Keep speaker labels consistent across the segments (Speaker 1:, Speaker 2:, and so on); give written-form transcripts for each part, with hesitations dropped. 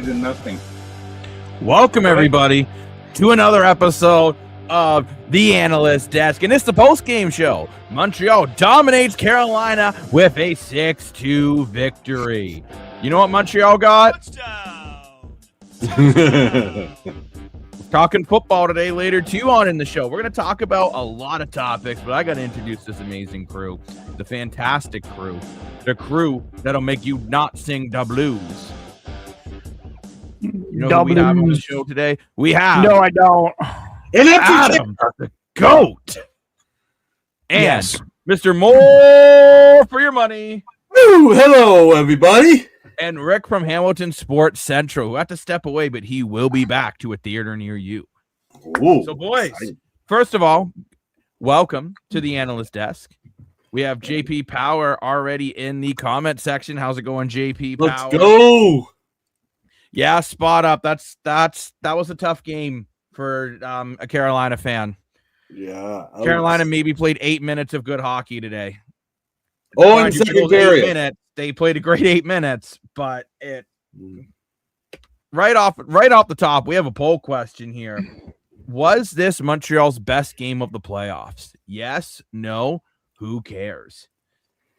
Speaker 1: did nothing.
Speaker 2: Welcome, everybody, to another episode of the Analyst Desk, and it's the Postgame show. Montreal dominates Carolina with a 6-2 victory. You know what Montreal got? Talking football today, later too on in the show. We're going to talk about a lot of topics, but I got to introduce this amazing crew, the fantastic crew, the crew that'll make you not sing the blues. You know who we have on the show today? We have...
Speaker 3: No, I don't.
Speaker 2: Adam, the GOAT. And
Speaker 3: yes.
Speaker 2: Mr. More for your money.
Speaker 4: Ooh, hello, everybody.
Speaker 2: And Rick from Hamilton Sports Central, who had to step away, but he will be back to a theater near you.
Speaker 4: Ooh,
Speaker 2: so, boys, first of all, welcome to the Analyst Desk. We have JP Power already in the comment section. How's it going, JP Power?
Speaker 4: Let's go.
Speaker 2: Yeah, spot up. That was a tough game for a Carolina fan.
Speaker 4: Yeah.
Speaker 2: Carolina maybe played 8 minutes of good hockey today.
Speaker 4: Oh, in the second period.
Speaker 2: They played a great 8 minutes, but right off the top, we have a poll question here. Was this Montreal's best game of the playoffs? Yes, no, who cares?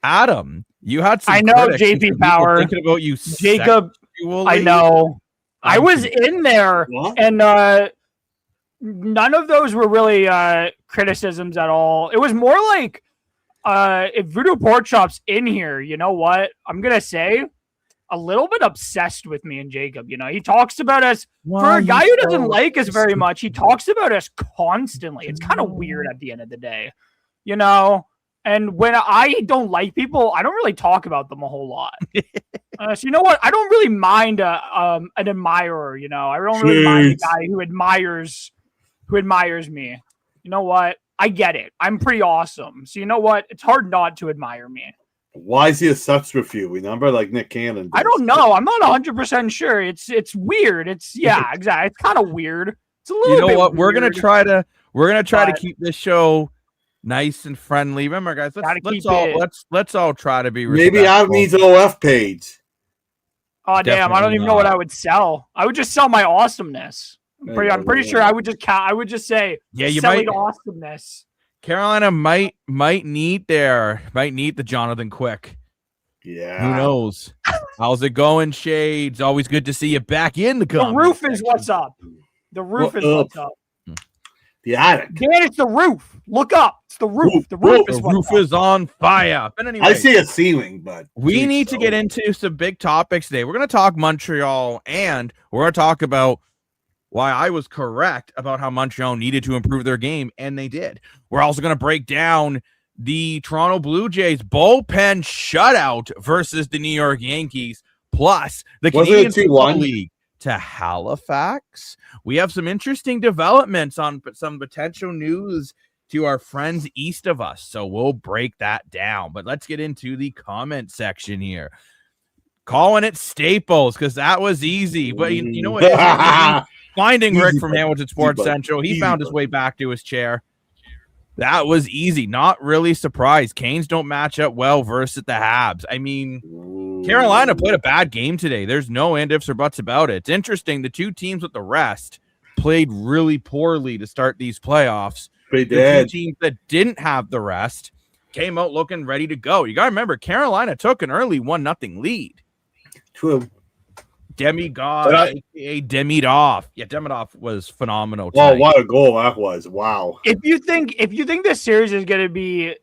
Speaker 2: Adam, you had some.
Speaker 3: I know, JP Power.
Speaker 2: Thinking about you,
Speaker 3: Jacob. I know. I was in there, and none of those were really criticisms at all. It was more like, if Voodoo Pork Chop's in here, you know what? I'm going to say a little bit obsessed with me and Jacob. You know, he talks about us, for a guy who doesn't like us very much, he talks about us constantly. It's kind of weird at the end of the day, you know? And when I don't like people, I don't really talk about them a whole lot. So you know what? I don't really mind an admirer, you know? I don't really mind a guy who admires me. You know what? I get it. I'm pretty awesome. So you know what? It's hard not to admire me.
Speaker 4: Why is he obsessed with you? Remember, like Nick Cannon.
Speaker 3: I don't know. I'm not 100% sure. It's weird. Yeah, exactly. It's kind of weird. It's a little.
Speaker 2: You know
Speaker 3: bit
Speaker 2: what?
Speaker 3: Weird,
Speaker 2: we're gonna try to keep this show nice and friendly. Remember, guys, let's all try to be respectful.
Speaker 4: Maybe Adam needs an OF page.
Speaker 3: Oh damn! I don't even know what I would sell. I would just sell my awesomeness. I'm pretty sure I would just say,
Speaker 2: yeah, you
Speaker 3: selling
Speaker 2: might
Speaker 3: awesomeness.
Speaker 2: Carolina might need the Jonathan Quick.
Speaker 4: Yeah.
Speaker 2: Who knows? How's it going, Shades? Always good to see you back in the comments.
Speaker 3: The roof is what's up. The roof is what's up.
Speaker 4: The attic.
Speaker 3: Dan, it's the roof. Look up. It's the roof. The roof is
Speaker 2: on fire. But anyway,
Speaker 4: I see a ceiling, but
Speaker 2: we need to get into some big topics today. We're going to talk Montreal, and we're going to talk about why I was correct about how Montreal needed to improve their game, and they did. We're also going to break down the Toronto Blue Jays bullpen shutout versus the New York Yankees, plus the Canadian Football League to Halifax. We have some interesting developments on some potential news to our friends east of us, so we'll break that down. But let's get into the comment section here. Calling it Staples, because that was easy. But you know what? Finding Rick from Hamilton Sports Central. He found his way back to his chair. That was easy. Not really surprised. Canes don't match up well versus the Habs. I mean, Carolina played a bad game today. There's no and ifs or buts about it. It's interesting. The two teams with the rest played really poorly to start these playoffs. The two teams that didn't have the rest came out looking ready to go. You got to remember, Carolina took an early 1-0 lead.
Speaker 4: True.
Speaker 2: Demigod, aka Demidov. Yeah, Demidov was phenomenal tonight.
Speaker 4: Well, what a goal that was. Wow.
Speaker 3: If you think this series is going to be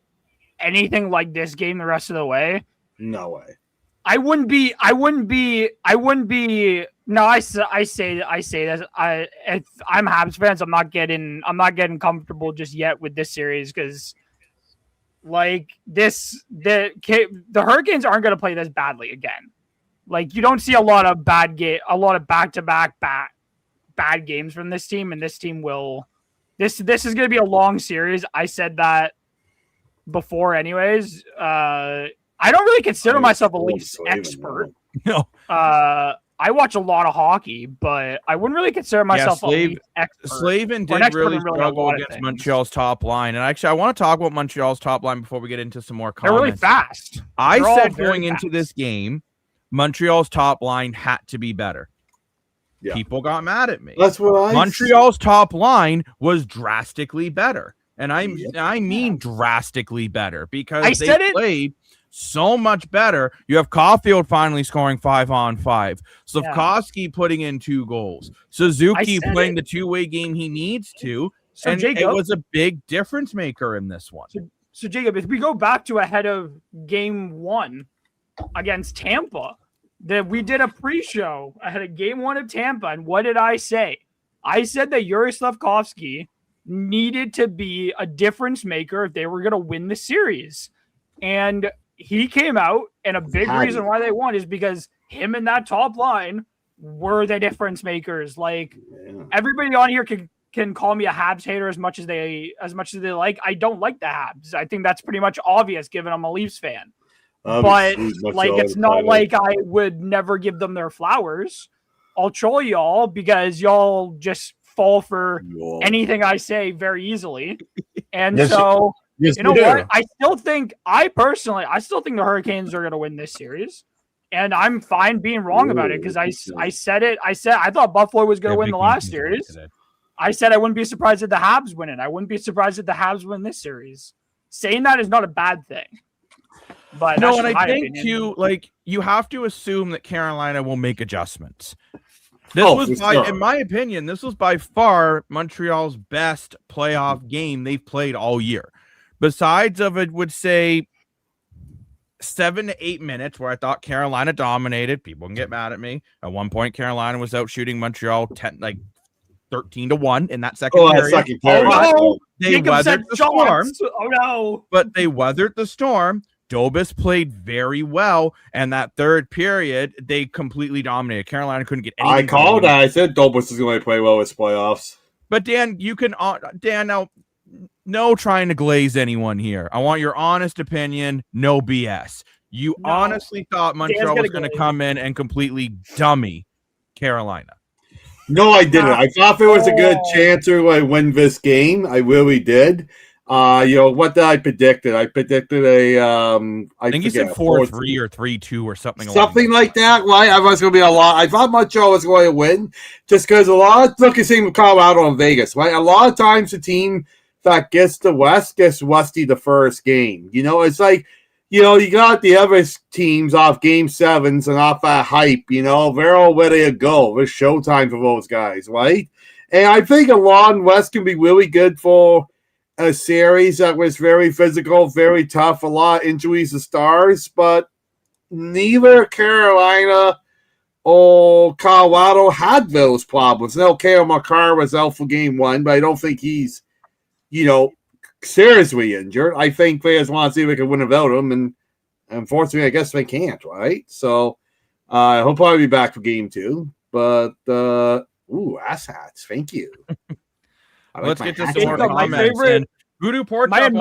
Speaker 3: anything like this game the rest of the way,
Speaker 4: no way.
Speaker 3: I wouldn't be no, I say this. If I'm Habs fans, I'm not getting comfortable just yet with this series, because like the Hurricanes aren't going to play this badly again. Like, you don't see a lot of back-to-back bad games from this team, and this team will. This is going to be a long series. I said that before, anyways. I don't really consider myself a Leafs expert.
Speaker 2: No.
Speaker 3: I watch a lot of hockey, but I wouldn't really consider myself a Leafs expert.
Speaker 2: Slavin did really struggle against Montreal's top line, and actually, I want to talk about Montreal's top line before we get into some more comments.
Speaker 3: They're really fast.
Speaker 2: I said going into this game, Montreal's top line had to be better. people got mad at me.
Speaker 4: That's what
Speaker 2: Montreal's top line was drastically better. And I mean drastically better because they played so much better. You have Caulfield finally scoring 5-on-5. Slafkovsky putting in 2 goals. Suzuki playing the two-way game he needs to.
Speaker 3: So
Speaker 2: and
Speaker 3: Jacob,
Speaker 2: it was a big difference maker in this one.
Speaker 3: So Jacob, if we go back to ahead of game 1 against Tampa, that we did a pre-show ahead of game 1 of Tampa, and what did I say? I said that Yuri Slafkovsky needed to be a difference maker if they were going to win the series. And he came out, and a big reason why they won is because him and that top line were the difference makers. Like, everybody on here can call me a Habs hater as much as they like. I don't like the Habs. I think that's pretty much obvious given I'm a Leafs fan. But like, it's not like I would never give them their flowers. I'll troll y'all because y'all just fall for anything I say very easily. And you know what? I still think the Hurricanes are going to win this series. And I'm fine being wrong about it because I said I thought Buffalo was going to win the last series. I said I wouldn't be surprised if the Habs win it. I wouldn't be surprised if the Habs win this series. Saying that is not a bad thing. But
Speaker 2: no, and I think too, like, you have to assume that Carolina will make adjustments. In my opinion, this was by far Montreal's best playoff game they've played all year. Besides of it, would say 7 to 8 minutes where I thought Carolina dominated. People can get mad at me. At one point, Carolina was out shooting Montreal 13-1 in that second period. They weathered the storm.
Speaker 3: Oh no!
Speaker 2: But they weathered the storm. Dobis played very well, and that third period, they completely dominated. Carolina couldn't get anything.
Speaker 4: I called that. I said Dobis is going to play well with playoffs.
Speaker 2: But Dan, now, no trying to glaze anyone here. I want your honest opinion, no BS. You honestly thought Montreal was going to come in and completely dummy Carolina.
Speaker 4: No, I didn't. I thought there was a good chance to win this game. I really did. What did I predict? I predicted I
Speaker 2: think you said 4-3 or 3-2 or something.
Speaker 4: Something like that, right? I was going to be a lot. I thought Montreal was going to win just because look at same with Colorado and Vegas, right? A lot of times the team that gets the West gets rusty the first game. It's like, you got the other teams off game 7s and off that hype, they're all ready to go. It's showtime for those guys, right? And I think a long West can be really good for a series that was very physical, very tough, a lot of injuries to stars, but neither Carolina or Colorado had those problems. No, Kale McCarr was out for game 1, but I don't think he's, seriously injured. I think they just want to see if they can win without him, and unfortunately, I guess they can't, right? So he'll probably be back for game 2, but ass hats, thank you.
Speaker 2: Let's get to some more comments. Voodoo Pork Chop,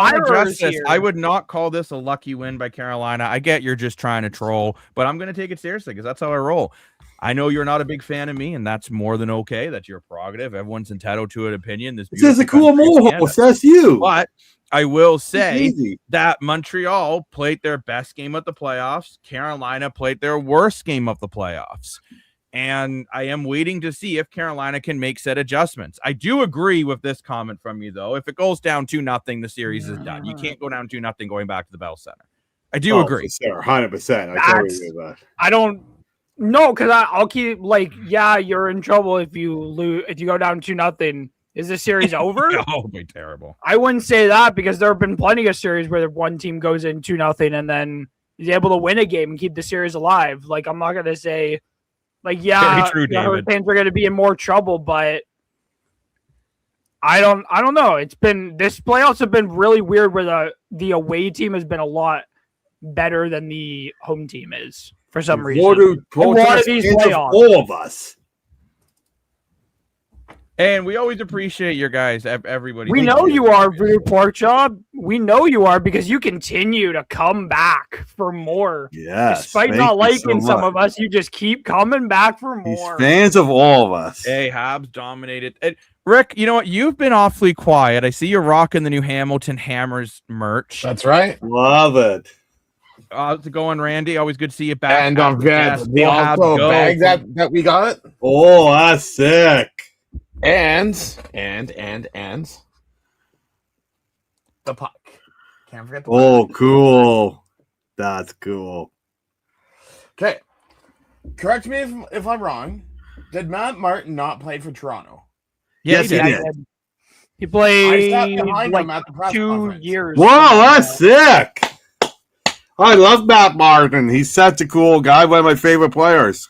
Speaker 2: I would not call this a lucky win by Carolina. I get you're just trying to troll, but I'm going to take it seriously because that's how I roll. I know you're not a big fan of me, and that's more than okay. That's your prerogative. Everyone's entitled to an opinion. This But I will say that Montreal played their best game of the playoffs. Carolina played their worst game of the playoffs. And I am waiting to see if Carolina can make said adjustments. I do agree with this comment from you, though. If it goes down 2-0, the series is done. You can't go down 2-0 going back to the Bell Center. I do agree.
Speaker 4: 100%. I totally agree with that.
Speaker 3: I don't know, because I'll keep you're in trouble if you lose, if you go down 2-0. Is the series over?
Speaker 2: It'll be terrible.
Speaker 3: I wouldn't say that because there have been plenty of series where one team goes in 2-0 and then is able to win a game and keep the series alive. Like, I'm not going to say, the Hurricanes are going to be in more trouble, but I don't know. This playoffs have been really weird where the away team has been a lot better than the home team is for some reason.
Speaker 4: A lot of these playoffs. All of us.
Speaker 2: And we always appreciate your guys, everybody.
Speaker 3: We know you are, Voodoo Pork Chop. We know you are because you continue to come back for more.
Speaker 4: Yes.
Speaker 3: Despite not liking some of us, you just keep coming back for more.
Speaker 4: He's fans of all of us.
Speaker 2: Hey, Habs dominated. Rick, you know what? You've been awfully quiet. I see you're rocking the new Hamilton Hammers merch.
Speaker 1: That's right.
Speaker 4: Love it.
Speaker 2: How's it going, Randy? Always good to see you back.
Speaker 1: And don't forget the also bag that we got.
Speaker 4: Oh, that's sick.
Speaker 1: And the puck. Can't forget the puck.
Speaker 4: Oh, cool. That's cool.
Speaker 1: Okay. Correct me if I'm wrong. Did Matt Martin not play for Toronto?
Speaker 4: Yes, he did.
Speaker 3: He played
Speaker 1: I sat behind him at the press
Speaker 3: 2
Speaker 1: conference.
Speaker 3: years.
Speaker 4: Wow, that's sick. I love Matt Martin. He's such a cool guy. One of my favorite players.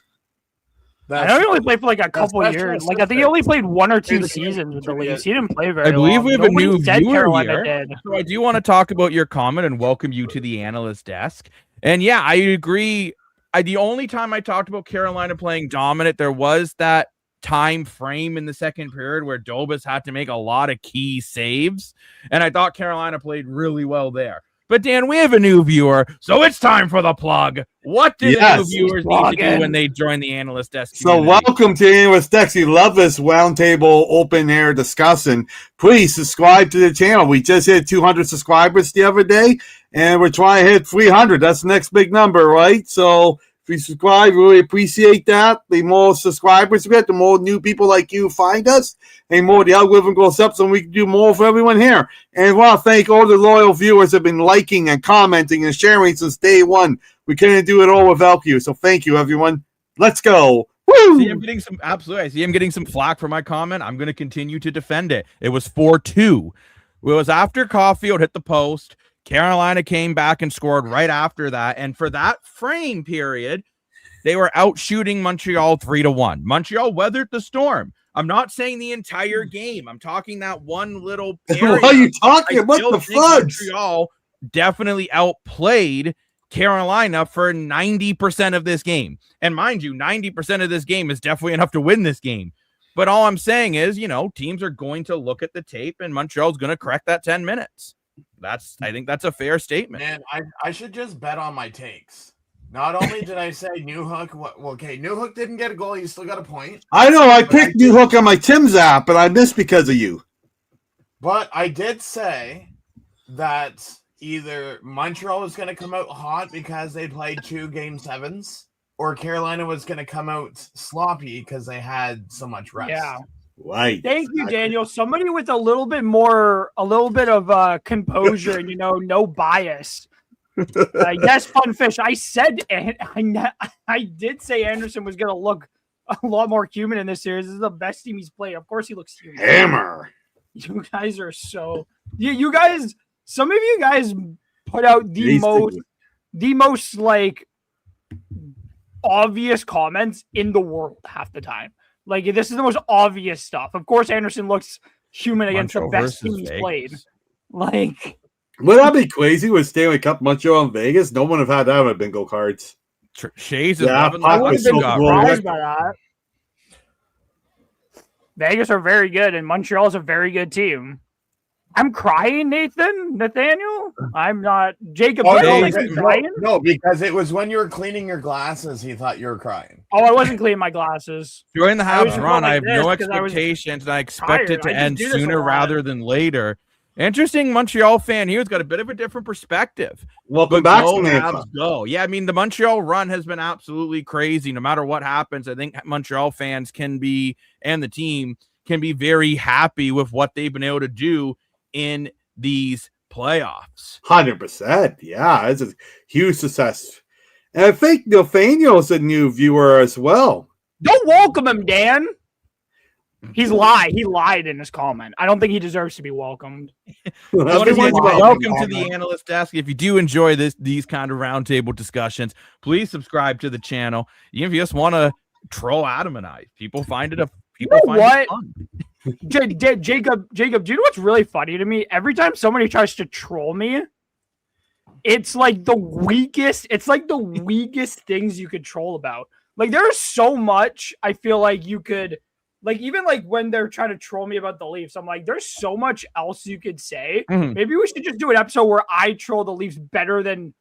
Speaker 3: I know he only played for like a couple years. Like I think he only played 1 or 2 seasons with the Leafs. He didn't play very long.
Speaker 2: I believe we have a new viewer
Speaker 3: Carolina
Speaker 2: here.
Speaker 3: did.
Speaker 2: So I do want to talk about your comment and welcome you to the analyst desk. And yeah, I agree. The only time I talked about Carolina playing dominant, there was that time frame in the second period where Dobas had to make a lot of key saves. And I thought Carolina played really well there. But Dan, we have a new viewer, so it's time for the plug. What do the new viewers need to do when they join the analyst desk community?
Speaker 4: So welcome to Analyst Desk. We love this roundtable open air discussion. Please subscribe to the channel. We just hit 200 subscribers the other day, and we're trying to hit 300. That's the next big number, right? So if you subscribe, really appreciate that. The more subscribers we get, the more new people like you find us, and more the algorithm goes up, so we can do more for everyone here. And I want to thank all the loyal viewers that have been liking and commenting and sharing since day one. We couldn't do it all without you, so thank you, everyone. Let's go. Woo!
Speaker 2: See, I'm getting some absolutely. I see I'm getting some flack for my comment. I'm going to continue to defend it. It was 4-2. It was after Caulfield hit the post. Carolina came back and scored right after that. And for that frame period, they were out shooting Montreal 3-1. Montreal weathered the storm. I'm not saying the entire game. I'm talking that one little area.
Speaker 4: What are you talking about? What the fudge?
Speaker 2: Montreal definitely outplayed Carolina for 90% of this game. And mind you, 90% of this game is definitely enough to win this game. But all I'm saying is, teams are going to look at the tape and Montreal's going to correct that 10 minutes. I think that's a fair statement.
Speaker 1: Man, I should just bet on my takes. Not only did I say Newhook, Newhook didn't get a goal. You still got a point.
Speaker 4: I know. I picked Newhook on my Tim's app, but I missed because of you.
Speaker 1: But I did say that either Montreal was going to come out hot because they played 2 Game 7s, or Carolina was going to come out sloppy because they had so much rest.
Speaker 3: Yeah.
Speaker 4: Right.
Speaker 3: Thank you, Daniel. Somebody with a little bit of composure and, no bias. Yes, Fun Fish. I said, I did say Anderson was going to look a lot more human in this series. This is the best team he's played. Of course he looks human.
Speaker 4: Hammer.
Speaker 3: You guys are so... You guys... Some of you guys put out the most like obvious comments in the world half the time. Like, this is the most obvious stuff. Of course, Anderson looks human against the best team he's played. Like,
Speaker 4: would that be crazy with Stanley Cup Montreal and Vegas? No one have had that on bingo cards.
Speaker 2: Shays is
Speaker 3: I would have been surprised by that. Vegas are very good, and Montreal's a very good team. I'm crying, Nathaniel. I'm not. Jacob, crying?
Speaker 1: No, because it was when you were cleaning your glasses, he thought you were crying.
Speaker 3: Oh, I wasn't cleaning my glasses.
Speaker 2: During the Habs run, I have no expectations, and I expect it to end sooner rather than later. Interesting Montreal fan here has got a bit of a different perspective.
Speaker 4: Welcome back,
Speaker 2: Habs go. Yeah, I mean, the Montreal run has been absolutely crazy. No matter what happens, I think Montreal fans and the team can be very happy with what they've been able to do in these playoffs.
Speaker 4: 100%. Yeah, it's a huge success. And I think Nathaniel's a new viewer as well.
Speaker 3: Don't welcome him, Dan. He lied in his comment. I don't think he deserves to be welcomed.
Speaker 2: Welcome to the analyst desk. If you do enjoy these kind of roundtable discussions, please subscribe to the channel. Even if you just want to troll Adam and I, people find it fun.
Speaker 3: Jacob, do you know what's really funny to me? Every time somebody tries to troll me, it's like the weakest things you could troll about. Like, there's so much I feel like you could, like, even like when they're trying to troll me about the Leafs, I'm like, there's so much else you could say. Mm-hmm. Maybe we should just do an episode where I troll the Leafs better than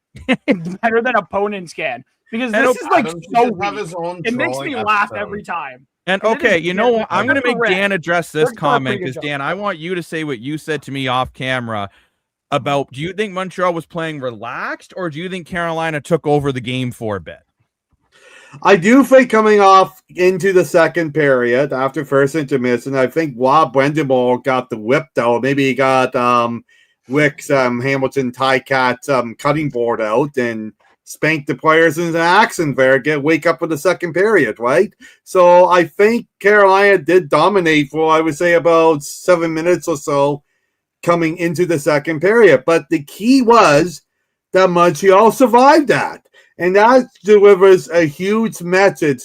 Speaker 3: opponents can. Because this is like so weak. It makes me laugh every time.
Speaker 2: And okay, you know what? I'm going to make Dan address this comment because, Dan, I want you to say what you said to me off camera about, do you think Montreal was playing relaxed, or do you think Carolina took over the game for a bit?
Speaker 4: I do think coming off into the second period after first intermission, I think Rob Brendamore got the whip though. Maybe he got Rick's Hamilton Tycat cutting board out and spanked the players into action there, wake up for the second period, right? So I think Carolina did dominate for, I would say, about 7 minutes or so coming into the second period. But the key was that Montreal survived that. And that delivers a huge message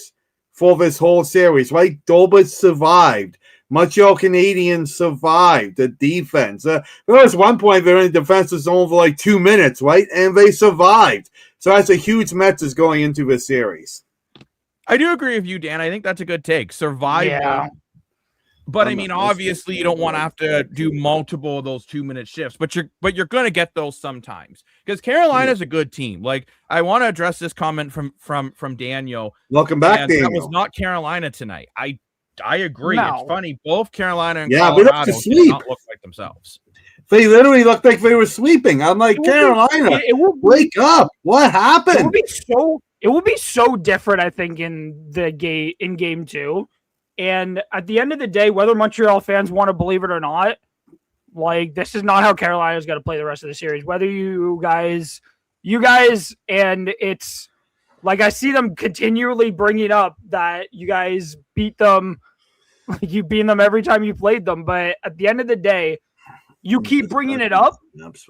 Speaker 4: for this whole series, right? Dobas survived. Montreal Canadiens survived the defense. There was one point they're in the defensive zone for like 2 minutes, right? And they survived. So that's a huge message going into this series.
Speaker 2: I do agree with you, Dan. I think that's a good take. Survival.
Speaker 3: Yeah.
Speaker 2: But I mean, obviously, you don't want to have to do multiple of those 2-minute shifts, but you're going to get those sometimes because Carolina's a good team. Like, I want to address this comment from Daniel.
Speaker 4: Welcome back, Daniel.
Speaker 2: That was not Carolina tonight. I agree.
Speaker 3: No.
Speaker 2: It's funny. Both Carolina and
Speaker 4: Colorado
Speaker 2: did not look like themselves.
Speaker 4: They literally looked like they were sleeping. I'm like, Carolina, wake up! What happened?
Speaker 3: It will be so different, I think, in game 2. And at the end of the day, whether Montreal fans want to believe it or not, like, this is not how Carolina is going to play the rest of the series. Whether you guys, and it's like, I see them continually bringing up that you guys beat them, like you beat them every time you played them. But at the end of the day, you keep bringing it up,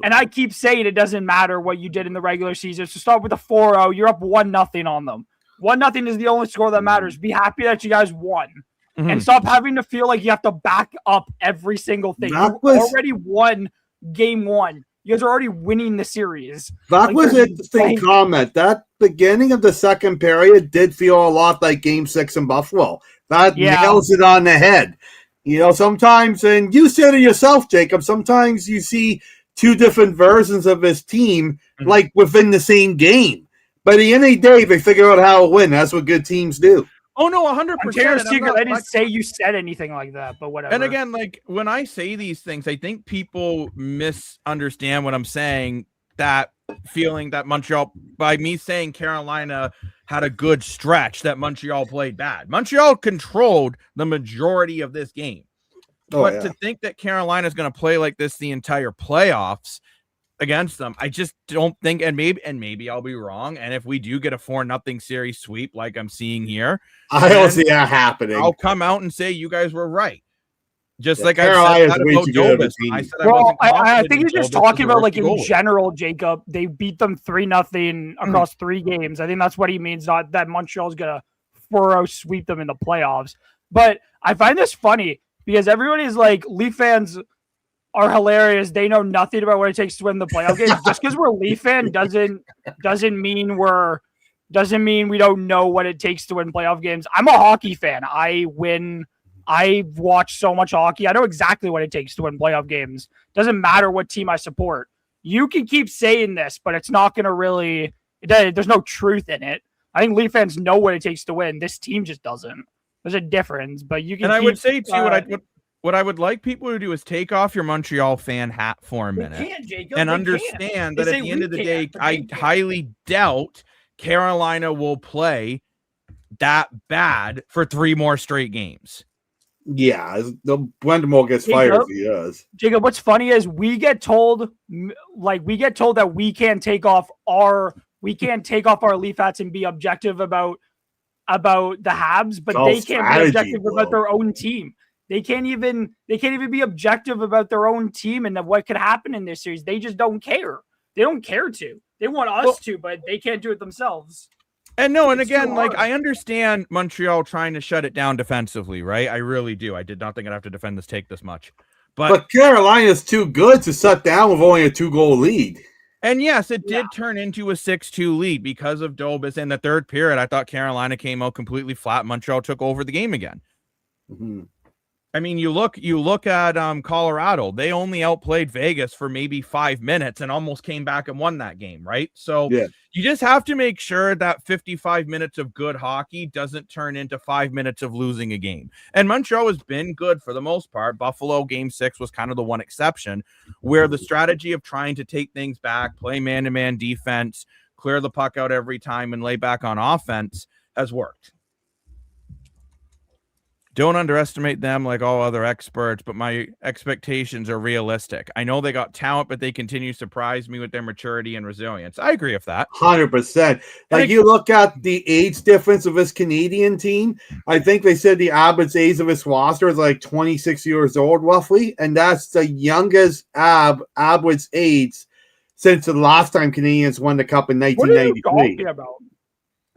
Speaker 3: and I keep saying it doesn't matter what you did in the regular season. So start with a 4-0. You're up 1-0 on them. 1-0 is the only score that matters. Be happy that you guys won. Mm-hmm. And stop having to feel like you have to back up every single thing. You already won game 1. You guys are already winning the series.
Speaker 4: That was an interesting comment. That beginning of the second period did feel a lot like game 6 in Buffalo. That nails it on the head. You know, sometimes, and you said it yourself, Jacob, sometimes you see two different versions of this team, like within the same game. But at the end of the day, they figure out how to win. That's what good teams do.
Speaker 2: Oh, no, 100%.
Speaker 3: I didn't say you said anything like that, but whatever.
Speaker 2: And again, like, when I say these things, I think people misunderstand what I'm saying, that feeling that Montreal, by me saying Carolina had a good stretch, that Montreal played bad. Montreal controlled the majority of this game. To think that Carolina is going to play like this the entire playoffs against them, I just don't think, and maybe I'll be wrong. And if we do get a 4-0 series sweep like I'm seeing here,
Speaker 4: I don't see that happening.
Speaker 2: I'll come out and say you guys were right. Just like I said that about Dobas.
Speaker 3: I think you're just talking about, like, in general, Jacob. They beat them 3-0 across 3 games. I think that's what he means, not that Montreal's going to 4-0 sweep them in the playoffs. But I find this funny because everyone is like, Leaf fans are hilarious. They know nothing about what it takes to win the playoff games. Just because we're Leaf fan doesn't mean we don't know what it takes to win playoff games. I'm a hockey fan. I watch so much hockey. I know exactly what it takes to win playoff games. Doesn't matter what team I support. You can keep saying this, but it's not going to really. There's no truth in it. I think Leaf fans know what it takes to win. This team just doesn't. There's a difference, but you can.
Speaker 2: And I would say too, what I would like people to do is take off your Montreal fan hat for a minute and understand that at the end of the day, I highly doubt Carolina will play that bad for 3 more straight games.
Speaker 4: Yeah, the Brendamore gets fired if he does.
Speaker 3: Jacob, what's funny is we get told that we can't take off our Leaf hats and be objective about the Habs, but they can't be objective about their own team. They can't even be objective about their own team and what could happen in this series. They just don't care. They don't care to. They want us to, but they can't do it themselves.
Speaker 2: And no, and again, like, I understand Montreal trying to shut it down defensively, right? I really do. I did not think I'd have to defend this take this much. But
Speaker 4: Carolina's too good to shut down with only a 2-goal lead.
Speaker 2: And yes, it did turn into a 6-2 lead because of Dobas. In the third period, I thought Carolina came out completely flat. Montreal took over the game again.
Speaker 4: Mm-hmm.
Speaker 2: I mean, you look at Colorado. They only outplayed Vegas for maybe 5 minutes and almost came back and won that game, right? So you just have to make sure that 55 minutes of good hockey doesn't turn into 5 minutes of losing a game. And Montreal has been good for the most part. Buffalo Game 6 was kind of the one exception where the strategy of trying to take things back, play man-to-man defense, clear the puck out every time, and lay back on offense has worked. Don't underestimate them like all other experts, but my expectations are realistic. I know they got talent, but they continue to surprise me with their maturity and resilience. I agree with that.
Speaker 4: 100%. Like you look at the age difference of this Canadian team, I think they said the average age of his roster is like 26 years old, roughly, and that's the youngest average age since the last time Canadians won the Cup in 1993.
Speaker 3: What are you talking about?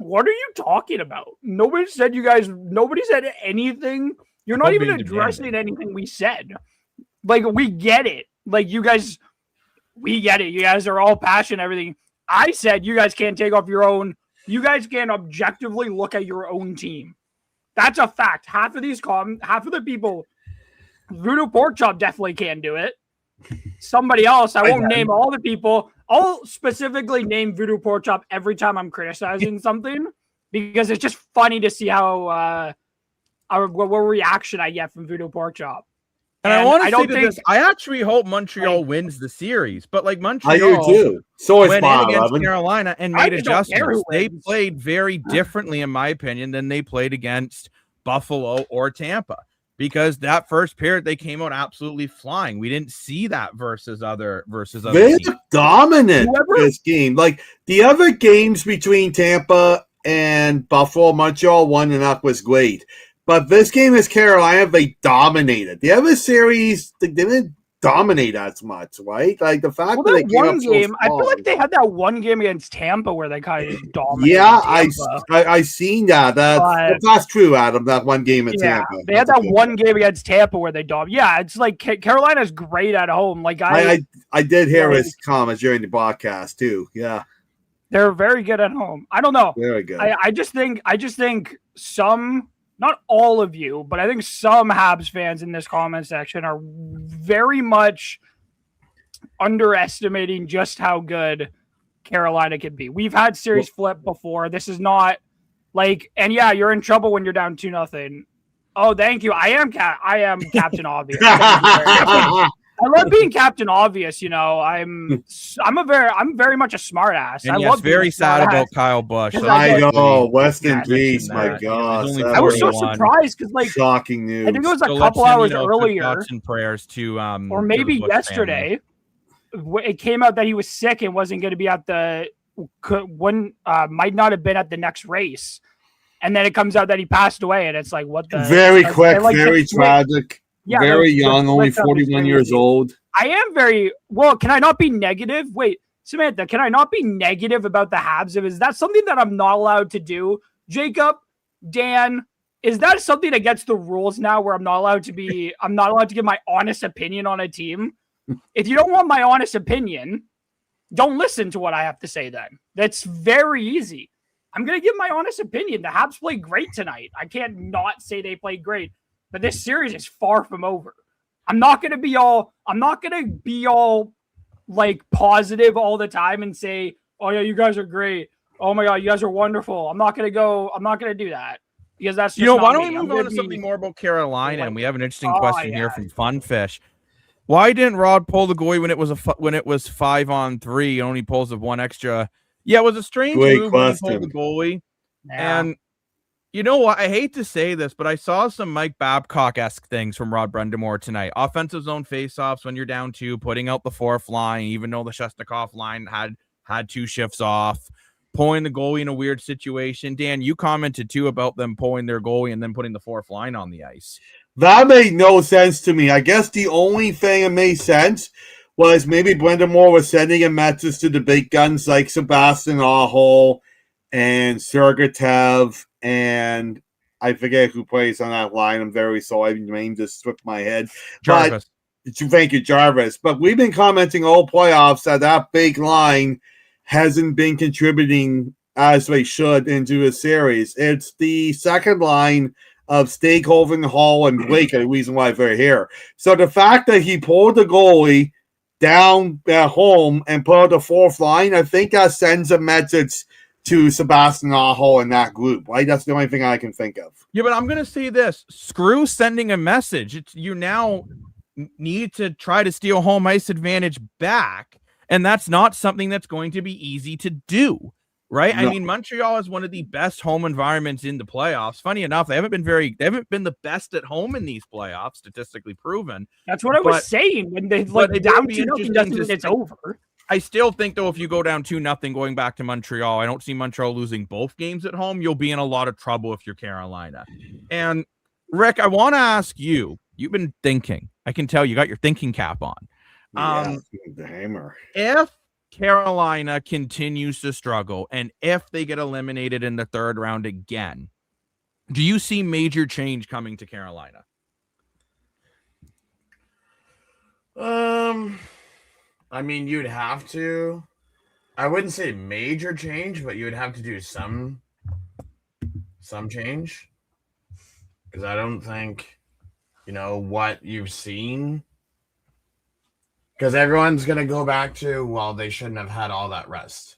Speaker 3: What are you talking about? Nobody said anything. You're not even addressing anything we said. Like, we get it. Like, we get it. You guys are all passionate, everything. I said you guys can't take off your own. You guys can't objectively look at your own team. That's a fact. Half of the people, Voodoo Porkchop definitely can't do it. Somebody else, I won't name all the people. I'll specifically name Voodoo Porkchop every time I'm criticizing something because it's just funny to see how what reaction I get from Voodoo Porkchop.
Speaker 2: And I want to say this. I actually hope Montreal wins the series, but like Montreal,
Speaker 4: I do too. So
Speaker 2: went in against Carolina and made adjustments. They played very differently, in my opinion, than they played against Buffalo or Tampa. Because that first period, they came out absolutely flying. We didn't see that versus other
Speaker 4: They're
Speaker 2: teams.
Speaker 4: Dominant this game. Like the other games between Tampa and Buffalo, Montreal won and that was great. But this game is Carolina, they dominated. The other series, they didn't dominate as much, right? Like the fact that they came up so strong.
Speaker 3: I feel like they had that one game against Tampa where they kind of dominated.
Speaker 4: Yeah, I seen that. That's true, Adam. That one game at Tampa.
Speaker 3: They had that one game against Tampa where they dominated. Yeah, it's like Carolina's great at home. Like
Speaker 4: I did hear his comments during the broadcast too. Yeah,
Speaker 3: they're very good at home. I don't know.
Speaker 4: Very good.
Speaker 3: I just think some. Not all of you, but I think some Habs fans in this comment section are very much underestimating just how good Carolina can be. We've had series flip before. This is not like, and yeah, you're in trouble when you're down 2-0. Oh, thank you. I am Captain Obvious. I love being Captain Obvious. You know, I'm very much a smart ass.
Speaker 2: And I love very sad about Kyle Busch.
Speaker 4: I know, Weston Peace. My God,
Speaker 3: I was so surprised because like
Speaker 4: shocking news.
Speaker 3: I think it was a couple hours earlier.
Speaker 2: Thoughts and prayers to
Speaker 3: or maybe yesterday. It came out that he was sick and wasn't going to be at might not have been at the next race, and then it comes out that he passed away, and it's like what the
Speaker 4: very quick, very tragic. Yeah, very young, only 41 years old.
Speaker 3: I am very well. Can I not be negative? Wait, Samantha, can I not be negative about the Habs? Is that something that I'm not allowed to do? Jacob, Dan, is that something against the rules now where I'm not allowed to give my honest opinion on a team? If you don't want my honest opinion, don't listen to what I have to say then. That's very easy. I'm going to give my honest opinion. The Habs played great tonight. I can't not say they played great. But this series is far from over. I'm not going to be all like positive all the time and say, "Oh yeah, you guys are great. Oh my God, you guys are wonderful." I'm not going to do that because that's just
Speaker 2: why don't we move on to something more about Carolina? And we have an interesting question here from Funfish. Why didn't Rod pull the goalie when it was 5-on-3? He only pulls the one extra. Yeah, it was a strange move when he pulled the goalie. Yeah. And you know what? I hate to say this, but I saw some Mike Babcock-esque things from Rod Brind'Amour tonight. Offensive zone faceoffs when you're down 2, putting out the fourth line, even though the Shestakov line had 2 shifts off, pulling the goalie in a weird situation. Dan, you commented too about them pulling their goalie and then putting the fourth line on the ice.
Speaker 4: That made no sense to me. I guess the only thing that made sense was maybe Brind'Amour was sending a message to the big guns like Sebastian Aho and Sergachev, and I forget who plays on that line. I'm very sorry. The name just slipped my head.
Speaker 2: Jarvis.
Speaker 4: Thank you, Jarvis. But we've been commenting all playoffs that big line hasn't been contributing as they should into a series. It's the second line of Stakehoven, Hall, and Blake are the reason why they're here. So the fact that he pulled the goalie down at home and put out the fourth line, I think that sends a message to Sebastian Aho and that group, right? That's the only thing I can think of.
Speaker 2: Yeah, but I'm going to say this. Screw sending a message. You now need to try to steal home ice advantage back, and that's not something that's going to be easy to do, right? No. I mean, Montreal is one of the best home environments in the playoffs. Funny enough, they haven't been the best at home in these playoffs, statistically proven.
Speaker 3: That's what I was saying. When they down 2-0 doesn't mean it's over.
Speaker 2: I still think, though, if you go down 2-0 going back to Montreal, I don't see Montreal losing both games at home. You'll be in a lot of trouble if you're Carolina. And, Rick, I want to ask you, you've been thinking. I can tell you got your thinking cap on.
Speaker 4: The hammer.
Speaker 2: If Carolina continues to struggle and if they get eliminated in the third round again, do you see major change coming to Carolina?
Speaker 1: I mean, you'd have to. I wouldn't say major change, but you would have to do some change. Because I don't think, what you've seen. Because everyone's going to go back to, well, they shouldn't have had all that rest.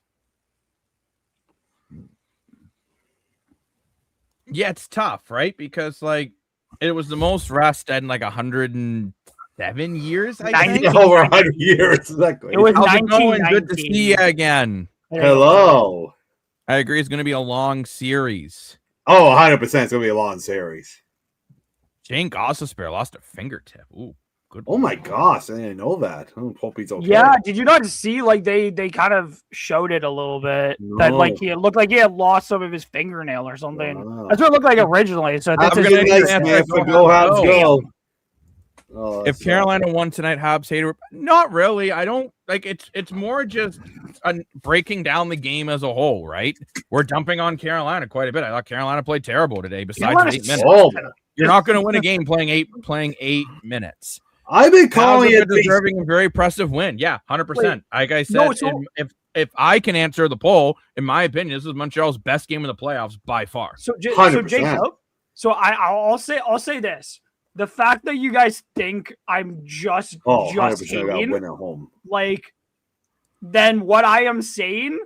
Speaker 2: Yeah, it's tough, right? Because, it was the most rest in, 107 years, I think.
Speaker 4: Over 100 years. Exactly.
Speaker 3: It was
Speaker 2: How's it going?
Speaker 3: 1919.
Speaker 2: Good to see you again.
Speaker 4: Hello.
Speaker 2: I agree. It's going to be a long series.
Speaker 4: Oh, 100%. It's going to be a long series.
Speaker 2: Jane Gossespierre lost a fingertip. Ooh, good.
Speaker 4: Oh, my gosh. I didn't know that. I hope he's okay.
Speaker 3: Yeah, did you not see, they kind of showed it a little bit.
Speaker 4: No.
Speaker 3: That, it looked like he had lost some of his fingernail or something. Wow. That's what it looked like originally. So that's
Speaker 4: go Habs, go.
Speaker 2: Oh, if Carolina won tonight, Habs hater. Not really. I don't it's more just breaking down the game as a whole, right? We're dumping on Carolina quite a bit. I thought Carolina played terrible today. Besides 8 minutes, you're not going to win a game playing 8 minutes.
Speaker 4: I've been calling it
Speaker 2: deserving a very impressive win. Yeah, 100%. Like I said, if I can answer the poll, in my opinion, this is Montreal's best game in the playoffs by far.
Speaker 3: So Jacob, I'll say this. The fact that you guys think I'm just hating,
Speaker 4: win at home.
Speaker 3: Then what I am saying,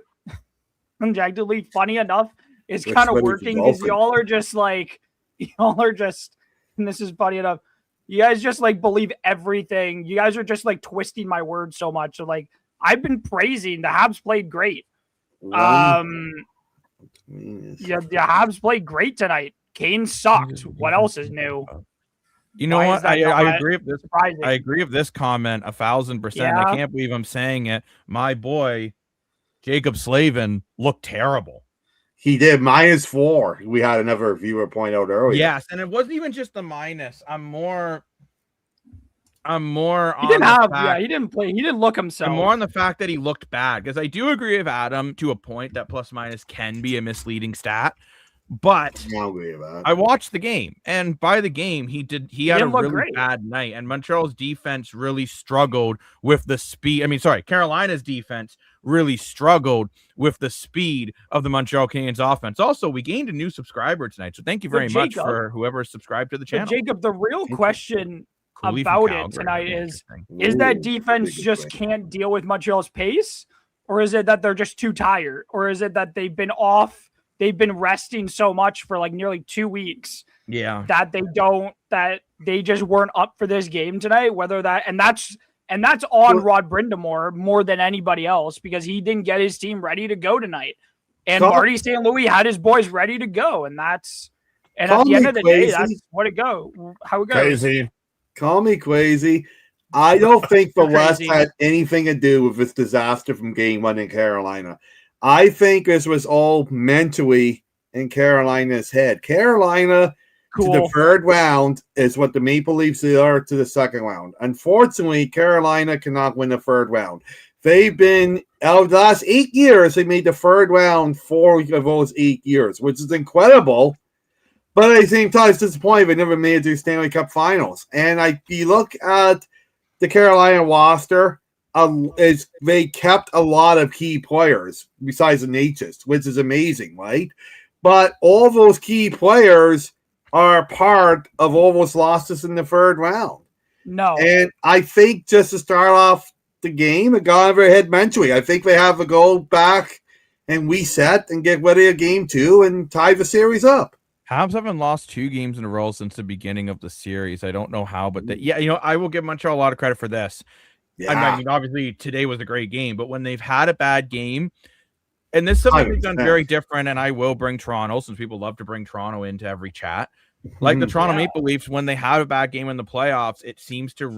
Speaker 3: objectively funny enough, is kind of working because y'all are just, and this is funny enough, you guys just believe everything. You guys are just twisting my words so much. So I've been praising the Habs played great. The Habs played great tonight. Kane sucked. What else is new?
Speaker 2: You know what? I agree with this. I agree with this comment 1,000%. Yeah. I can't believe I'm saying it. My boy, Jacob Slavin, looked terrible.
Speaker 4: He did -4. We had another viewer point out earlier.
Speaker 2: Yes, and it wasn't even just the minus. I'm more. He
Speaker 3: didn't play. He didn't look himself.
Speaker 2: I'm more on the fact that he looked bad because I do agree with Adam to a point that plus minus can be a misleading stat. But I watched the game, and by the game, he had a really bad night, and Montreal's defense really struggled with the speed. Carolina's defense really struggled with the speed of the Montreal Canadiens offense. Also, we gained a new subscriber tonight, so thank you very much for whoever subscribed to the channel.
Speaker 3: Jacob, the real question about it tonight is that defense just can't deal with Montreal's pace, or is it that they're just too tired, or is it that they've been off? They've been resting so much for nearly 2 weeks.
Speaker 2: Yeah.
Speaker 3: That they just weren't up for this game tonight. That's on Rod Brindamore more than anybody else because he didn't get his team ready to go tonight. And Marty St. Louis had his boys ready to go. And at the end of the day, that's how it goes.
Speaker 1: Crazy.
Speaker 4: Call me crazy. I don't think the West had anything to do with this disaster from Game 1 in Carolina. I think this was all mentally in Carolina's head. Carolina to the third round is what the Maple Leafs are to the second round. Unfortunately, Carolina cannot win the third round. They've been, out of the last 8 years, they made the third round 4 of those 8 years, which is incredible. But at the same time, it's disappointing they never made it to the Stanley Cup Finals. And you look at the Carolina roster, they kept a lot of key players besides the Natchez, which is amazing, right? But all those key players are part of almost lost us in the third round.
Speaker 3: No.
Speaker 4: And I think just to start off the game, it got over head mentally. I think they have to go back and reset and get ready of game 2 and tie the series up.
Speaker 2: Habs haven't lost 2 games in a row since the beginning of the series. I don't know how, but I will give Montreal a lot of credit for this.
Speaker 4: Yeah.
Speaker 2: I mean, obviously today was a great game, but when they've had a bad game, and this is something they've done very different, and I will bring Toronto, since people love to bring Toronto into every chat. Like the Toronto Maple Leafs, when they have a bad game in the playoffs, it seems to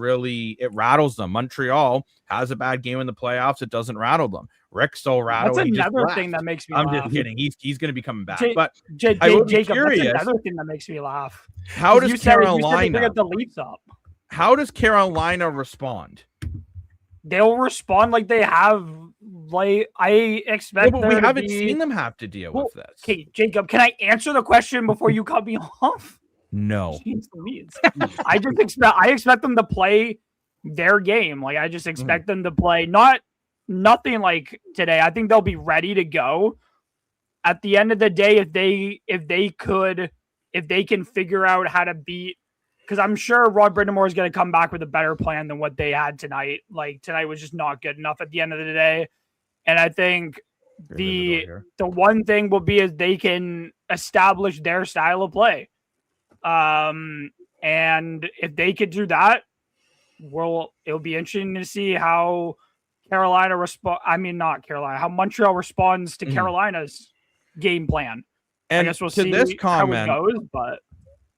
Speaker 2: it rattles them. Montreal has a bad game in the playoffs, it doesn't rattle them. Rick's so rattled.
Speaker 3: That's another thing that makes me laugh.
Speaker 2: I'm just kidding. He's going to be coming back.
Speaker 3: But Jacob, that's another thing that makes me laugh.
Speaker 2: How does Carolina
Speaker 3: bring the Leafs up?
Speaker 2: How does Carolina respond?
Speaker 3: They'll respond like they have. Like I expect.
Speaker 2: But we haven't seen them have to deal with this.
Speaker 3: Okay, Jacob, can I answer the question before you cut me off?
Speaker 2: No.
Speaker 3: I expect them to play their game. Like I just expect them to play nothing like today. I think they'll be ready to go. At the end of the day, if they can figure out how to beat, because I'm sure Rod Brindamore is going to come back with a better plan than what they had tonight. Like tonight was just not good enough at the end of the day. And I think the one thing will be is they can establish their style of play. And if they could do that, it'll be interesting to see how Carolina how Montreal responds to Carolina's game plan.
Speaker 2: And
Speaker 3: I guess we'll
Speaker 2: to
Speaker 3: see
Speaker 2: this comment,
Speaker 3: how it goes, but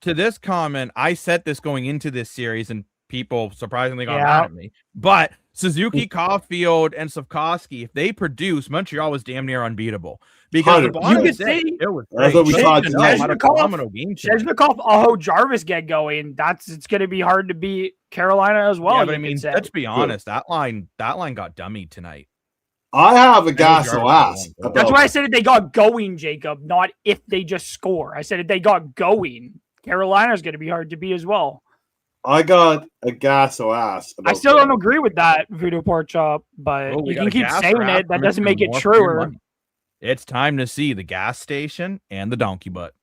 Speaker 2: to this comment, I said this going into this series, and people surprisingly got mad at me. But Suzuki, Caulfield, and Slavkovsky, if they produce, Montreal was damn near unbeatable. Because
Speaker 3: you could say
Speaker 2: it was
Speaker 4: that's what we saw tonight.
Speaker 3: Shezhnikov, Aho, Jarvis get going. It's going to be hard to beat Carolina as well.
Speaker 2: Yeah, but I mean, let's be honest. That line got dummied tonight.
Speaker 4: I have a gas to ask.
Speaker 3: That's why I said if they got going, Jacob, not if they just score. I said if they got going, Carolina's going to be hard to beat as well.
Speaker 4: I got a gas to ask.
Speaker 3: I still don't agree with that, Voodoo Pork Chop, but you can keep saying it. That doesn't make it truer.
Speaker 2: It's time to see the gas station and the donkey butt.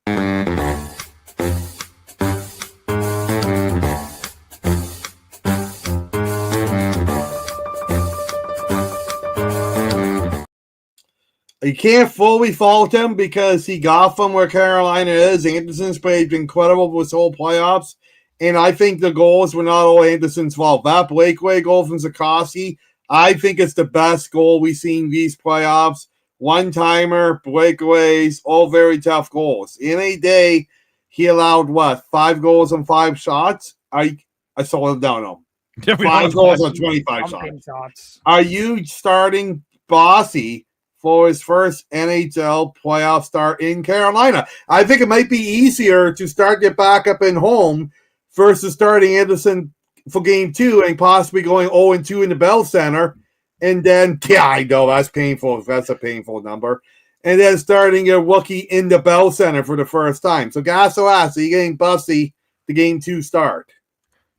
Speaker 4: You can't fully fault him because he got from where Carolina is. Anderson's played incredible with this whole playoffs. And I think the goals were not all Anderson's fault. That Blakeway goal from Sikorsky, I think it's the best goal we've seen these playoffs. One-timer, breakaways, all very tough goals. In a day, he allowed, 5 goals on 5 shots? I saw him down on 5 goals on 25 shots. Are you starting Bossy for his first NHL playoff start in Carolina? I think it might be easier to start your backup in home versus starting Anderson for game 2 and possibly going 0-2 in the Bell Center. And then, I know that's painful. That's a painful number. And then starting your rookie in the Bell Center for the first time. So, Gasso asks, are you getting Bussy the game 2 start?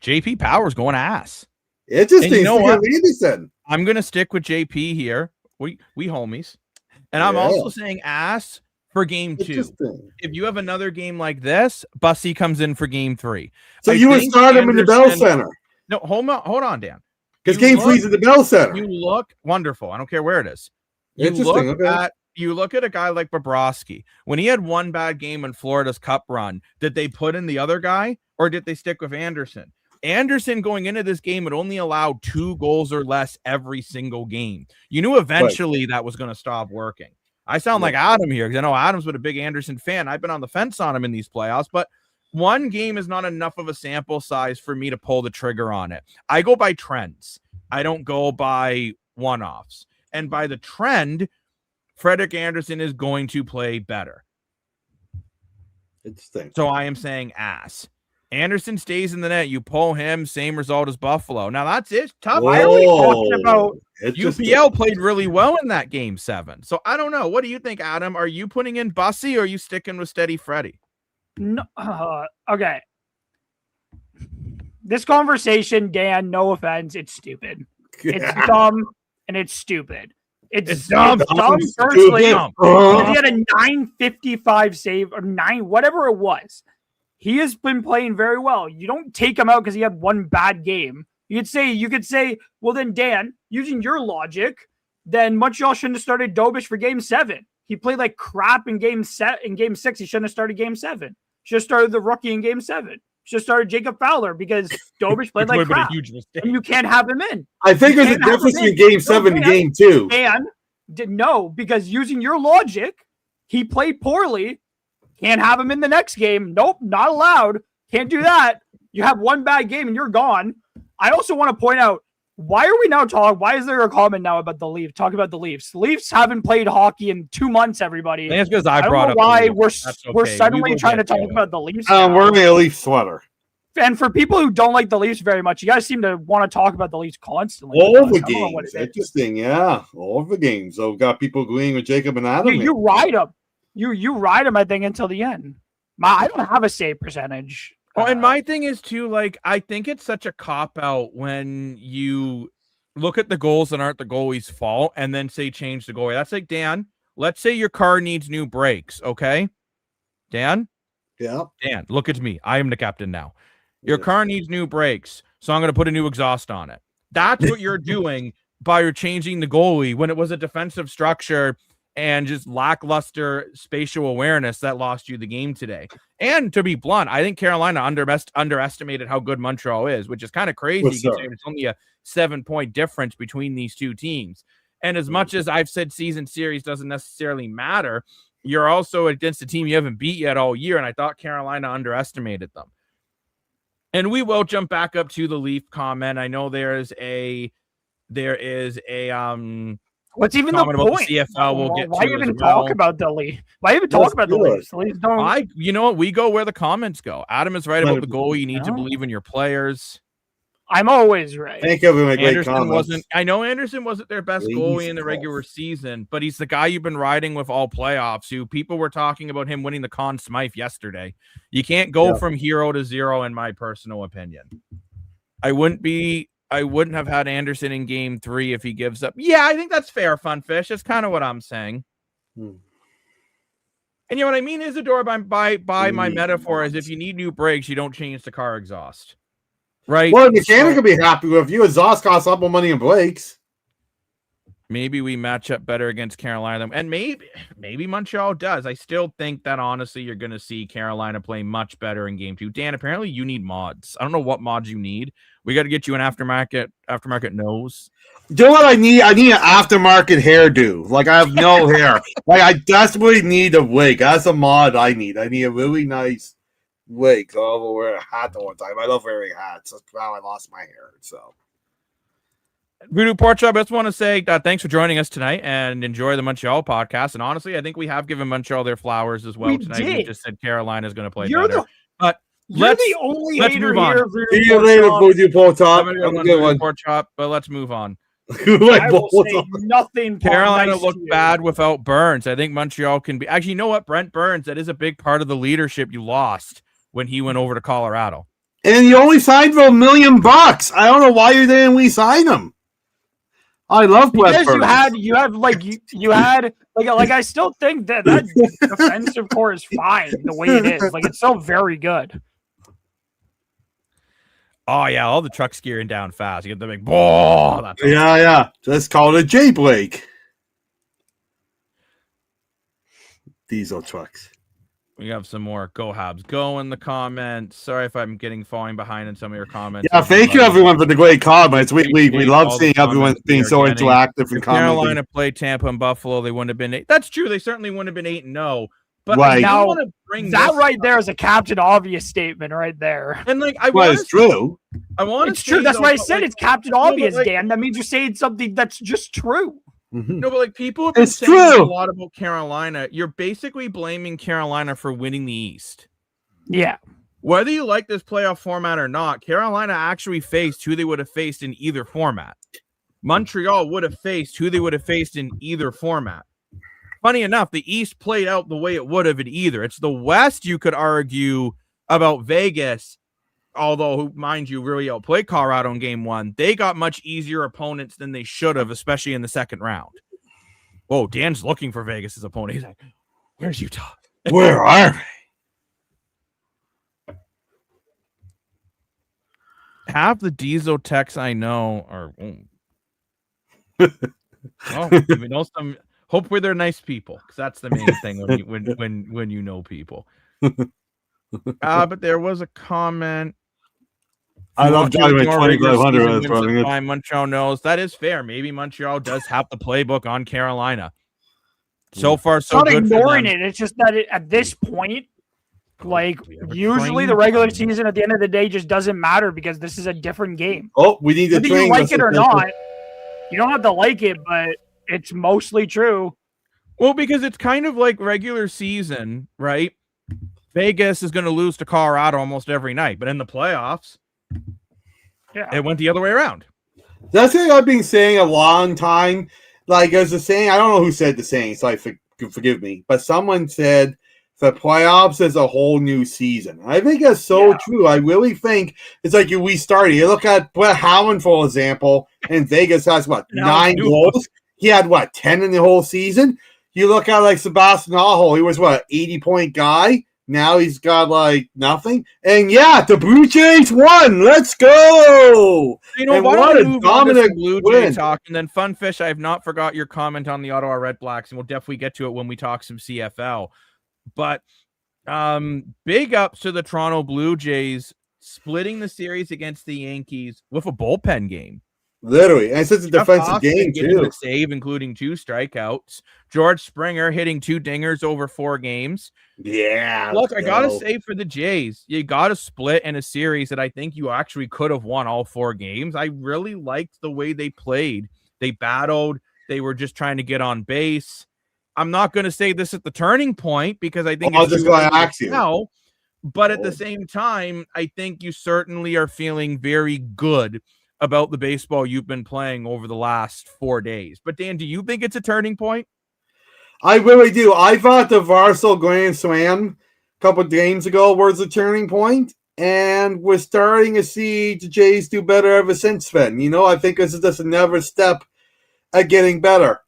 Speaker 2: JP Power's going ass.
Speaker 4: Interesting.
Speaker 2: You know what?
Speaker 4: Anderson.
Speaker 2: I'm going to stick with JP here. We homies. And I'm also saying ass for game 2. If you have another game like this, Bussy comes in for game 3.
Speaker 4: So you would start him in the Bell Center.
Speaker 2: No, hold on, Dan.
Speaker 4: Because game 3's in the Bell Center.
Speaker 2: You look wonderful. I don't care where it is. You look at a guy like Bobrovsky. When he had one bad game in Florida's Cup run, did they put in the other guy or did they stick with Anderson? Anderson going into this game had only allowed 2 goals or less every single game. You knew eventually that was going to stop working. I sound like Adam here because I know Adam's been a big Anderson fan. I've been on the fence on him in these playoffs, but one game is not enough of a sample size for me to pull the trigger on it. I go by trends. I don't go by one-offs. And by the trend, Frederik Andersen is going to play better.
Speaker 4: Interesting.
Speaker 2: So I am saying ass. Anderson stays in the net. You pull him, same result as Buffalo. Now that's it. Tough.
Speaker 4: Whoa.
Speaker 2: I only talking about UPL played really well in that game 7. So I don't know. What do you think, Adam? Are you putting in Bussy or are you sticking with Steady Freddy?
Speaker 3: No, okay. This conversation, Dan, no offense, it's stupid. It's dumb and it's stupid. It's dumb. Personally, he had a 955 save or 9, whatever it was. he has been playing very well. You don't take him out because he had one bad game. You could say, well, then Dan, using your logic, then Montreal shouldn't have started Dobish for Game 7. He played like crap in Game 6. He shouldn't have started Game 7. Should have started the rookie in Game 7. Should have started Jacob Fowler because Dobish played like crap. And you can't have him in.
Speaker 4: I think there's a difference between Game 7 and Game 2.
Speaker 3: And no, because using your logic, he played poorly. Can't have him in the next game. Nope, not allowed. Can't do that. You have one bad game and you're gone. I also want to point out, why is there a comment now about the Leafs? Talk about the Leafs. The Leafs haven't played hockey in 2 months, everybody.
Speaker 2: I think it's because I brought up
Speaker 3: why we're suddenly trying to talk about the Leafs.
Speaker 4: I'm wearing a Leaf sweater.
Speaker 3: And for people who don't like the Leafs very much, you guys seem to want to talk about the Leafs constantly.
Speaker 4: All the games. Interesting, yeah. All the games. So we've got people agreeing with Jacob and Adam.
Speaker 3: You ride them. You ride them, I think, until the end. I don't have a save percentage.
Speaker 2: Oh, and my thing is too, like, I think it's such a cop-out when you look at the goals that aren't the goalie's fault and then say change the goalie. That's like, Dan, let's say your car needs new brakes, okay? Dan?
Speaker 4: Yeah.
Speaker 2: Dan, look at me. I am the captain now. Your car needs new brakes, so I'm going to put a new exhaust on it. That's what you're doing by changing the goalie when it was a defensive structure and just lackluster spatial awareness that lost you the game today. And to be blunt, I think Carolina underestimated how good Montreal is, which is kind of crazy considering it's only a 7-point difference between these two teams. And as much as I've said season series doesn't necessarily matter, you're also against a team you haven't beat yet all year, and I thought Carolina underestimated them. And we will jump back up to the Leaf comment. I know there is a
Speaker 3: what's even the point?
Speaker 2: The CFL will get
Speaker 3: why even talk about the Leafs? Why even talk about the Leafs? The Leafs don't.
Speaker 2: You know what? We go where the comments go. Adam is right about the goal. You need to believe in your players.
Speaker 3: I'm always right.
Speaker 4: Thank you for my great comments.
Speaker 2: I know Anderson wasn't their best goalie in the regular season, but he's the guy you've been riding with all playoffs. Who people were talking about him winning the Conn Smythe yesterday. You can't go from hero to zero, in my personal opinion. I wouldn't have had Anderson in Game 3 if he gives up. Yeah, I think that's fair, Funfish. That's kind of what I'm saying. And you know what I mean, Isadora, by my metaphor, is if you need new brakes, you don't change the car exhaust. Right?
Speaker 4: Well, the mechanic could be happy with you. Exhaust costs a lot more money in brakes.
Speaker 2: Maybe we match up better against Carolina. And maybe Montreal does. I still think that, honestly, you're going to see Carolina play much better in Game 2. Dan, apparently you need mods. I don't know what mods you need. We got to get you an aftermarket nose.
Speaker 4: Do you know what I need? I need an aftermarket hairdo. Like, I have no hair. Like, I desperately need a wig. That's a mod I need. I need a really nice wig. So I'll wear a hat all the time. I love wearing hats. That's how I lost my hair. So.
Speaker 2: Voodoo Pork Chop, I just want to say thanks for joining us tonight and enjoy the Montreal podcast. And honestly, I think we have given Montreal their flowers as well tonight. We just said Carolina is going to play better. Let's move on.
Speaker 4: See you later, Voodoo Pork Chop. Have a good one.
Speaker 2: Pork Chop, but let's move on.
Speaker 3: I will say nothing.
Speaker 2: Carolina looked bad without Burns. I think Montreal can be. Actually, you know what? Brent Burns, that is a big part of the leadership you lost when he went over to Colorado.
Speaker 4: And you only signed for $1 million. I don't know why you didn't re-sign him. I love
Speaker 3: because you had I still think that defensive core is fine the way it is. Like, it's still very good.
Speaker 2: Oh yeah, all the trucks gearing down fast. You get the big ball.
Speaker 4: Yeah. Just call it a J Blake. Diesel trucks.
Speaker 2: We have some more Go Habs Go in the comments. Sorry if I'm falling behind in some of your comments.
Speaker 4: Yeah, thank you everyone for the great comments. We love seeing everyone being so interactive and commenting.
Speaker 2: Carolina played Tampa and Buffalo. They wouldn't have been 8. That's true. They certainly wouldn't have been 8-0. But
Speaker 4: right.
Speaker 3: Now want to bring that right there is a Captain Obvious statement right there.
Speaker 2: And
Speaker 4: it's true.
Speaker 3: It's true. That's why I said it's Captain Obvious, Dan. That means you're saying something that's just true.
Speaker 4: Mm-hmm.
Speaker 2: No, but people have been saying a lot about Carolina. You're basically blaming Carolina for winning the East.
Speaker 3: Yeah.
Speaker 2: Whether you like this playoff format or not, Carolina actually faced who they would have faced in either format. Montreal would have faced who they would have faced in either format. Funny enough, the East played out the way it would have in either. It's the West you could argue about Vegas. Although, mind you, really outplayed Colorado in Game 1. They got much easier opponents than they should have, especially in the second round. Oh, Dan's looking for Vegas' opponent. He's like, where's Utah?
Speaker 4: Where are they?
Speaker 2: half the diesel techs I know are. Oh, we know some. Hopefully, they're nice people, because that's the main thing when you know people. But there was a comment.
Speaker 4: I love talking about 2,500.
Speaker 2: Why Montreal knows that is fair. Maybe Montreal does have the playbook on Carolina. So far, so
Speaker 3: not
Speaker 2: good.
Speaker 3: Ignoring it. It's just that at this point, like usually the regular season at the end of the day just doesn't matter because this is a different game.
Speaker 4: Oh, we need to
Speaker 3: whether you like it or not. You don't have to like it, but it's mostly true.
Speaker 2: Well, because it's kind of like regular season, right? Vegas is going to lose to Colorado almost every night, but in the playoffs, it went the other way around.
Speaker 4: That's what I've been saying a long time. Like, as a saying, I don't know who said the saying, so forgive me, but someone said the playoffs is a whole new season. I think that's so true. I really think it's like we started. You look at Brett Howland, for example, and Vegas has, 9 goals? He had, 10 in the whole season? You look at, Sebastian Aho, he was, 80-point guy? Now he's got, nothing? And, the Blue Jays won! Let's go!
Speaker 2: You know, why don't we move on to Blue Jay talk? And then, Funfish, I have not forgot your comment on the Ottawa Red Blacks, and we'll definitely get to it when we talk some CFL. But big ups to the Toronto Blue Jays splitting the series against the Yankees with a bullpen game.
Speaker 4: Literally. And it's a defensive game, too.
Speaker 2: A save, including 2 strikeouts. George Springer hitting 2 dingers over 4 games.
Speaker 4: Yeah.
Speaker 2: Look, I got to say for the Jays, you got to split in a series that I think you actually could have won all 4 games. I really liked the way they played. They battled. They were just trying to get on base. I'm not going to say this at the turning point because I think
Speaker 4: it's just going to ask you.
Speaker 2: Now, but at the same time, I think you certainly are feeling very good about the baseball you've been playing over the last 4 days. But Dan, do you think it's a turning point?
Speaker 4: I really do. I thought the Varsal Grand Slam a couple of games ago was a turning point, and we're starting to see the Jays do better ever since then. You know, I think this is just another step at getting better.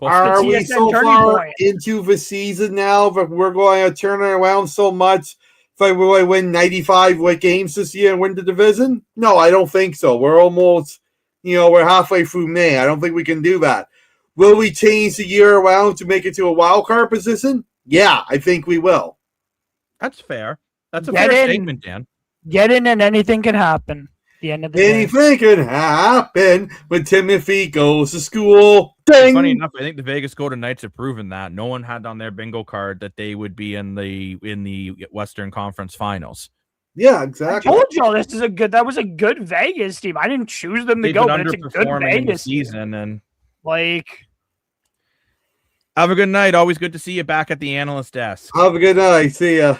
Speaker 4: Are we so far into the season now that we're going to turn it around so much? If I really win 95 games this year and win the division? No, I don't think so. We're almost, we're halfway through May. I don't think we can do that. Will we change the year around to make it to a wild card position? Yeah, I think we will.
Speaker 2: That's fair. That's a fair statement, Dan.
Speaker 3: Get in and anything can happen. The end of the day.
Speaker 4: Anything can happen when Timothy goes to school. Ding!
Speaker 2: Funny enough, I think the Vegas Golden Knights have proven that. No one had on their bingo card that they would be in the Western Conference Finals.
Speaker 4: Yeah, exactly.
Speaker 3: I told y'all that was a good Vegas team. I didn't choose them to go, but it's a good Vegas
Speaker 2: season. And
Speaker 3: have
Speaker 2: a good night. Always good to see you back at the analyst desk.
Speaker 4: Have a good night. See ya.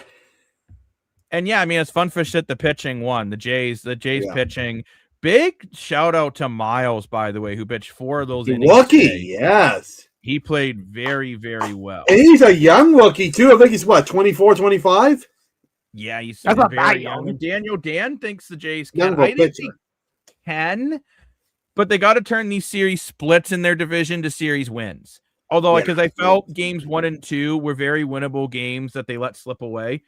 Speaker 2: And yeah, I mean, it's Funfish that the pitching won. The Jays pitching. Big shout out to Miles, by the way, who pitched 4 of those innings.
Speaker 4: Rookie, yes.
Speaker 2: He played very, very well.
Speaker 4: And he's a young rookie, too. I think he's, 24, 25?
Speaker 2: Yeah, he's very young. And Dan thinks the Jays can. I think they can, but they got to turn these series splits in their division to series wins. Although, because I felt games 1 and 2 were very winnable games that they let slip away.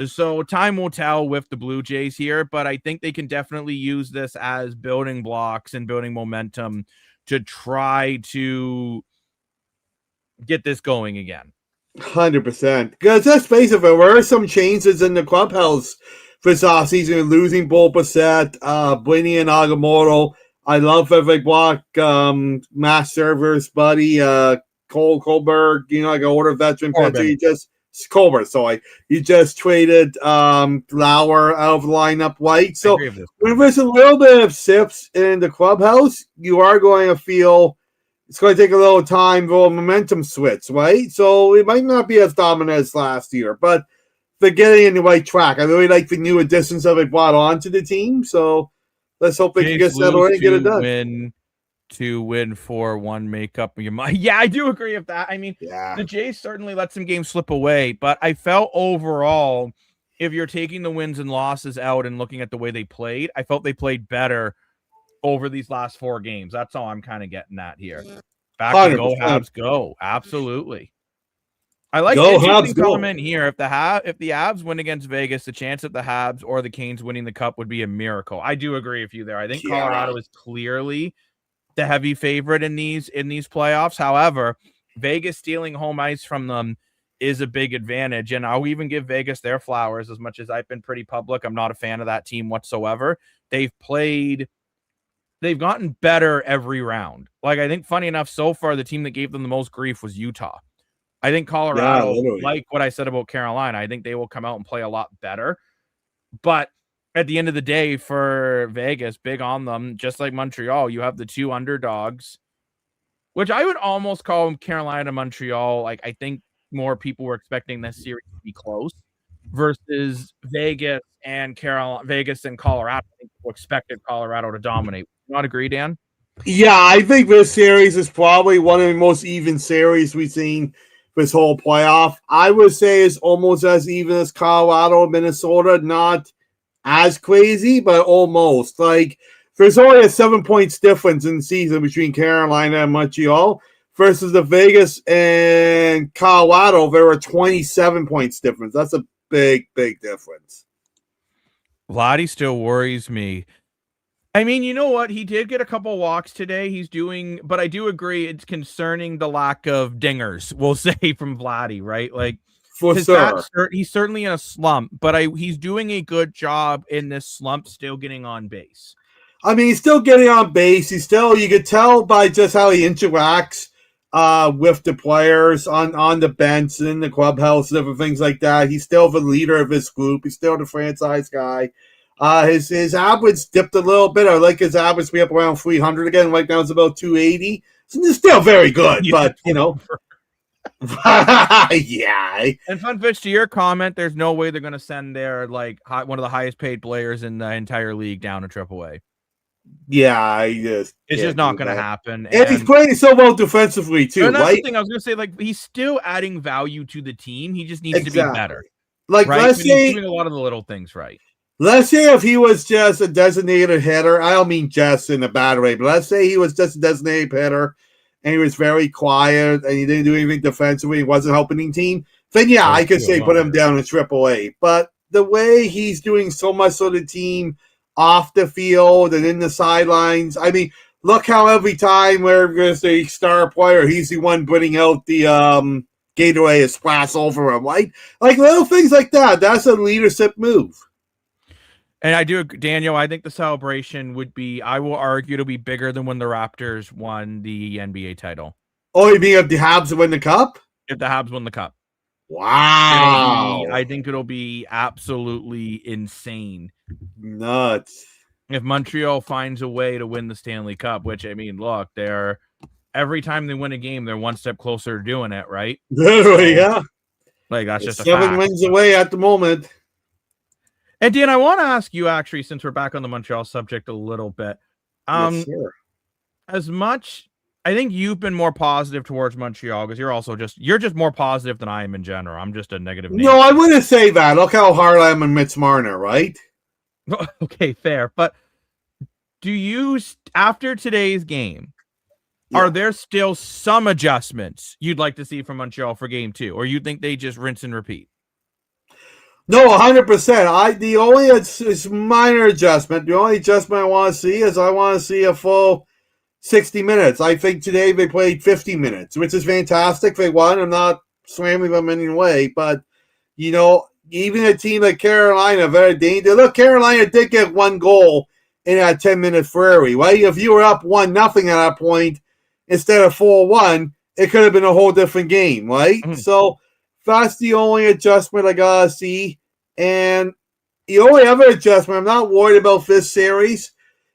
Speaker 2: So time will tell with the Blue Jays here, but I think they can definitely use this as building blocks and building momentum to try to get this going again.
Speaker 4: 100%. Because let's face it, there were some changes in the clubhouse this offseason, losing Bo Bissett, Bliney and Agamotto. I love that they block Mass Server's buddy, Cole Colberg, like an older veteran pitcher. Colbert, sorry. You just traded Lauer out of the lineup white. So when there's a little bit of sips in the clubhouse, you are going to feel it's going to take a little time for a momentum switch, right? So it might not be as dominant as last year, but they're getting in the right track. I really like the new additions that they brought onto the team. So let's hope they can get settled in and get it done.
Speaker 2: To win 4-1, make up your mind. Yeah, I do agree with that. I mean, the Jays certainly let some games slip away, but I felt overall, if you're taking the wins and losses out and looking at the way they played, I felt they played better over these last 4 games. That's all I'm kind of getting at here. Back to go, Habs, go. Absolutely. I like
Speaker 4: Go
Speaker 2: interesting
Speaker 4: Habs, go.
Speaker 2: comment here. If the Habs win against Vegas, the chance that the Habs or the Canes winning the cup would be a miracle. I do agree with you there. I think Colorado is clearly the heavy favorite in these playoffs. However, Vegas stealing home ice from them is a big advantage, and I'll even give Vegas their flowers. As much as I've been pretty public, I'm not a fan of that team whatsoever. They've gotten better every round. Like, I think, funny enough, so far the team that gave them the most grief was Utah. I think Colorado, like what I said about Carolina, I think they will come out and play a lot better. But at the end of the day, for Vegas, big on them, just like Montreal, you have the two underdogs, which I would almost call them Carolina, Montreal. Like, I think more people were expecting this series to be close versus Vegas and Colorado. I think people expected Colorado to dominate. You not agree, Dan?
Speaker 4: Yeah, I think this series is probably one of the most even series we've seen this whole playoff. I would say it's almost as even as Colorado, Minnesota. Not as crazy, but almost. Like, there's only a 7 points difference in the season between Carolina and Montreal versus the Vegas and Colorado. There were 27 points difference. That's a big, big difference.
Speaker 2: Vladdy still worries me. I mean, you know what? He did get a couple walks today. But I do agree it's concerning the lack of dingers, we'll say, from Vladdy, right? Like,
Speaker 4: for sure.
Speaker 2: He's certainly in a slump, but he's doing a good job in this slump, still getting on base.
Speaker 4: I mean, he's still getting on base. You could tell by just how he interacts with the players on the bench and in the clubhouse and different things like that. He's still the leader of his group. He's still the franchise guy. His average dipped a little bit. I like his average to be up around 300 again. Right now it's about 280. So it's still very good, but, you know. Yeah.
Speaker 2: And Funfish, to your comment, there's no way they're going to send their one of the highest paid players in the entire league down to AAA.
Speaker 4: Yeah,
Speaker 2: it's just not going to happen.
Speaker 4: And he's playing so well defensively too.
Speaker 2: And that's
Speaker 4: right?
Speaker 2: the thing I was going to say. Like, he's still adding value to the team. He just needs to be better.
Speaker 4: Like,
Speaker 2: right?
Speaker 4: let's say
Speaker 2: he's doing a lot of the little things right.
Speaker 4: Let's say if he was just a designated hitter, I don't mean just in a bad way, but let's say he was just a designated hitter and he was very quiet and he didn't do anything defensively, he wasn't helping the team, then yeah, I could say put him down in AAA. But the way he's doing so much of the team off the field and in the sidelines, I mean, look how every time we're going to say star player, he's the one putting out the Gatorade and splash over him. Like little things like that. That's a leadership move.
Speaker 2: And I do, Daniel, I think the celebration would be, I will argue, it'll be bigger than when the Raptors won the NBA title.
Speaker 4: Oh, you mean if the Habs win the cup?
Speaker 2: If the Habs win the cup.
Speaker 4: Wow.
Speaker 2: I think it'll be absolutely insane.
Speaker 4: Nuts.
Speaker 2: If Montreal finds a way to win the Stanley Cup, which, I mean, look, every time they win a game, they're one step closer to doing it, right?
Speaker 4: Literally, yeah.
Speaker 2: Like, that's just a
Speaker 4: 7
Speaker 2: fact.
Speaker 4: wins away at the moment.
Speaker 2: And Dan, I want to ask you, actually, since we're back on the Montreal subject a little bit,
Speaker 4: Yes, sir.
Speaker 2: as much, I think you've been more positive towards Montreal because you're just more positive than I am in general. I'm just a negative.
Speaker 4: No, I wouldn't say that. Look how hard I am in Mitch Marner, right?
Speaker 2: Okay, fair. But do you, after today's game, are there still some adjustments you'd like to see from Montreal for game 2, or you think they just rinse and repeat?
Speaker 4: No, 100%. The only it's minor adjustment. The only adjustment I want to see is I want to see a full 60 minutes. I think today they played 50 minutes, which is fantastic. They won. I'm not slamming them in any way, but you know, even a team like Carolina, very dangerous. Look, Carolina did get 1 goal in that 10-minute flurry, right? If you were up 1-0 at that point instead of 4-1, it could have been a whole different game, right?
Speaker 2: Mm-hmm.
Speaker 4: So that's the only adjustment I gotta see. And the only other adjustment, I'm not worried about this series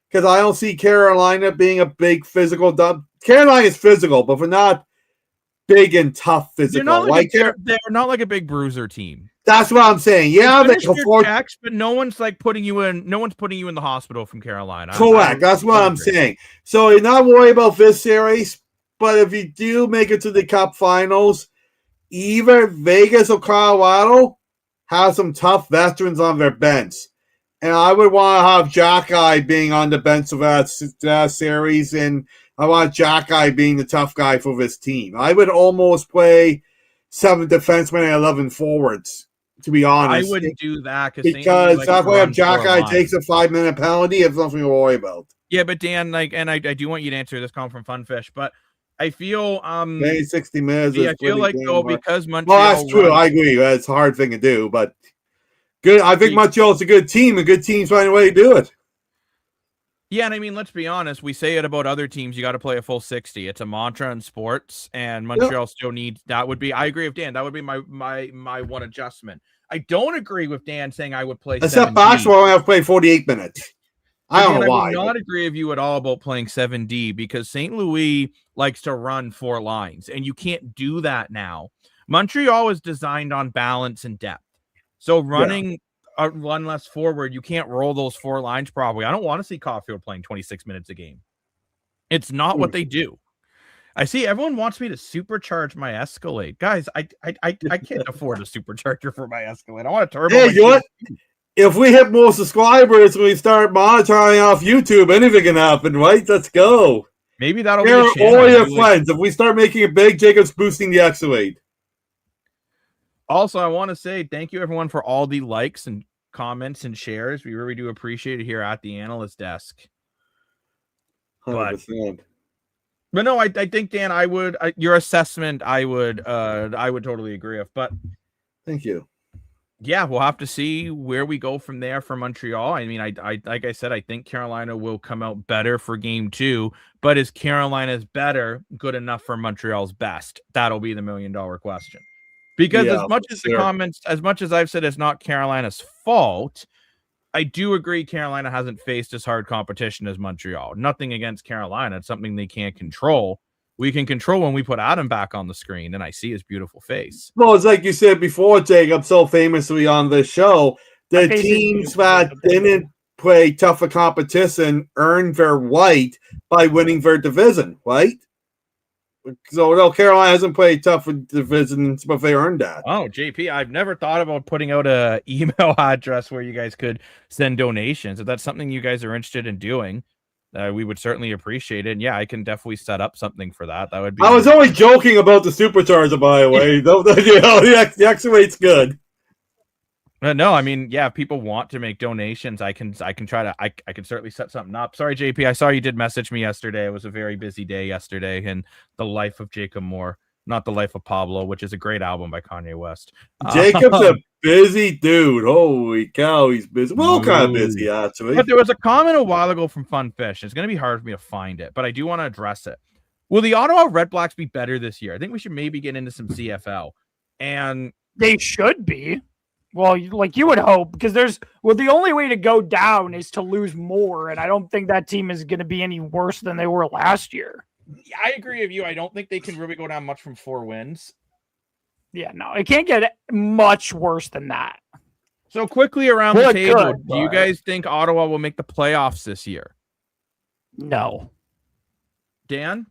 Speaker 4: because I don't see Carolina being a big physical dump. Carolina is physical, but we're not big and tough physical.
Speaker 2: They're not like a big bruiser team.
Speaker 4: That's what I'm saying. Yeah,
Speaker 2: they can afford checks, but no one's putting you in the hospital from Carolina.
Speaker 4: Correct. That's what I'm saying. So you're not worried about this series, but if you do make it to the Cup Finals, either Vegas or Colorado have some tough veterans on their bench. And I would want to have Jack-Eye being on the bench of that series, and I want Jack-Eye being the tough guy for this team. I would almost play 7 defensemen and 11 forwards. To be honest,
Speaker 2: I wouldn't do that
Speaker 4: because that's why if Jack Guy takes a 5-minute penalty, it's nothing to worry about.
Speaker 2: Yeah, but Dan, and I do want you to answer this comment from Funfish, but I feel
Speaker 4: 60 minutes.
Speaker 2: I feel like because Montreal.
Speaker 4: Well, that's true. I agree. That's a hard thing to do, but good. I think Montreal's a good team, and good teams find a way to do it.
Speaker 2: Yeah, and I mean, let's be honest. We say it about other teams. You got to play a full 60. It's a mantra in sports, and Montreal still needs. That would be. I agree with Dan. That would be my one adjustment. I don't agree with Dan saying I would play.
Speaker 4: Except basketball, I have to play 48 minutes. I don't know why.
Speaker 2: I would not agree with you at all about playing 7D because St. Louis likes to run 4 lines, and you can't do that now. Montreal is designed on balance and depth. So running one less forward, you can't roll those 4 lines probably. I don't want to see Caulfield playing 26 minutes a game. It's not what they do. I see everyone wants me to supercharge my Escalade. Guys, I can't afford a supercharger for my Escalade. I want a turbo.
Speaker 4: Hey, you know what? If we hit more subscribers and we start monitoring off YouTube, anything can happen, right? Let's go.
Speaker 2: Maybe that'll
Speaker 4: be all your friends. If we start making it big, Jacob's boosting the Escalade.
Speaker 2: Also, I want to say thank you, everyone, for all the likes and comments and shares. We really do appreciate it here at the Analyst Desk.
Speaker 4: 100%.
Speaker 2: But no, I think, Dan, your assessment, I would totally agree with. But
Speaker 4: thank you.
Speaker 2: Yeah, we'll have to see where we go from there for Montreal. I mean, I like I said, I think Carolina will come out better for game 2, but is Carolina's better good enough for Montreal's best? That'll be the $1 million question. Because as much as the comments, as much as I've said it's not Carolina's fault, I do agree Carolina hasn't faced as hard competition as Montreal. Nothing against Carolina. It's something they can't control. We can control when we put Adam back on the screen and I see his beautiful face.
Speaker 4: Well, it's like you said before, Jacob, so famously on this show, the teams that didn't play tougher competition earned their right by winning their division, right? So no, Carolina hasn't played tough divisions, but they earned that.
Speaker 2: Oh, JP, I've never thought about putting out an email address where you guys could send donations. If that's something you guys are interested in doing, we would certainly appreciate it. And yeah, I can definitely set up something for that. That would be.
Speaker 4: I was only joking about the supercharger, by the way. The extra weight's good.
Speaker 2: No, I mean, yeah, if people want to make donations, I can try to, I can certainly set something up. Sorry, JP, I saw you did message me yesterday. It was a very busy day yesterday in the life of Jacob Moore, not the life of Pablo, which is a great album by Kanye West.
Speaker 4: Jacob's a busy dude. Holy cow, he's busy. Well, kind of busy, actually.
Speaker 2: But there was a comment a while ago from Funfish. It's going to be hard for me to find it, but I do want to address it. Will the Ottawa Red Blacks be better this year? I think we should maybe get into some CFL. And
Speaker 3: they should be. Well, like you would hope, because the only way to go down is to lose more, and I don't think that team is going to be any worse than they were last year.
Speaker 2: Yeah, I agree with you. I don't think they can really go down much from 4 wins.
Speaker 3: Yeah, no, it can't get much worse than that.
Speaker 2: So quickly around the table, do you guys think Ottawa will make the playoffs this year?
Speaker 3: No.
Speaker 2: Dan?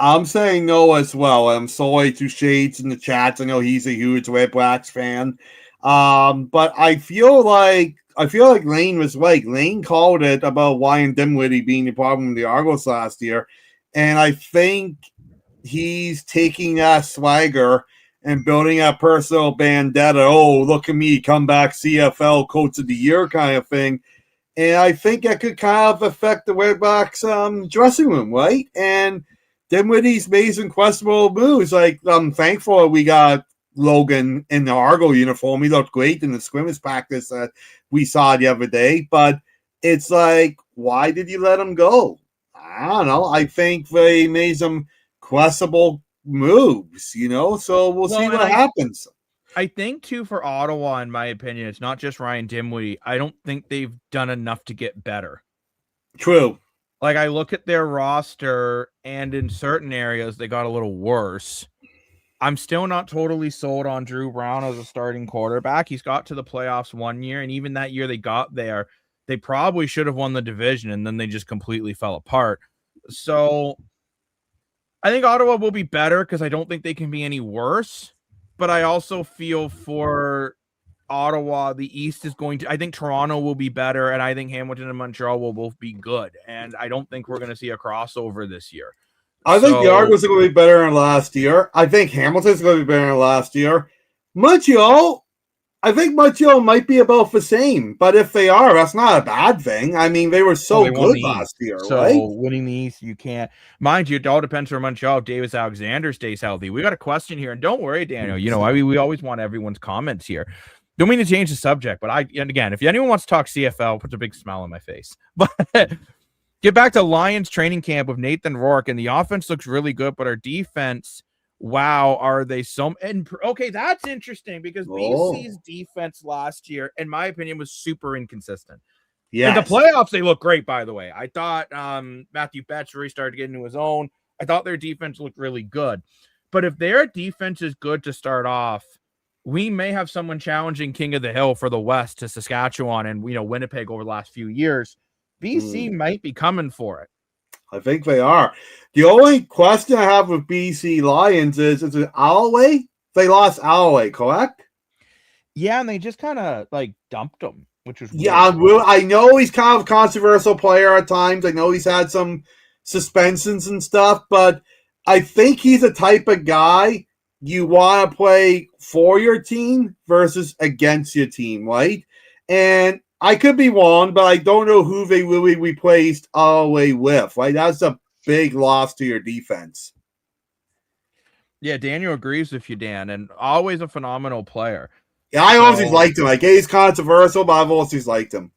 Speaker 4: I'm saying no as well. I'm sorry to Shades in the chats. I know he's a huge Red Blacks fan. But I feel like Lane was right. Lane called it about Ryan Dinwiddie being the problem with the Argos last year. And I think he's taking that swagger and building a personal vendetta. Oh, look at me, comeback CFL coach of the year kind of thing. And I think that could kind of affect the Red Blacks dressing room, right? And Dinwiddie's made some questionable moves. Like, I'm thankful we got Logan in the Argo uniform. He looked great in the scrimmage practice that we saw the other day. But it's like, why did you let him go? I don't know. I think they made some questionable moves, so we'll see what happens.
Speaker 2: I think, too, for Ottawa, in my opinion, it's not just Ryan Dinwiddie. I don't think they've done enough to get better.
Speaker 4: True.
Speaker 2: Like, I look at their roster, and in certain areas, they got a little worse. I'm still not totally sold on Drew Brown as a starting quarterback. He's got to the playoffs 1 year, and even that year they got there, they probably should have won the division, and then they just completely fell apart. So I think Ottawa will be better because I don't think they can be any worse. But I also feel for Ottawa, the East is going to – I think Toronto will be better, and I think Hamilton and Montreal will both be good. And I don't think we're going to see a crossover this year.
Speaker 4: I think the Argonauts are going to be better than last year. I think Hamilton's going to be better than last year. Montreal, I think Montreal might be about the same, but if they are, that's not a bad thing. I mean, they were so good last year,
Speaker 2: so
Speaker 4: right?
Speaker 2: winning the East, you can't. Mind you, it all depends on Montreal if Davis Alexander stays healthy. We got a question here, and don't worry, Daniel. You know, we always want everyone's comments here. Don't mean to change the subject, but and again, if anyone wants to talk CFL, puts a big smile on my face. But get back to Lions training camp with Nathan Rourke, and the offense looks really good, but our defense, wow, are they so? And okay, that's interesting because BC's defense last year, in my opinion, was super inconsistent. Yeah, in the playoffs, they look great. By the way, I thought Matthew Betts really started getting into his own. I thought their defense looked really good, but if their defense is good to start off, we may have someone challenging King of the Hill for the West to Saskatchewan and Winnipeg over the last few years. BC might be coming for it.
Speaker 4: I think they are. The only question I have with BC Lions is it Alloway? They lost Alloway, correct?
Speaker 2: Yeah, and they just kind of dumped him, which was
Speaker 4: weird. I know he's kind of a controversial player at times. I know he's had some suspensions and stuff, but I think he's a type of guy you want to play for your team versus against your team, right? And I could be wrong, but I don't know who they really replaced Alloway with, right? That's a big loss to your defense.
Speaker 2: Yeah, Daniel agrees with you, Dan, and always a phenomenal player.
Speaker 4: Yeah, I always liked him. He's controversial, but I've always liked him.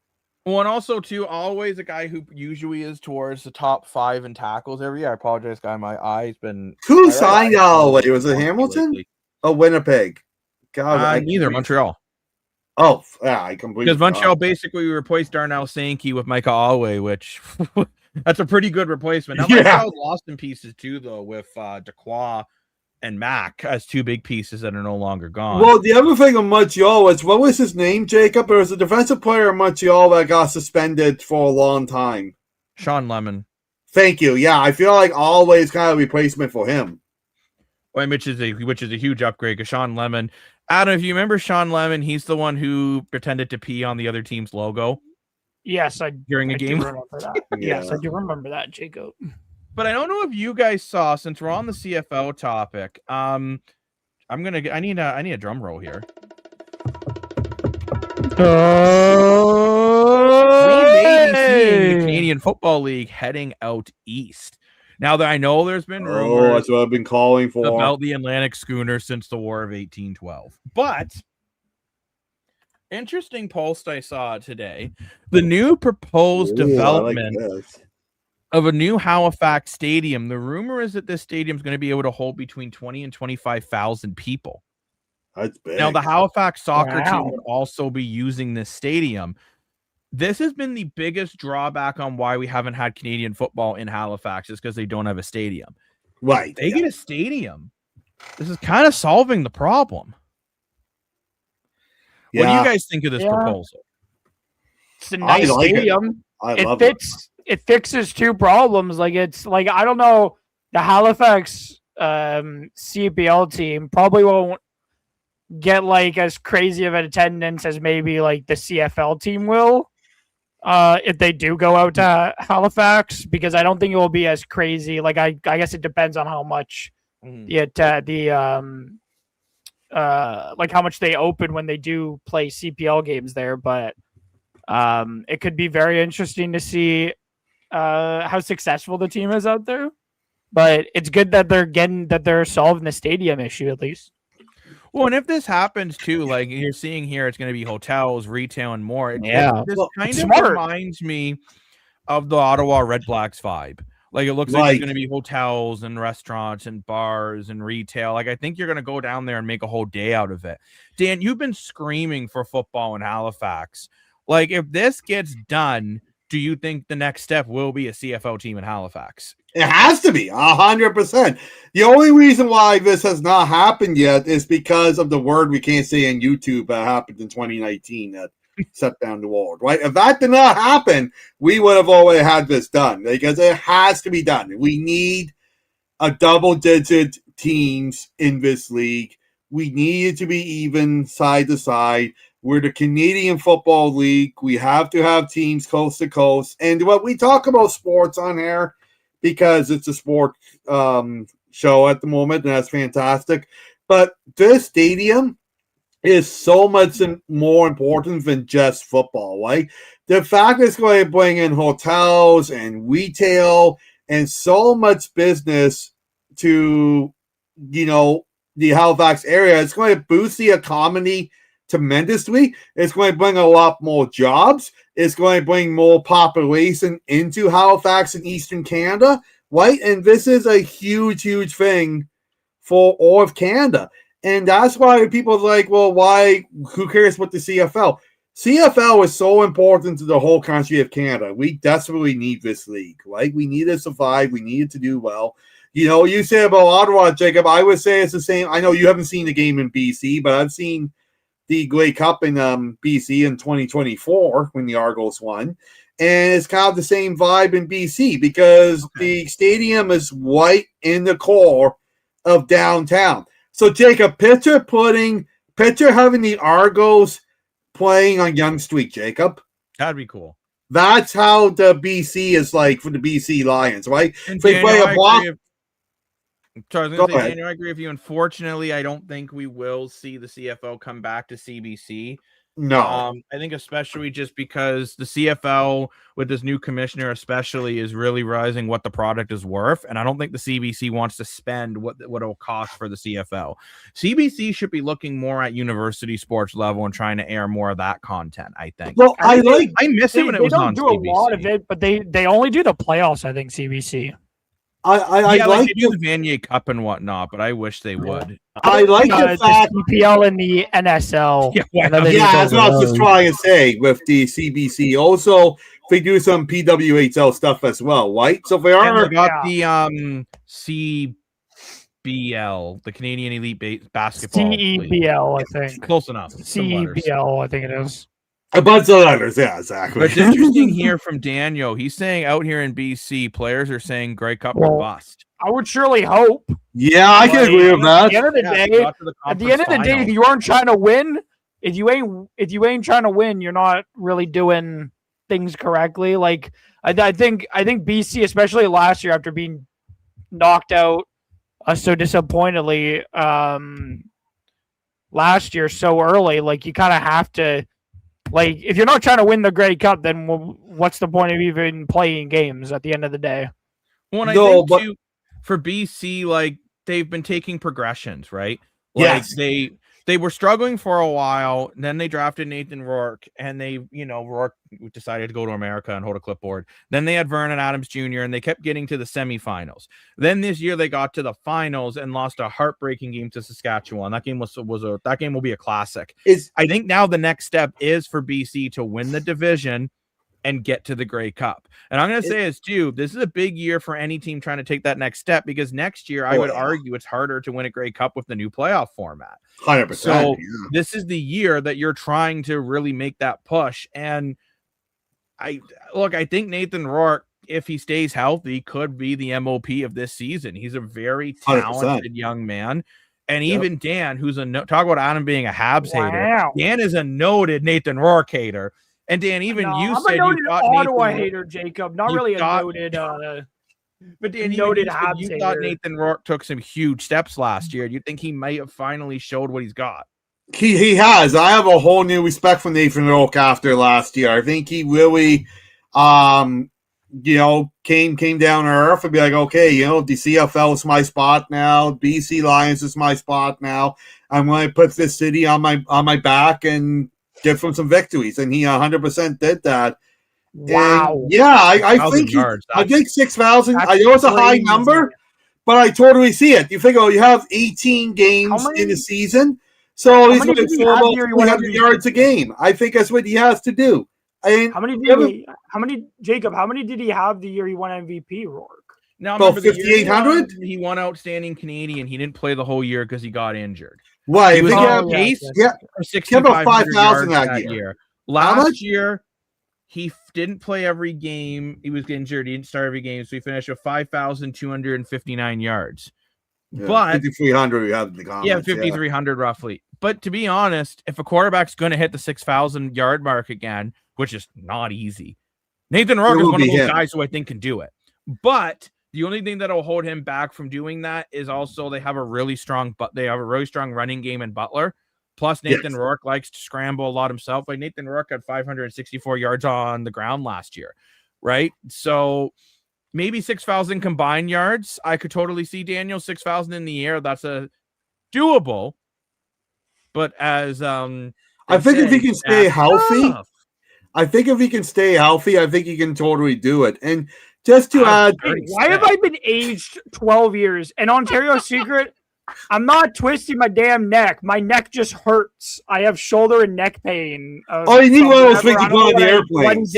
Speaker 2: Well, and also, too, always a guy who usually is towards the top 5 in tackles every year. I apologize, guy. My eye's been...
Speaker 4: Who signed Alloway? Was it Hamilton? Oh, Winnipeg.
Speaker 2: God, neither. Montreal.
Speaker 4: Oh, yeah, I completely...
Speaker 2: Because Montreal basically replaced Darnell Sankey with Micah Alloway, which... that's a pretty good replacement. Now, Montreal's lost in pieces, too, though, with Dequoy and Mac as 2 big pieces that are no longer gone.
Speaker 4: Well, the other thing of Montreal is, what was his name, Jacob? There was a defensive player in Montreal that got suspended for a long time.
Speaker 2: Sean Lemon.
Speaker 4: Thank you. Yeah, I feel like always kind of a replacement for him.
Speaker 2: Well, which is a huge upgrade because Sean Lemon. Adam, if you remember Sean Lemon, he's the one who pretended to pee on the other team's logo.
Speaker 3: Yes,
Speaker 2: during a game.
Speaker 3: Do remember that. Yes, I do remember that, Jacob.
Speaker 2: But I don't know if you guys saw, since we're on the CFL topic, I need a drum roll here. We may be seeing the Canadian Football League heading out east. Now that I know there's been rumors
Speaker 4: that's what I've been calling for
Speaker 2: about the Atlantic schooner since the War of 1812. But interesting post I saw today. The new proposed development of a new Halifax stadium. The rumor is that this stadium is going to be able to hold between 20 and 25,000 people.
Speaker 4: That's big.
Speaker 2: Now, the Halifax soccer team would also be using this stadium. This has been the biggest drawback on why we haven't had Canadian football in Halifax is because they don't have a stadium.
Speaker 4: Right.
Speaker 2: They get a stadium. This is kind of solving the problem. Yeah. What do you guys think of this proposal?
Speaker 3: It's a nice stadium. It fixes 2 problems. I don't know, the Halifax CPL team probably won't get as crazy of an attendance as maybe the CFL team will if they do go out to Halifax, because I don't think it will be as crazy. I guess it depends on how much how much they open when they do play CPL games there, but it could be very interesting to see how successful the team is out there. But it's good that they're solving the stadium issue at least.
Speaker 2: Well, and if this happens too, like you're seeing here, it's going to be hotels, retail, and more. This kind of reminds me of the Ottawa Red Blacks vibe. It looks like it's going to be hotels and restaurants and bars and retail. I think you're going to go down there and make a whole day out of it. Dan, you've been screaming for football in Halifax. If this gets done, do you think the next step will be a CFL team in Halifax?
Speaker 4: It has to be 100%. The only reason why this has not happened yet is because of the word we can't say on YouTube that happened in 2019 that shut down the world, right? If that did not happen, we would have already had this done because it has to be done. We need a double-digit teams in this league. We need it to be even side to side. We're the Canadian Football League. We have to have teams coast to coast. And what we talk about sports on here, because it's a sport show at the moment, and that's fantastic. But this stadium is so much more important than just football. Like the fact it's going to bring in hotels and retail and so much business to, the Halifax area, it's going to boost the economy tremendously. It's going to bring a lot more jobs. It's going to bring more population into Halifax and Eastern Canada, right? And this is a huge, huge thing for all of Canada. And that's why people are like, well, why? Who cares what the CFL? CFL is so important to the whole country of Canada. We desperately need this league, right? We need to survive. We need it to do well. You say about Ottawa, Jacob, I would say it's the same. I know you haven't seen the game in BC, but I've seen the Grey Cup in BC in 2024 when the Argos won. And it's kind of the same vibe in BC because the stadium is right in the core of downtown. So, Jacob, picture having the Argos playing on Yonge Street, Jacob.
Speaker 2: That'd be cool.
Speaker 4: That's how the BC is like for the BC Lions, right?
Speaker 2: And
Speaker 4: They play a block.
Speaker 2: Daniel, I agree with you. Unfortunately, I don't think we will see the CFL come back to CBC.
Speaker 4: No.
Speaker 2: I think especially just because the CFL with this new commissioner especially is really realizing what the product is worth. And I don't think the CBC wants to spend what it will cost for the CFL. CBC should be looking more at university sports level and trying to air more of that content, I think.
Speaker 4: Well, I
Speaker 2: miss it when it was on CBC. They don't
Speaker 3: do a lot of it, but they only do the playoffs, I think, CBC.
Speaker 4: I like
Speaker 2: they do the Vanier Cup and whatnot, but I wish they would.
Speaker 4: I like the fact
Speaker 3: the CPL and the NSL.
Speaker 4: That's what I was just trying to say with the CBC. Also, they do some PWHL stuff as well, right? So they
Speaker 2: got the CBL, the Canadian Elite Basketball.
Speaker 3: CEBL, I think.
Speaker 2: Close enough.
Speaker 3: CEBL, I think it is.
Speaker 4: A bunch of letters, yeah, exactly.
Speaker 2: But it's interesting here from Daniel. He's saying out here in BC, players are saying Grey Cup or bust.
Speaker 3: I would surely hope.
Speaker 4: Yeah, I can agree with that.
Speaker 3: At the end of the day, if you aren't trying to win, if you ain't trying to win, you're not really doing things correctly. Like I think BC, especially last year after being knocked out so disappointingly last year so early, like you kind of have to. Like, if you're not trying to win the Grey Cup, then what's the point of even playing games at the end of the day?
Speaker 2: Well, I think, too, for BC, like, they've been taking progressions, right? Like,
Speaker 4: yes.
Speaker 2: They were struggling for a while, then they drafted Nathan Rourke, and Rourke decided to go to America and hold a clipboard. Then they had Vernon Adams Jr., and they kept getting to the semifinals. Then this year they got to the finals and lost a heartbreaking game to Saskatchewan. That game that game will be a classic. I think now the next step is for BC to win the division and get to the Grey Cup. And I'm going to say this too, this is a big year for any team trying to take that next step, because next year I would argue it's harder to win a Grey Cup with the new playoff format.
Speaker 4: 100%.
Speaker 2: So this is the year that you're trying to really make that push. And I think Nathan Rourke, if he stays healthy, could be the MOP of this season. He's a very talented 100%. Young man. And even Dan, who's talk about Adam being a Habs hater. Dan is a noted Nathan Rourke hater. And Dan, even you said you thought
Speaker 3: Ottawa hater, Jacob, not really a noted.
Speaker 2: But Dan, you thought Nathan Rourke took some huge steps last year. Do you think he might have finally showed what he's got?
Speaker 4: He has. I have a whole new respect for Nathan Rourke after last year. I think he really, came down to earth and be like, okay, the CFL is my spot now. BC Lions is my spot now. I'm going to put this city on my back and give him some victories, and he 100% did that.
Speaker 3: Wow.
Speaker 4: And I think 6,000. I know it's a high number, but I totally see it. You think, you have 18 games in a season, so he's going to throw about 300 yards a game. I think that's what he has to do.
Speaker 3: How many did he have the year he won MVP, Rourke?
Speaker 2: Now,
Speaker 4: about 5,800.
Speaker 2: He won Outstanding Canadian. He didn't play the whole year because he got injured.
Speaker 4: Right.
Speaker 2: He was on pace for 6,500 that year. Last year, he didn't play every game. He was injured. He didn't start every game, so he finished with 5,259 yards.
Speaker 4: Yeah,
Speaker 2: but
Speaker 4: 5,300 we have in the comments.
Speaker 2: Yeah, 5,300 roughly. But to be honest, if a quarterback's going to hit the 6,000 yard mark again, which is not easy, Nathan Rourke is one of those guys who I think can do it. But The only thing that'll hold him back from doing that is also they have a really strong running game in Butler. Plus, Nathan Rourke likes to scramble a lot himself. Like Nathan Rourke had 564 yards on the ground last year, right? So maybe 6,000 combined yards. I could totally see Daniel 6,000 in the air. That's a doable. But as
Speaker 4: I think if he can stay healthy, I think he can totally do it. And just to add,
Speaker 3: why have I been aged 12 years? And Ontario Secret, I'm not twisting my damn neck. My neck just hurts. I have shoulder and neck pain.
Speaker 4: You need one of those things to go on the airplanes.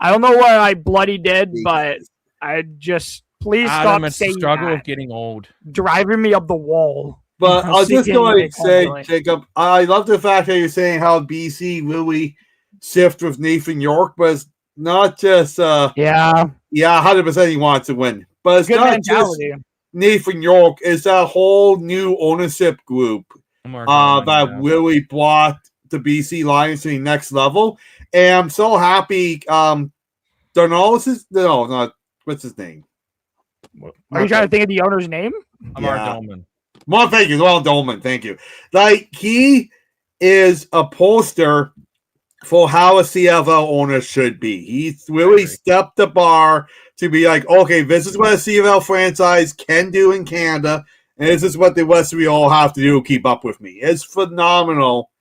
Speaker 3: I don't know what I bloody did, but I just please
Speaker 2: Adam,
Speaker 3: stop saying
Speaker 2: struggle of getting old,
Speaker 3: driving me up the wall.
Speaker 4: But I'll just go and say, Jacob, I love the fact that you're saying how BC really sift with Nathan York, but it's not just 100% he wants to win. But it's not mentality. Just Nathan York, it's that whole new ownership group that really brought the BC Lions to the next level. And I'm so happy. What's his name?
Speaker 3: Are you trying to think of the owner's name?
Speaker 2: Amar Dolman.
Speaker 4: Well, thank you. Well, Dolman, thank you. Like, he is a poster for how a CFL owner should be. He's really stepped the bar to be like, okay, this is what a CFL franchise can do in Canada, and this is what the rest of you all have to do to keep up with me. It's phenomenal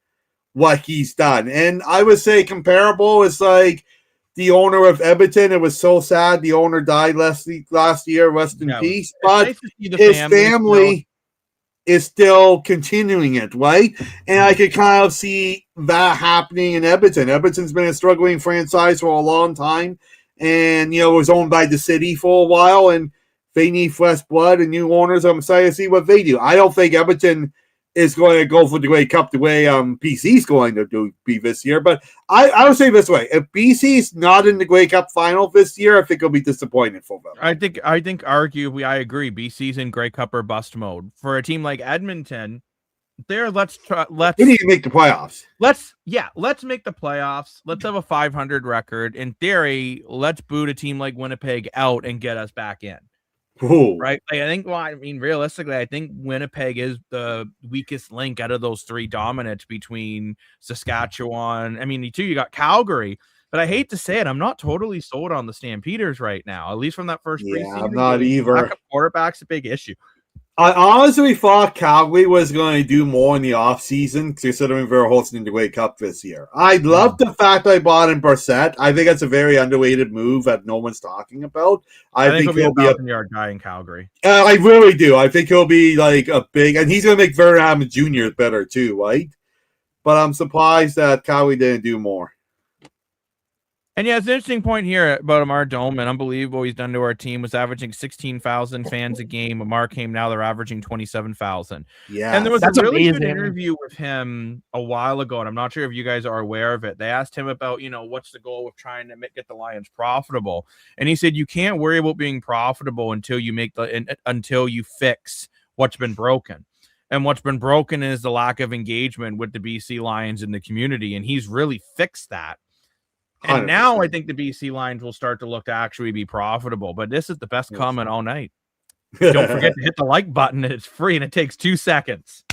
Speaker 4: what he's done. And I would say comparable is like the owner of Edmonton. It was so sad. The owner died last year. Rest in peace. But his family is still continuing it, right? And I could kind of see that happening in Edmonton. Edmonton's been a struggling franchise for a long time, and it was owned by the city for a while, and they need fresh blood and new owners. I'm excited to see what they do. I don't think Edmonton is going to go for the Grey Cup the way BC's going to be this year. But I would say this way: if BC's not in the Grey Cup final this year, I think it'll be disappointing for them.
Speaker 2: I think arguably I agree. BC's in Grey Cup or bust mode. For a team like Edmonton, let's
Speaker 4: we need to make the playoffs.
Speaker 2: Let's make the playoffs. Let's have a 500 record. In theory, let's boot a team like Winnipeg out and get us back in.
Speaker 4: Ooh.
Speaker 2: Right. Realistically, I think Winnipeg is the weakest link out of those three dominants between Saskatchewan. You got Calgary, but I hate to say it, I'm not totally sold on the Stampeders right now, at least from that first preseason.
Speaker 4: I'm not either.
Speaker 2: Quarterback's a big issue.
Speaker 4: I honestly thought Calgary was going to do more in the offseason, considering they're hosting the Grey Cup this year. I love the fact I bought in Brissett. I think that's a very underrated move that no one's talking about. I think he'll be a 1,000-yard
Speaker 2: guy in Calgary.
Speaker 4: I really do. I think he'll be like a big, and he's going to make Vernon Adams Jr. better too, right? But I'm surprised that Calgary didn't do more.
Speaker 2: And it's an interesting point here about Amar Dolman. Unbelievable he's done to our team. Was averaging 16,000 fans a game. Amar came now, they're averaging 27,000.
Speaker 4: Yeah.
Speaker 2: And there was a really good interview with him a while ago, and I'm not sure if you guys are aware of it. They asked him about, what's the goal of trying to get the Lions profitable. And he said, you can't worry about being profitable until you fix what's been broken. And what's been broken is the lack of engagement with the BC Lions in the community. And he's really fixed that. And 100%. Now I think the BC Lions will start to look to actually be profitable. But this is the best comment all night. Don't forget to hit the like button. It's free and it takes 2 seconds.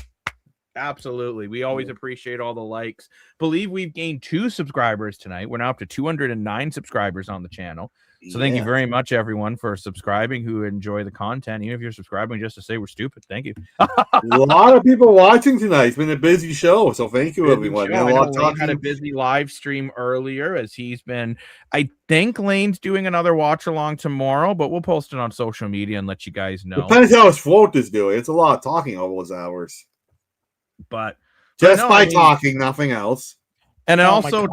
Speaker 2: Absolutely. We always appreciate all the likes. Believe we've gained 2 subscribers tonight. We're now up to 209 subscribers on the channel. So thank you very much, everyone, for subscribing who enjoy the content. Even if you're subscribing just to say we're stupid, thank you.
Speaker 4: A lot of people watching tonight. It's been a busy show, so thank you, everyone.
Speaker 2: Lane had a busy live stream earlier as he's been, I think Lane's doing another watch along tomorrow, but we'll post it on social media and let you guys know.
Speaker 4: Depends how his float is doing. It's a lot of talking all those hours.
Speaker 2: But
Speaker 4: talking, nothing else.
Speaker 2: And also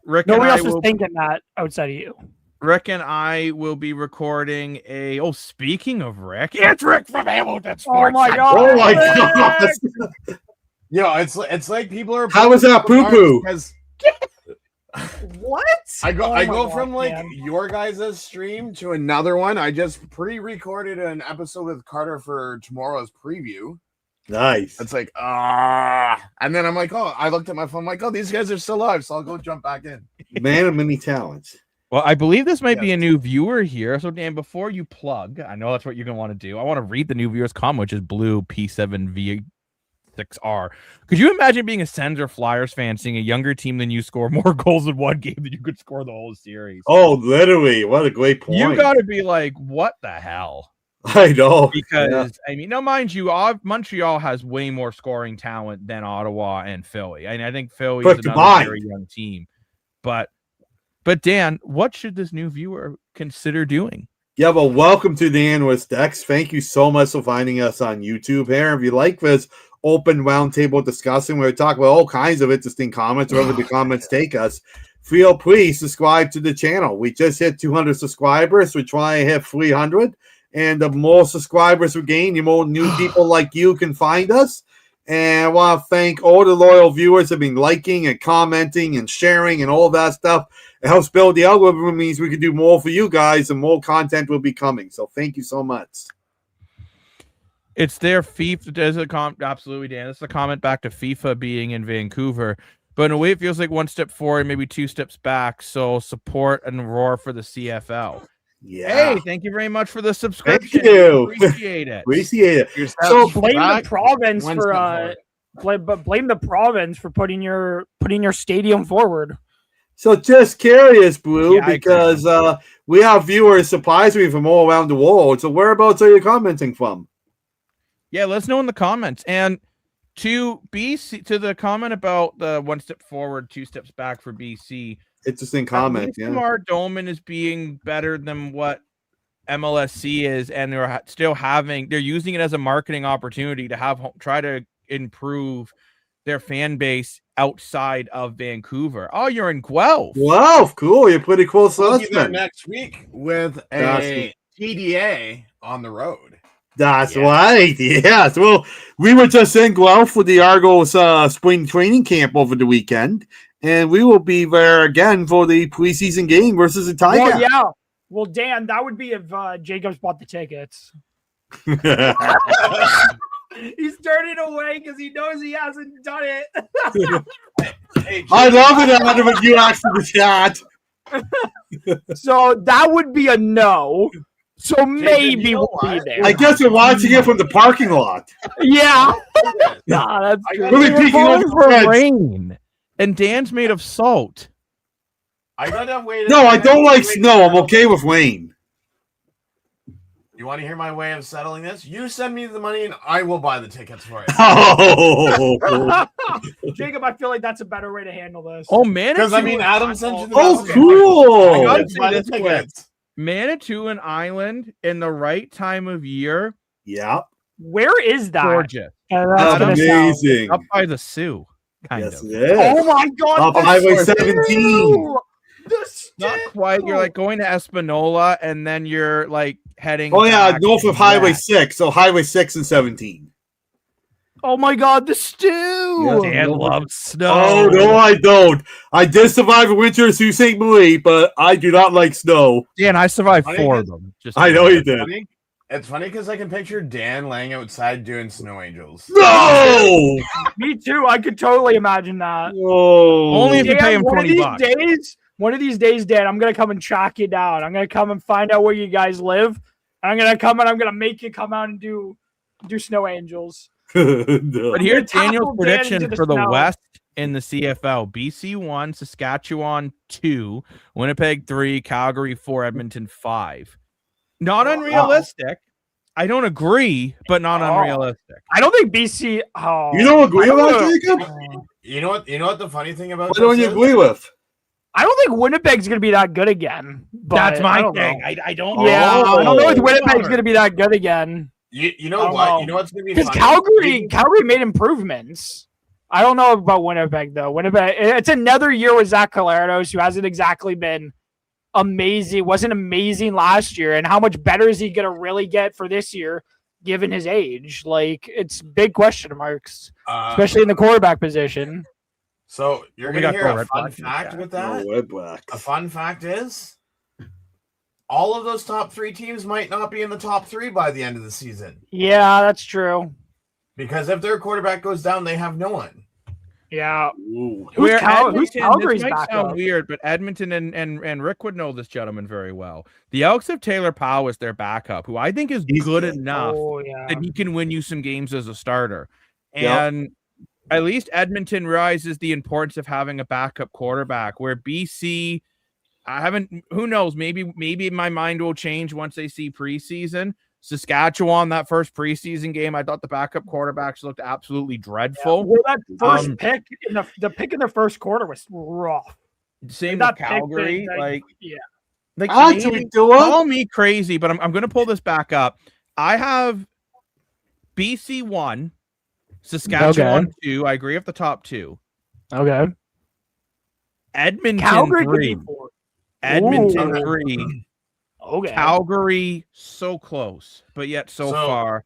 Speaker 2: Rick
Speaker 3: nobody else was thinking that outside of you.
Speaker 2: Rick and I will be recording speaking of Rick, it's Rick from Hamilton Sports.
Speaker 3: Oh my god.
Speaker 1: It's like people are.
Speaker 4: How was that poo-poo?
Speaker 3: What?
Speaker 1: I go from your guys' stream to another one. I just pre-recorded an episode with Carter for tomorrow's preview.
Speaker 4: Nice.
Speaker 1: It's like, and then I'm like, I looked at my phone, these guys are still live, so I'll go jump back in.
Speaker 4: Man of many talents.
Speaker 2: Well, I believe this might be a new viewer here. So, Dan, before you plug, I know that's what you're going to want to do. I want to read the new viewer's comment, which is Blue P7V6R. Could you imagine being a Sens or Flyers fan, seeing a younger team than you score more goals in one game than you could score the whole series?
Speaker 4: Oh, literally. What a great point.
Speaker 2: You got to be like, what the hell?
Speaker 4: I know.
Speaker 2: Because, I mean, now, mind you, Montreal has way more scoring talent than Ottawa and Philly. I think Philly is another very young team. But Dan, what should this new viewer consider doing?
Speaker 4: Yeah, well, welcome to the Analyst Desk. Thank you so much for finding us on YouTube here. If you like this open roundtable discussion where we talk about all kinds of interesting comments, wherever the comments take us, feel free subscribe to the channel. We just hit 200 subscribers. We're trying to hit 300. And the more subscribers we gain, the more new people like you can find us. And I want to thank all the loyal viewers who have been liking and commenting and sharing and all that stuff. It helps build the algorithm. It means we can do more for you guys and more content will be coming. So thank you so much.
Speaker 2: It's their FIFA. There's a absolutely, Dan. It's a comment back to FIFA being in Vancouver. But in a way, it feels like one step forward, maybe two steps back. So support and roar for the CFL.
Speaker 4: Yeah.
Speaker 2: Hey, thank you very much for the subscription.
Speaker 4: Thank you.
Speaker 2: Appreciate it.
Speaker 4: Appreciate it.
Speaker 3: So blame the province for blame the province for putting your stadium forward.
Speaker 4: So just curious, Blue, because we have viewers surprisingly from all around the world. So whereabouts are you commenting from?
Speaker 2: Yeah, let us know in the comments. And to BC, to the comment about the one step forward, two steps back for BC.
Speaker 4: Interesting comment. Yeah,
Speaker 2: Mark Doman is being better than what MLSC is, and they're using it as a marketing opportunity to try to improve their fan base outside of Vancouver. Oh, you're in Guelph.
Speaker 4: Wow, cool. You're pretty close to
Speaker 1: We'll
Speaker 4: us
Speaker 1: be there
Speaker 4: then.
Speaker 1: next week with a TDA on the road.
Speaker 4: That's right. Yes. Well, we were just in Guelph for the Argos spring training camp over the weekend, and we will be there again for the preseason game versus the Tigers.
Speaker 3: Well, yeah. Well, Dan, that would be if Jacobs bought the tickets. He's turning away because he knows he hasn't done it.
Speaker 4: I love it, Adam, when you asked in the chat.
Speaker 3: So that would be a no. So maybe we'll be there.
Speaker 4: I guess we're watching it from the parking lot.
Speaker 3: Yeah. Nah, that's good.
Speaker 4: Really peeking over
Speaker 2: for rain. And Dan's made of salt.
Speaker 1: I gotta wait.
Speaker 4: No, I don't like snow. I'm okay with rain.
Speaker 1: You want to hear my way of settling this? You send me the money and I will buy the tickets for it.
Speaker 4: Oh,
Speaker 3: Jacob, I feel like that's a better way to handle this.
Speaker 2: Oh, man.
Speaker 1: Because I mean, Adam sent you the
Speaker 4: cool.
Speaker 1: I got to buy the tickets.
Speaker 2: Manitoulin Island in the right time of year.
Speaker 4: Yeah.
Speaker 3: Where is that?
Speaker 2: Gorgeous.
Speaker 3: That's
Speaker 4: amazing.
Speaker 2: Up by the Sioux. Kind of.
Speaker 4: It is.
Speaker 3: Oh my God.
Speaker 4: Up Highway 17.
Speaker 2: Not quite. You're like going to Espanola and then you're like heading.
Speaker 4: Oh, yeah. North of Highway 6. So Highway 6 and 17.
Speaker 3: Oh my God, the stew!
Speaker 4: Yes,
Speaker 2: Dan loves snow.
Speaker 4: Oh, no, I don't. I did survive a winter in Sault Ste. Marie, but I do not like snow.
Speaker 2: Dan, I survived 4 of them.
Speaker 4: I know you did.
Speaker 1: It's funny because I can picture Dan laying outside doing snow angels.
Speaker 4: No!
Speaker 3: Me too. I could totally imagine that.
Speaker 4: Whoa.
Speaker 2: Only if you pay him $20.
Speaker 3: One of these days, Dan, I'm going to come and track you down. I'm going to come and find out where you guys live. I'm going to come and I'm going to make you come out and do snow angels.
Speaker 4: No.
Speaker 2: But here's Daniel's prediction for the
Speaker 3: snow.
Speaker 2: West in the CFL. BC 1, Saskatchewan 2, Winnipeg 3, Calgary 4, Edmonton 5. Not unrealistic. I don't agree, but not unrealistic.
Speaker 3: I don't think BC. Oh,
Speaker 4: You don't agree with that, Jacob?
Speaker 1: You know what the funny thing about
Speaker 4: What don't you
Speaker 1: is?
Speaker 4: agree with?
Speaker 3: I don't think Winnipeg's going to be that good again. But
Speaker 2: That's my
Speaker 3: don't
Speaker 2: thing.
Speaker 3: know.
Speaker 2: I don't
Speaker 3: Yeah,
Speaker 2: know.
Speaker 3: I don't know if Winnipeg's going to be that good again.
Speaker 1: You know what? You know what's gonna be
Speaker 3: Because
Speaker 1: funny?
Speaker 3: Calgary made improvements. I don't know about Winnipeg though. Winnipeg, it's another year with Zach Collaros, who hasn't exactly been amazing. Wasn't amazing last year, and how much better is he gonna really get for this year, given his age? Like, it's big question marks, especially in the quarterback position.
Speaker 1: So you're gonna hear a fun fact with that. A fun fact is, all of those top 3 teams might not be in the top 3 by the end of the season.
Speaker 3: Yeah, that's true.
Speaker 1: Because if their quarterback goes down, they have no one.
Speaker 3: Yeah.
Speaker 2: Who's
Speaker 3: Calgary's
Speaker 2: this might
Speaker 3: back
Speaker 2: sound
Speaker 3: up?
Speaker 2: weird, but Edmonton and Rick would know this gentleman very well. The Elks have Taylor Powell as their backup, who I think is good enough that he can win you some games as a starter. And at least Edmonton realizes the importance of having a backup quarterback, where BC, who knows, maybe my mind will change once they see preseason. Saskatchewan, that first preseason game, I thought the backup quarterbacks looked absolutely dreadful.
Speaker 3: Yeah. Well, that first pick the pick in the first quarter was rough.
Speaker 2: Same with Calgary. Call me crazy, but I'm going to pull this back up. I have BC 1, Saskatchewan 2. I agree with the top 2.
Speaker 3: Okay.
Speaker 2: Edmonton
Speaker 3: Calgary
Speaker 2: 3. Edmonton 3.
Speaker 3: Okay.
Speaker 2: Calgary so close, but yet so far.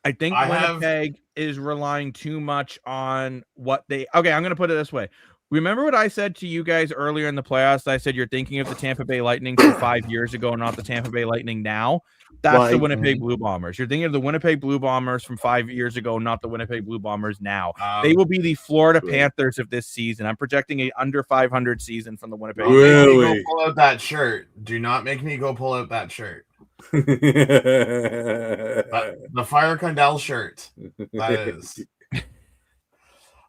Speaker 2: I think Winnipeg is relying too much on what they. Okay, I'm going to put it this way. Remember what I said to you guys earlier in the playoffs? I said you're thinking of the Tampa Bay Lightning from 5 years ago, not the Tampa Bay Lightning now. That's the Winnipeg Blue Bombers. You're thinking of the Winnipeg Blue Bombers from 5 years ago, not the Winnipeg Blue Bombers now. They will be the Florida Panthers of this season. I'm projecting a under 500 season from the Winnipeg.
Speaker 1: Really? Go pull out that shirt. Do not make me go pull out that shirt. The Fire Condell shirt. That is.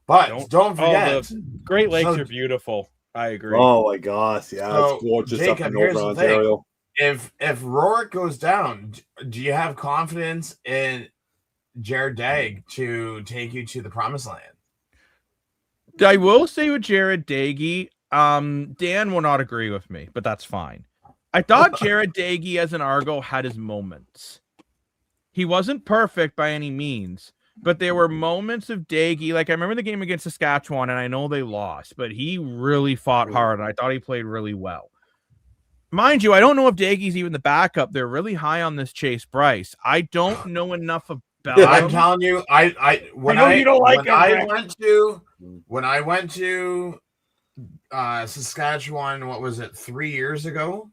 Speaker 1: But don't forget,
Speaker 2: the Great Lakes are beautiful. I agree.
Speaker 4: Oh my gosh, yeah, it's gorgeous
Speaker 1: Jacob,
Speaker 4: up in Northern Ontario.
Speaker 1: If Rourke goes down, do you have confidence in Jared Dagg to take you to the promised land?
Speaker 2: I will say with Jared Daggy, Dan will not agree with me, but that's fine. I thought Jared Daggy as an Argo had his moments. He wasn't perfect by any means, but there were moments of Daggy. Like I remember the game against Saskatchewan, and I know they lost, but he really fought hard, and I thought he played really well. Mind you, I don't know if Daggy's even the backup. They're really high on this Chase Bryce. I don't know enough about him.
Speaker 1: I'm telling you, when I went to Saskatchewan, what was it, 3 years ago?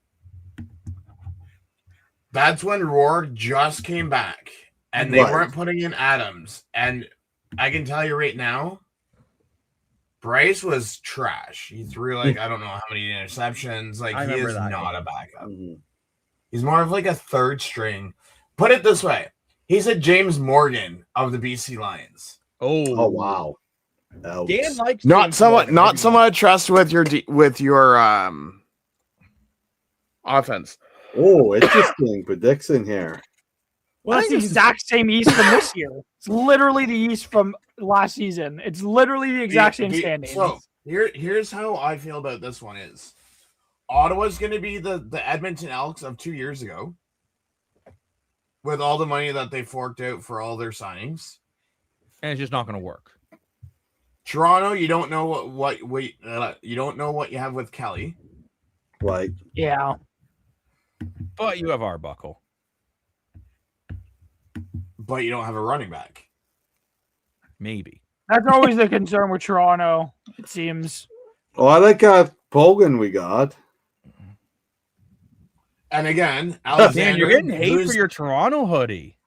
Speaker 1: That's when Rourke just came back, and they weren't putting in Adams. And I can tell you right now, Bryce was trash. He threw I don't know how many interceptions. He is not a backup. Mm-hmm. He's more of like a third string. Put it this way: he's a James Morgan of the BC Lions.
Speaker 4: Oh wow!
Speaker 2: Dan likes
Speaker 1: not someone I trust with your offense.
Speaker 4: Oh, interesting prediction here.
Speaker 3: Well, that's the exact same East from this year. It's literally the East from last season. It's literally the exact same standing.
Speaker 1: So here's how I feel about this one is Ottawa's going to be the Edmonton Elks of 2 years ago with all the money that they forked out for all their signings.
Speaker 2: And it's just not going to work.
Speaker 1: Toronto, you don't know what you don't know what you have with Kelly.
Speaker 4: Right.
Speaker 3: Yeah.
Speaker 2: But you have Arbuckle.
Speaker 1: But you don't have a running back.
Speaker 2: Maybe.
Speaker 3: That's always the concern with Toronto, it seems.
Speaker 4: Oh, I like Pogan we got.
Speaker 1: And again, Alexander,
Speaker 2: Dan, you're getting hate for your Toronto hoodie.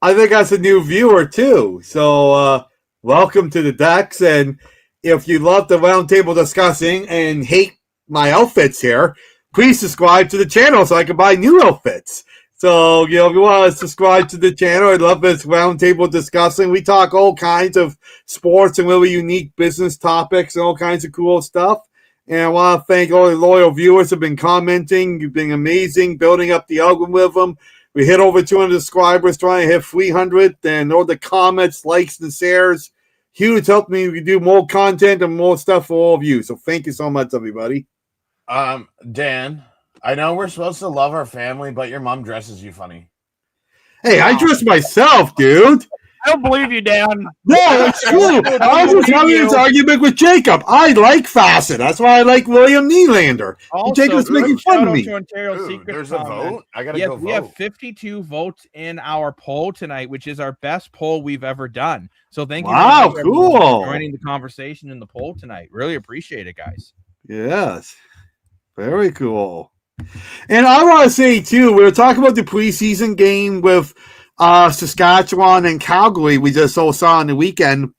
Speaker 4: I think that's a new viewer too. So welcome to the decks. And if you love the roundtable discussing and hate my outfits here, please subscribe to the channel so I can buy new outfits. So, if you want to subscribe to the channel, I love this roundtable discussing. We talk all kinds of sports and really unique business topics and all kinds of cool stuff. And I want to thank all the loyal viewers who have been commenting. You've been amazing, building up the algorithm. We hit over 200 subscribers, trying to hit 300. And all the comments, likes, and shares. Huge help me. We can do more content and more stuff for all of you. So thank you so much, everybody.
Speaker 1: Dan, I know we're supposed to love our family, but your mom dresses you funny.
Speaker 4: Hey, I dress myself, dude.
Speaker 3: I don't believe you, Dan.
Speaker 4: No, it's true. I was just having this argument with Jacob. I like Fassett. That's why I like William Nylander. Jacob's making fun of me.
Speaker 1: There's a vote. I gotta go vote.
Speaker 2: We have 52 votes in our poll tonight, which is our best poll we've ever done. So thank you
Speaker 4: for
Speaker 2: joining the conversation in the poll tonight. Really appreciate it, guys.
Speaker 4: Yes. Very cool. And I want to say, too, we were talking about the preseason game with Saskatchewan and Calgary we just saw on the weekend.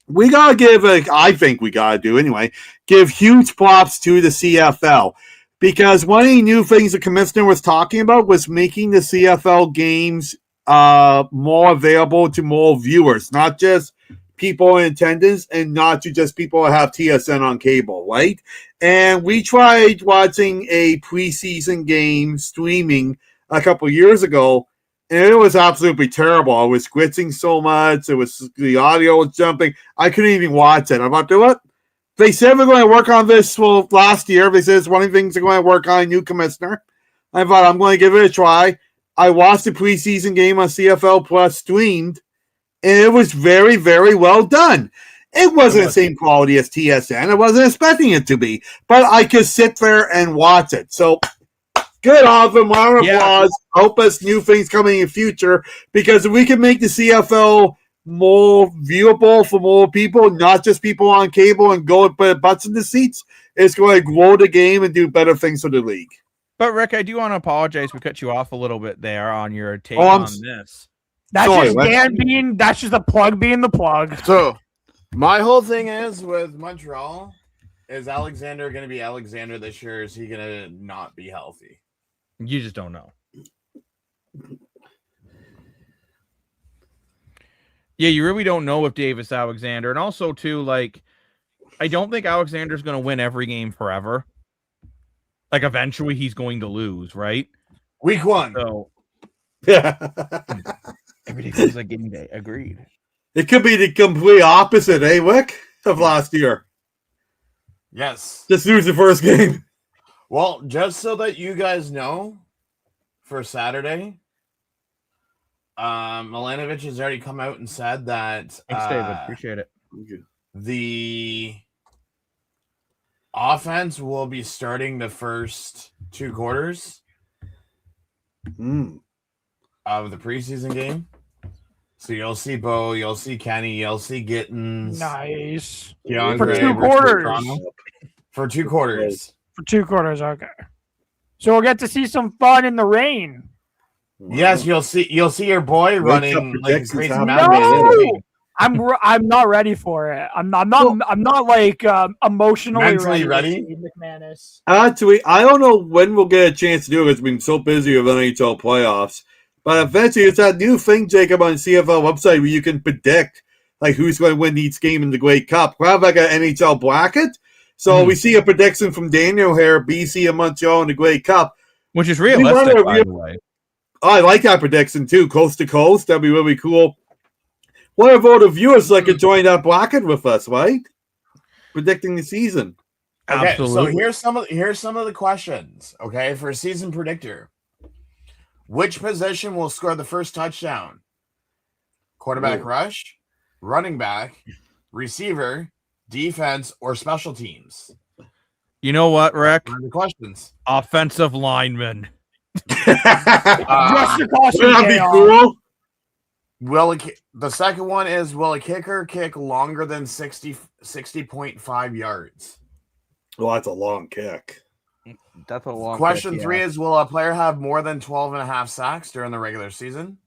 Speaker 4: we got to give, I think we got to do anyway, give huge props to the CFL. Because one of the new things the commissioner was talking about was making the CFL games more available to more viewers, not just people in attendance and not to just people that have TSN on cable, right? And we tried watching a preseason game streaming a couple years ago, and it was absolutely terrible. I was glitching so much. The audio was jumping. I couldn't even watch it. I'm about to what? They said we're going to work on this last year. They said it's one of the things they're going to work on, a new commissioner. I thought I'm going to give it a try. I watched the preseason game on CFL Plus streamed, and it was very, very well done. It wasn't the same quality as TSN. I wasn't expecting it to be, but I could sit there and watch it. So good on them. Round of applause. Hope us new things coming in the future, because if we can make the CFL more viewable for more people, not just people on cable, and go and put butts in the seats, it's going to grow the game and do better things for the league.
Speaker 2: But Rick, I do want to apologize. We cut you off a little bit there on your take on this.
Speaker 3: That's just the plug being the plug.
Speaker 1: So my whole thing is with Montreal, is Alexander going to be Alexander this year? Or is he going to not be healthy?
Speaker 2: You just don't know. Yeah, you really don't know with Davis Alexander. And also, too, like, I don't think Alexander's going to win every game forever. Like, eventually he's going to lose, right?
Speaker 1: Week 1.
Speaker 2: So, every day feels like game day. Agreed.
Speaker 4: It could be the complete opposite, Wick, of last year.
Speaker 1: Yes.
Speaker 4: Just lose the first game.
Speaker 1: Well, just so that you guys know, for Saturday, Milanovic has already come out and said that
Speaker 2: Thanks, David. Appreciate it.
Speaker 1: The offense will be starting the first 2 quarters of the preseason game. So you'll see Bo, you'll see Kenny, you'll see Gittins.
Speaker 3: Nice.
Speaker 1: For
Speaker 3: 2 quarters.
Speaker 1: For 2 quarters.
Speaker 3: For 2 quarters, okay. So we'll get to see some fun in the rain.
Speaker 1: Yes, you'll see your boy running like a crazy
Speaker 3: no! I'm not ready for it. I'm not like emotionally
Speaker 1: mentally ready.
Speaker 3: McManus.
Speaker 4: Actually, I don't know when we'll get a chance to do it. It's been so busy with NHL playoffs. But eventually, it's that new thing, Jacob, on the CFL website where you can predict like who's going to win each game in the Grey Cup. We have like an NHL bracket. So we see a prediction from Daniel here, BC and Montreal in the Grey Cup.
Speaker 2: Which is realistic, by the way.
Speaker 4: Oh, I like that prediction, too. Coast to coast. That'd be really cool. What about the viewers that could join that bracket with us, right? Predicting the season.
Speaker 1: Okay,
Speaker 2: Absolutely.
Speaker 1: so here's some of the questions, okay, for a season predictor. Which position will score the first touchdown? Quarterback rush, running back, receiver, defense, or special teams?
Speaker 2: You know what, Rick?
Speaker 1: What are the questions?
Speaker 2: Offensive lineman.
Speaker 4: That'd be cool.
Speaker 1: The second one is, will a kicker kick longer than 60.5 yards?
Speaker 4: Well, that's a long kick.
Speaker 2: That's a long
Speaker 1: Question
Speaker 2: kick,
Speaker 1: 3 is, will a player have more than 12.5 sacks during the regular season?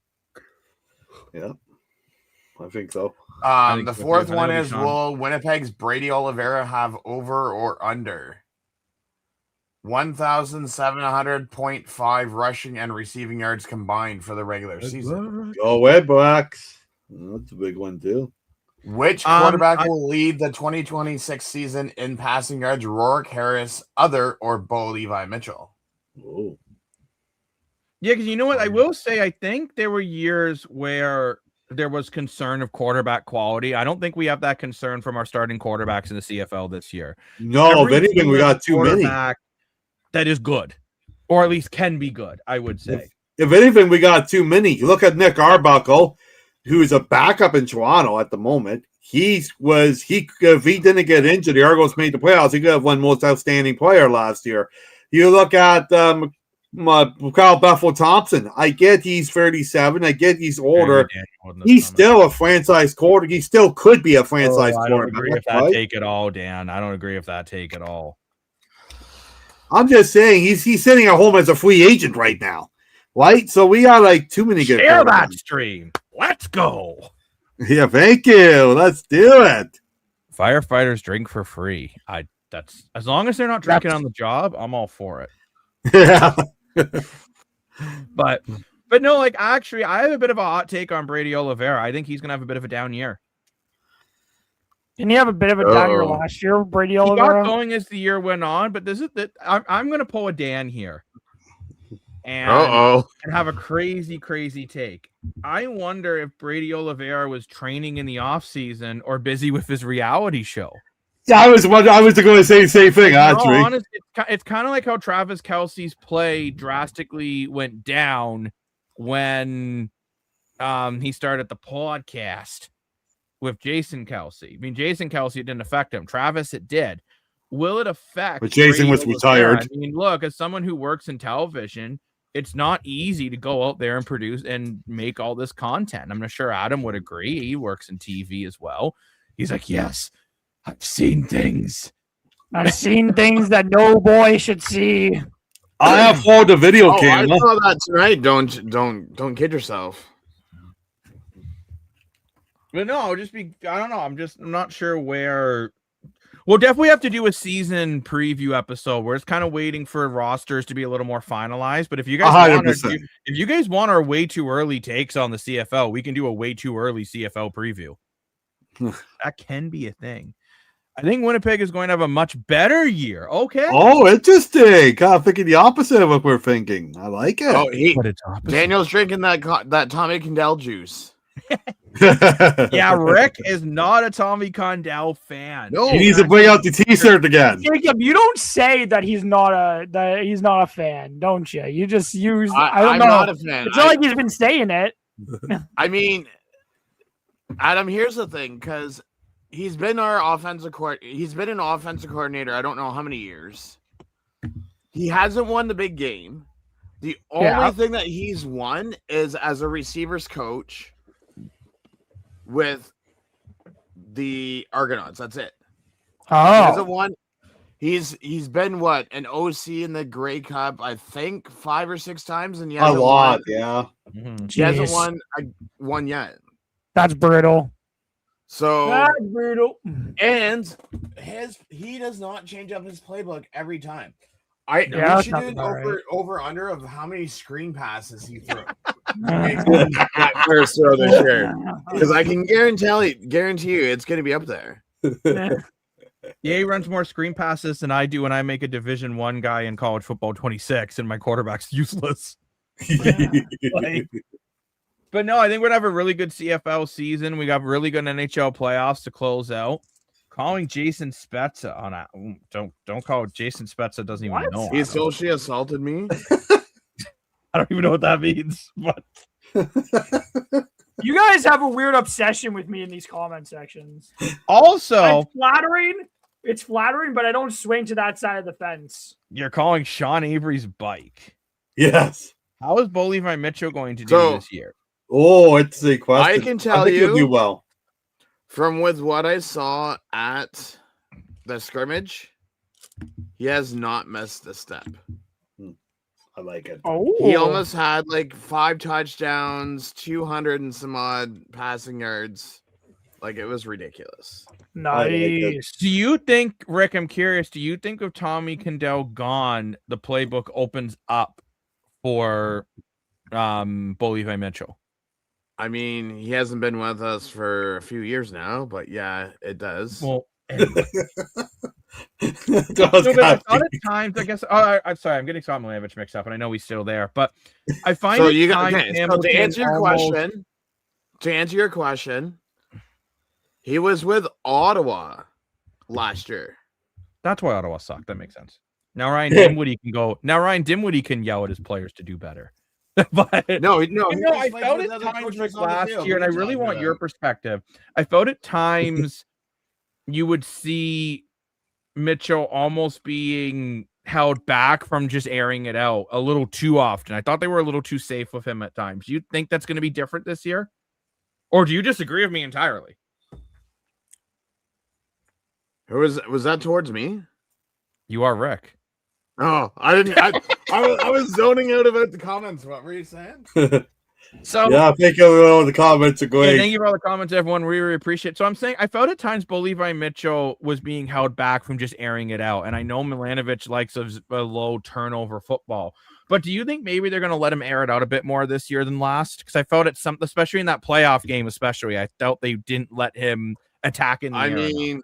Speaker 4: Yeah, I think so.
Speaker 1: The fourth one is, will Winnipeg's Brady Oliveira have over or under 1,700.5 rushing and receiving yards combined for the regular season?
Speaker 4: Go Redblacks. That's a big one, too.
Speaker 1: Which quarterback will lead the 2026 season in passing yards? Rourke, Harris, other, or Bo Levi Mitchell?
Speaker 4: Oh.
Speaker 2: Yeah, because you know what? I will say, I think there were years where there was concern of quarterback quality. I don't think we have that concern from our starting quarterbacks in the CFL this year.
Speaker 4: No, if anything, we got too many.
Speaker 2: That is good, or at least can be good, I would say.
Speaker 4: If anything, we got too many. Look at Nick Arbuckle, who is a backup in Toronto at the moment. If he didn't get injured, the Argos made the playoffs. He could have won most outstanding player last year. You look at Kyle Buffalo Thompson. I get he's 37. I get he's older. He's still a franchise quarterback. He still could be a franchise quarterback. I don't agree with that take at all, Dan. I don't agree with that take at all. I'm just saying he's sitting at home as a free agent right now, right? So we got like too many good.
Speaker 2: Share that stream. Let's go.
Speaker 4: Yeah, thank you. Let's do it.
Speaker 2: Firefighters drink for free. That's as long as they're not drinking on the job, I'm all for it.
Speaker 4: Yeah.
Speaker 2: But no, like actually, I have a bit of a hot take on Brady Oliveira. I think he's gonna have a bit of a down year.
Speaker 3: Didn't he have a bit of a down year last year, Brady Oliveira?
Speaker 2: He got going as the year went on, but this is that I'm gonna pull a Dan here. And have a crazy take. I wonder if Brady Oliveira was training in the off season or busy with his reality show.
Speaker 4: Yeah, I was going to say the same thing, actually.
Speaker 2: Honest, it's kind of like how Travis Kelce's play drastically went down when he started the podcast with Jason Kelce. I mean, Jason Kelce didn't affect him. Travis, it did. Will it affect?
Speaker 4: But Jason was retired.
Speaker 2: I mean, look, as someone who works in television, it's not easy to go out there and produce and make all this content. I'm not sure Adam would agree. He works in TV as well. He's like, yes, I've seen things.
Speaker 3: I've seen things that no boy should see.
Speaker 4: I have followed the video camera.
Speaker 1: I saw that tonight. Don't kid yourself.
Speaker 2: But no, I don't know. I'm not sure where. We'll definitely have to do a season preview episode where it's kind of waiting for rosters to be a little more finalized. But if you guys want our way too early takes on the CFL, we can do a way too early CFL preview. That can be a thing. I think Winnipeg is going to have a much better year. Okay.
Speaker 4: Oh, interesting. Kind of thinking the opposite of what we're thinking. I like it.
Speaker 1: Oh, Daniel's drinking that Tommy Condell juice.
Speaker 2: Yeah, Rick is not a Tommy Condell fan.
Speaker 4: No, he needs to bring out the T-shirt again.
Speaker 3: Jacob, you don't say that he's not a fan, don't you? You just use. I don't know.
Speaker 1: I'm not a fan.
Speaker 3: It's not like he's been saying it.
Speaker 1: I mean, Adam, here's the thing, because he's been our offensive He's been an offensive coordinator. I don't know how many years. He hasn't won the big game. The only thing that he's won is as a receivers coach with the Argonauts. That's it.
Speaker 3: Oh,
Speaker 1: he hasn't won. He's been what, an OC in the Grey Cup, I think 5 or 6 times, and he hasn't won.
Speaker 4: Yeah.
Speaker 1: He hasn't won one yet.
Speaker 3: That's brutal.
Speaker 1: So
Speaker 3: that's brutal.
Speaker 1: And he does not change up his playbook every time. We should do an over under of how many screen passes he threw. That first throw this year, because I can guarantee you it's going to be up there.
Speaker 2: Yeah, he runs more screen passes than I do when I make a Division I guy in college football 26, and my quarterback's useless. But no, I think we're gonna have a really good CFL season. We got really good NHL playoffs to close out. Calling Jason Spezza on a don't call it Jason Spezza. Doesn't even know.
Speaker 1: He socially assaulted me.
Speaker 2: I don't even know what that means. But
Speaker 3: you guys have a weird obsession with me in these comment sections.
Speaker 2: Also,
Speaker 3: it's flattering, but I don't swing to that side of the fence.
Speaker 2: You're calling Sean Avery's bike.
Speaker 4: Yes.
Speaker 2: How is Bo Levi Mitchell going to do this year?
Speaker 4: Oh, it's a question.
Speaker 1: I can tell you,
Speaker 4: he'll do well.
Speaker 1: From with what I saw at the scrimmage, he has not missed a step.
Speaker 4: I like it.
Speaker 3: Oh,
Speaker 1: he almost had like 5 touchdowns, 200 and some odd passing yards. Like, it was ridiculous.
Speaker 3: Nice.
Speaker 2: Do you think, Rick, I'm curious, do you think with Tommy Condell gone, the playbook opens up for Bo Levi Mitchell?
Speaker 1: I mean, he hasn't been with us for a few years now, but yeah, it does.
Speaker 2: Well, anyway. I thought at times, I guess. I'm sorry, I'm getting Scott Milanovich mixed up, and I know he's still there, but I find
Speaker 1: so you got to answer your question. To answer your question, he was with Ottawa last year.
Speaker 2: That's why Ottawa sucked. That makes sense. Now Ryan Dinwiddie can go. Now Ryan Dinwiddie can yell at his players to do better. But
Speaker 1: no,
Speaker 2: I felt at times like last year, and I really want your perspective. I felt at times you would see Mitchell almost being held back from just airing it out a little too often. I thought they were a little too safe with him at times. Do you think that's going to be different this year? Or do you disagree with me entirely?
Speaker 1: Who was that towards me?
Speaker 2: You are Rick.
Speaker 1: Oh, I didn't. I was zoning out about the comments. What were you saying?
Speaker 2: So
Speaker 4: yeah, thank you for the comments. Are great.
Speaker 2: Yeah, thank you for all the comments, everyone. We really appreciate it. So I'm saying I felt at times Bo Levi Mitchell was being held back from just airing it out. And I know Milanovic likes a low turnover football. But do you think maybe they're going to let him air it out a bit more this year than last? Because I felt it something, especially in that playoff game, especially. I felt they didn't let him attack in the air enough.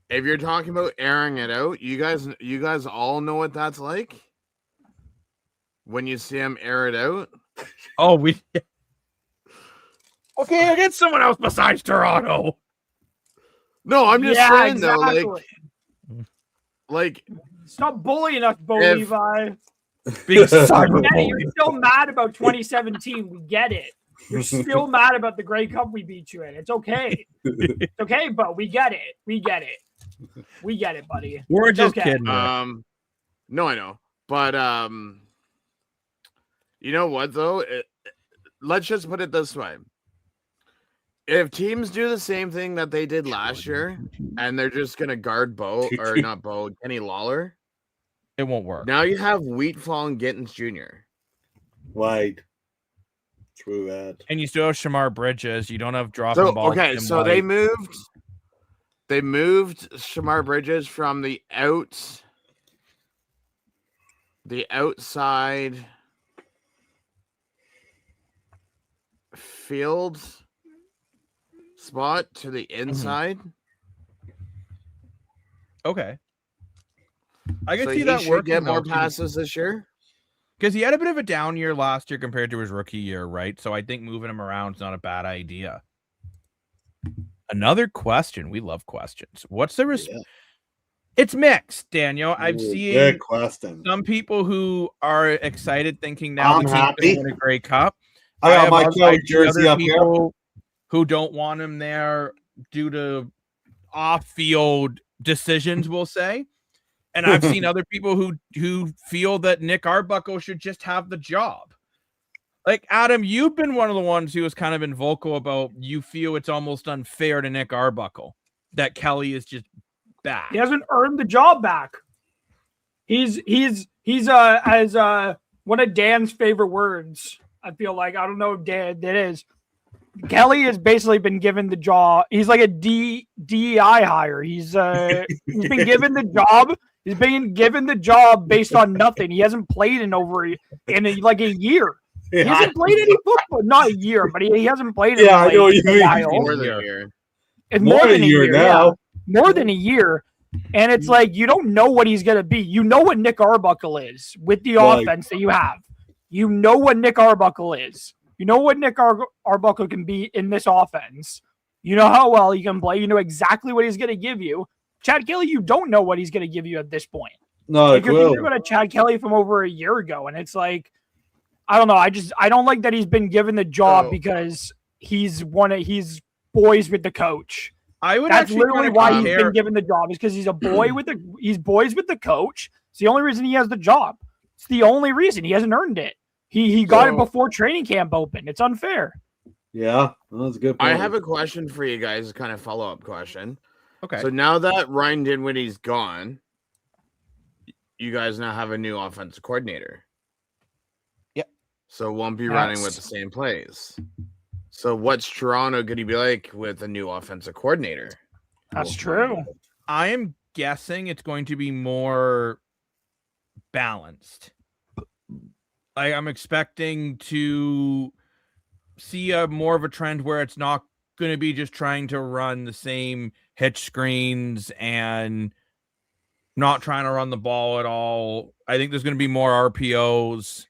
Speaker 1: If you're talking about airing it out, you guys all know what that's like when you see him air it out.
Speaker 2: Oh, okay, against someone else besides Toronto.
Speaker 1: No, I'm just saying
Speaker 3: exactly.
Speaker 1: though, like
Speaker 3: stop bullying us, Bo Levi.
Speaker 2: You're
Speaker 3: still mad about 2017. We get it. You're still mad about the Grey Cup we beat you in. It's okay. It's okay, but we get it. We get it, buddy.
Speaker 2: We're just kidding.
Speaker 1: No, I know, but you know what though? Let's just put it this way. If teams do the same thing that they did last year and they're just going to guard Kenny Lawler,
Speaker 2: it won't work.
Speaker 1: Now you have Wheatfall and Gittins Jr.
Speaker 4: Right. True that.
Speaker 2: And you still have Shamar Bridges. You don't have dropping balls.
Speaker 1: Okay, so they moved Shamar Bridges from the outside field spot to the inside.
Speaker 2: Okay. I can
Speaker 1: so
Speaker 2: see that working.
Speaker 1: Get more passes this year
Speaker 2: because he had a bit of a down year last year compared to his rookie year, right? So I think moving him around is not a bad idea. Another question. We love questions. What's the It's mixed, Daniel. I've seen some people who are excited, thinking now the team's going to win a Grey Cup.
Speaker 4: I got my Kelly jersey up here.
Speaker 2: Who don't want him there due to off-field decisions, we'll say. And I've seen other people who feel that Nick Arbuckle should just have the job. Like, Adam, you've been one of the ones who has kind of been vocal about you feel it's almost unfair to Nick Arbuckle that Kelly is just back.
Speaker 3: He hasn't earned the job back. He's as one of Dan's favorite words. I feel like, I don't know if Dan that is. Kelly has basically been given the job. He's like a DEI hire. He's been given the job. He's being given the job based on nothing. He hasn't played in like a year. He hasn't played any football. Not a year, but he hasn't played in
Speaker 4: I know you mean.
Speaker 1: More than a year.
Speaker 3: It's more than a year now. Yeah. More than a year. And it's like, you don't know what he's going to be. You know what Nick Arbuckle is with the offense that you have. You know what Nick Arbuckle is. You know what Nick Arbuckle can be in this offense. You know how well he can play. You know exactly what he's going to give you. Chad Kelly, you don't know what he's going to give you at this point.
Speaker 4: No,
Speaker 3: like you're thinking about a Chad Kelly from over a year ago, and it's like, I don't know. I don't like that he's been given the job because he's boys with the coach. That's literally why he's been given the job, is because he's boys with the coach. It's the only reason he has the job. It's the only reason. He hasn't earned it. He got it before training camp opened. It's unfair.
Speaker 4: Yeah, that's a good point.
Speaker 1: I have a question for you guys, a kind of follow-up question.
Speaker 2: Okay.
Speaker 1: So now that Ryan Dinwiddie's gone, you guys now have a new offensive coordinator.
Speaker 2: Yep.
Speaker 1: So won't be running with the same plays. So what's Toronto going to be like with a new offensive coordinator?
Speaker 3: That's true.
Speaker 2: I am guessing it's going to be more balanced. I'm expecting to see more of a trend where it's not going to be just trying to run the same hitch screens and not trying to run the ball at all. I think there's going to be more RPOs.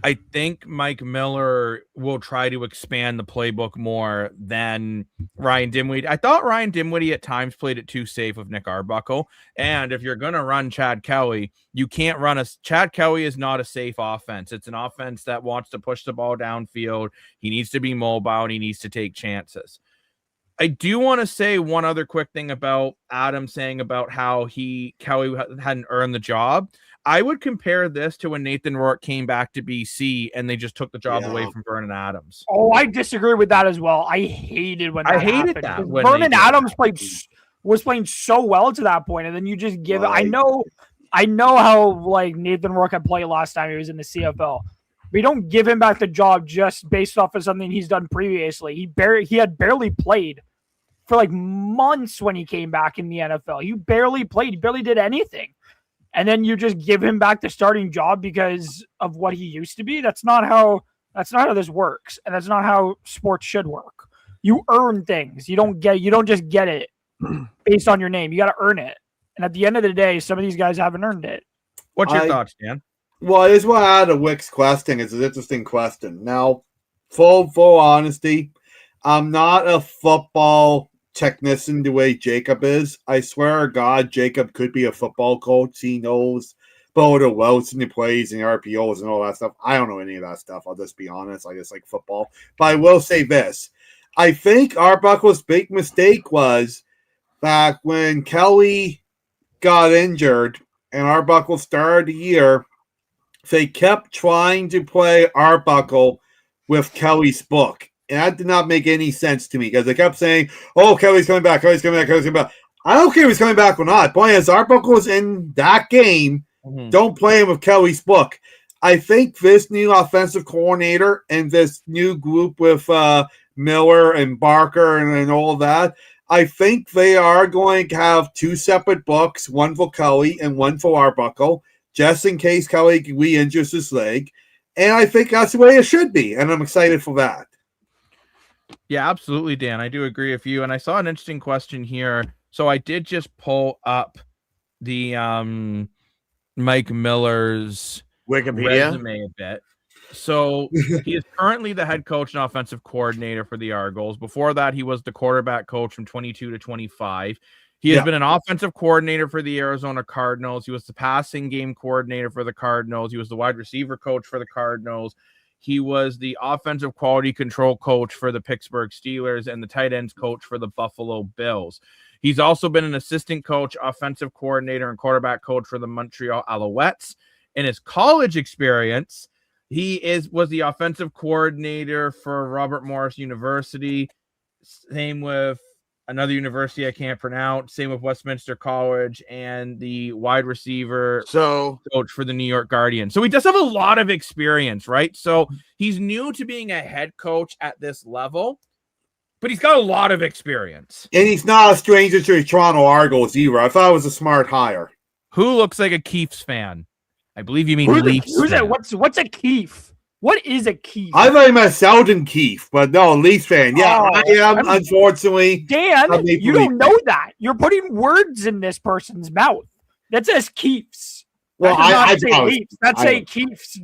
Speaker 2: I think Mike Miller will try to expand the playbook more than Ryan Dinwiddie. I thought Ryan Dinwiddie at times played it too safe with Nick Arbuckle. And if you're going to run Chad Kelly, you can't run Chad Kelly is not a safe offense. It's an offense that wants to push the ball downfield. He needs to be mobile and he needs to take chances. I do want to say one other quick thing about Adam saying about how Kelly hadn't earned the job. I would compare this to when Nathan Rourke came back to BC and they just took the job away from Vernon Adams.
Speaker 3: Oh, I disagree with that as well. I hated when that happened.
Speaker 2: That
Speaker 3: when Vernon Adams was playing so well to that point, and then you just give it. I know how like Nathan Rourke had played last time he was in the CFL. But you don't give him back the job just based off of something he's done previously. He had barely played for like months when he came back in the NFL. He barely played. He barely did anything. And then you just give him back the starting job because of what he used to be. That's not how this works. And that's not how sports should work. You earn things. You don't just get it based on your name. You got to earn it. And at the end of the day, some of these guys haven't earned it.
Speaker 2: What's your thoughts, Dan?
Speaker 4: Well, I just want to add a Wick's question. It's an interesting question. Now, full honesty, I'm not a football technician the way Jacob is. I swear to God, Jacob could be a football coach. He knows about the routes and the plays and RPOs and all that stuff. I don't know any of that stuff. I'll just be honest. I just like football. But I will say this. I think Arbuckle's big mistake was back when Kelly got injured and Arbuckle started the year, they kept trying to play Arbuckle with Kelly's book. And that did not make any sense to me because they kept saying, oh, Kelly's coming back, Kelly's coming back, Kelly's coming back. I don't care if he's coming back or not. Point is, Arbuckle was in that game. Mm-hmm. Don't play him with Kelly's book. I think this new offensive coordinator and this new group with Miller and Barker and all that, I think they are going to have two separate books, one for Kelly and one for Arbuckle, just in case Kelly re-injures his leg. And I think that's the way it should be. And I'm excited for that.
Speaker 2: Yeah, absolutely, Dan. I do agree with you. And I saw an interesting question here. So I did just pull up the Mike Miller's
Speaker 1: Wikipedia
Speaker 2: resume a bit. So he is currently the head coach and offensive coordinator for the Argos. Before that, he was the quarterback coach from 22 to 25. He has been an offensive coordinator for the Arizona Cardinals. He was the passing game coordinator for the Cardinals. He was the wide receiver coach for the Cardinals. He was the offensive quality control coach for the Pittsburgh Steelers and the tight ends coach for the Buffalo Bills. He's also been an assistant coach, offensive coordinator, and quarterback coach for the Montreal Alouettes. In his college experience, he was the offensive coordinator for Robert Morris University. Same with another university I can't pronounce. Same with Westminster College and the wide receiver coach for the New York Guardians. So he does have a lot of experience, right? So he's new to being a head coach at this level, but he's got a lot of experience.
Speaker 4: And he's not a stranger to the Toronto Argos either. I thought it was a smart hire.
Speaker 2: Who looks like a Keefs fan? I believe you mean Leafs.
Speaker 3: Who's that? What's a Keef? What is a Keef?
Speaker 4: I thought he meant Sheldon Keefe, but no, Leafs fan. Yeah, I am, unfortunately.
Speaker 3: Dan, you don't know that. You're putting words in this person's mouth. That says Keefs.
Speaker 4: Well,
Speaker 3: I say Leafs. That's a Keefs,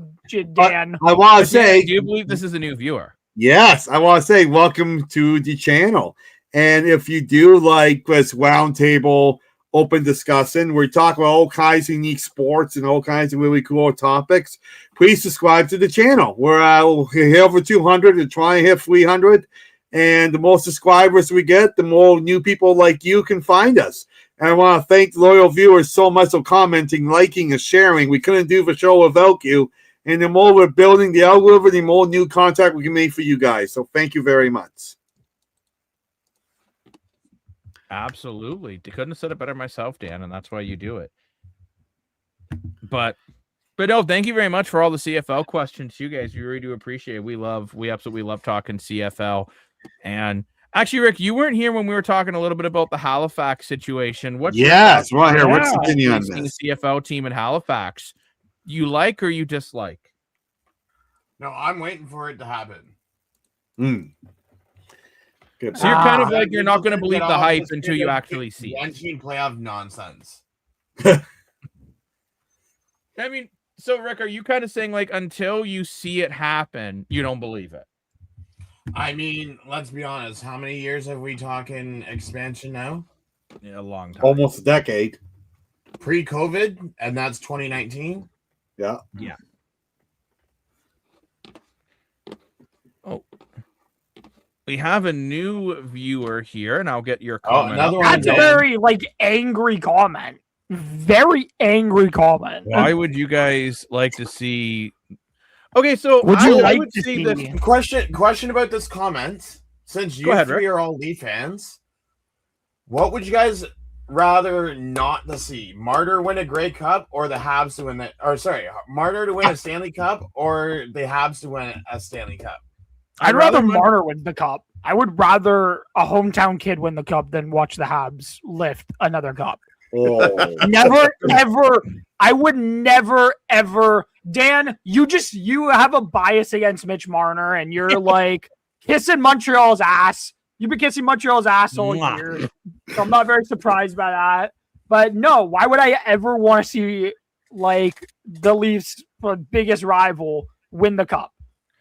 Speaker 3: Dan.
Speaker 4: I want to say,
Speaker 2: do you believe this is a new viewer?
Speaker 4: Yes, I want to say welcome to the channel. And if you do like this roundtable open discussion, we talk about all kinds of unique sports and all kinds of really cool topics, please subscribe to the channel. We're here over 200 and trying to hit 300. And the more subscribers we get, the more new people like you can find us. And I want to thank the loyal viewers so much for commenting, liking, and sharing. We couldn't do the show without you. And the more we're building the algorithm, the more new content we can make for you guys. So thank you very much.
Speaker 2: Absolutely. Couldn't have said it better myself, Dan, and that's why you do it. But no, thank you very much for all the CFL questions, you guys. We really do appreciate it. We absolutely love talking CFL. And actually, Rick, you weren't here when we were talking a little bit about the Halifax situation.
Speaker 4: What's right here. What's the opinion on this?
Speaker 2: CFL team in Halifax, you like or you dislike?
Speaker 1: No, I'm waiting for it to happen.
Speaker 4: Good.
Speaker 2: So you're kind of like you're not going to believe the hype until you actually see it.
Speaker 1: 1-team playoff nonsense.
Speaker 2: I mean, so Rick, are you kind of saying like until you see it happen, you don't believe it?
Speaker 1: I mean, let's be honest. How many years have we talking expansion now?
Speaker 2: Yeah, a long time.
Speaker 4: Almost a decade.
Speaker 1: Pre-COVID, and that's 2019.
Speaker 4: Yeah.
Speaker 2: Oh. We have a new viewer here, and I'll get your comment.
Speaker 1: Another one.
Speaker 3: That's a very angry comment. Very angry comment.
Speaker 2: Why would you guys like to see? Okay, so
Speaker 3: would you like to see
Speaker 1: this question about this comment? Since you three are all Leaf fans, what would you guys rather not to see Martyr win a Grey Cup or the Habs to win Martyr to win a Stanley Cup or the Habs to win a Stanley Cup?
Speaker 3: I'd rather Martyr win the cup. I would rather a hometown kid win the cup than watch the Habs lift another cup.
Speaker 4: Oh.
Speaker 3: Never, ever. I would never, ever. Dan, you have a bias against Mitch Marner, and you're like kissing Montreal's ass. You've been kissing Montreal's ass all year. So I'm not very surprised by that. But no, why would I ever want to see like the Leafs' biggest rival win the cup?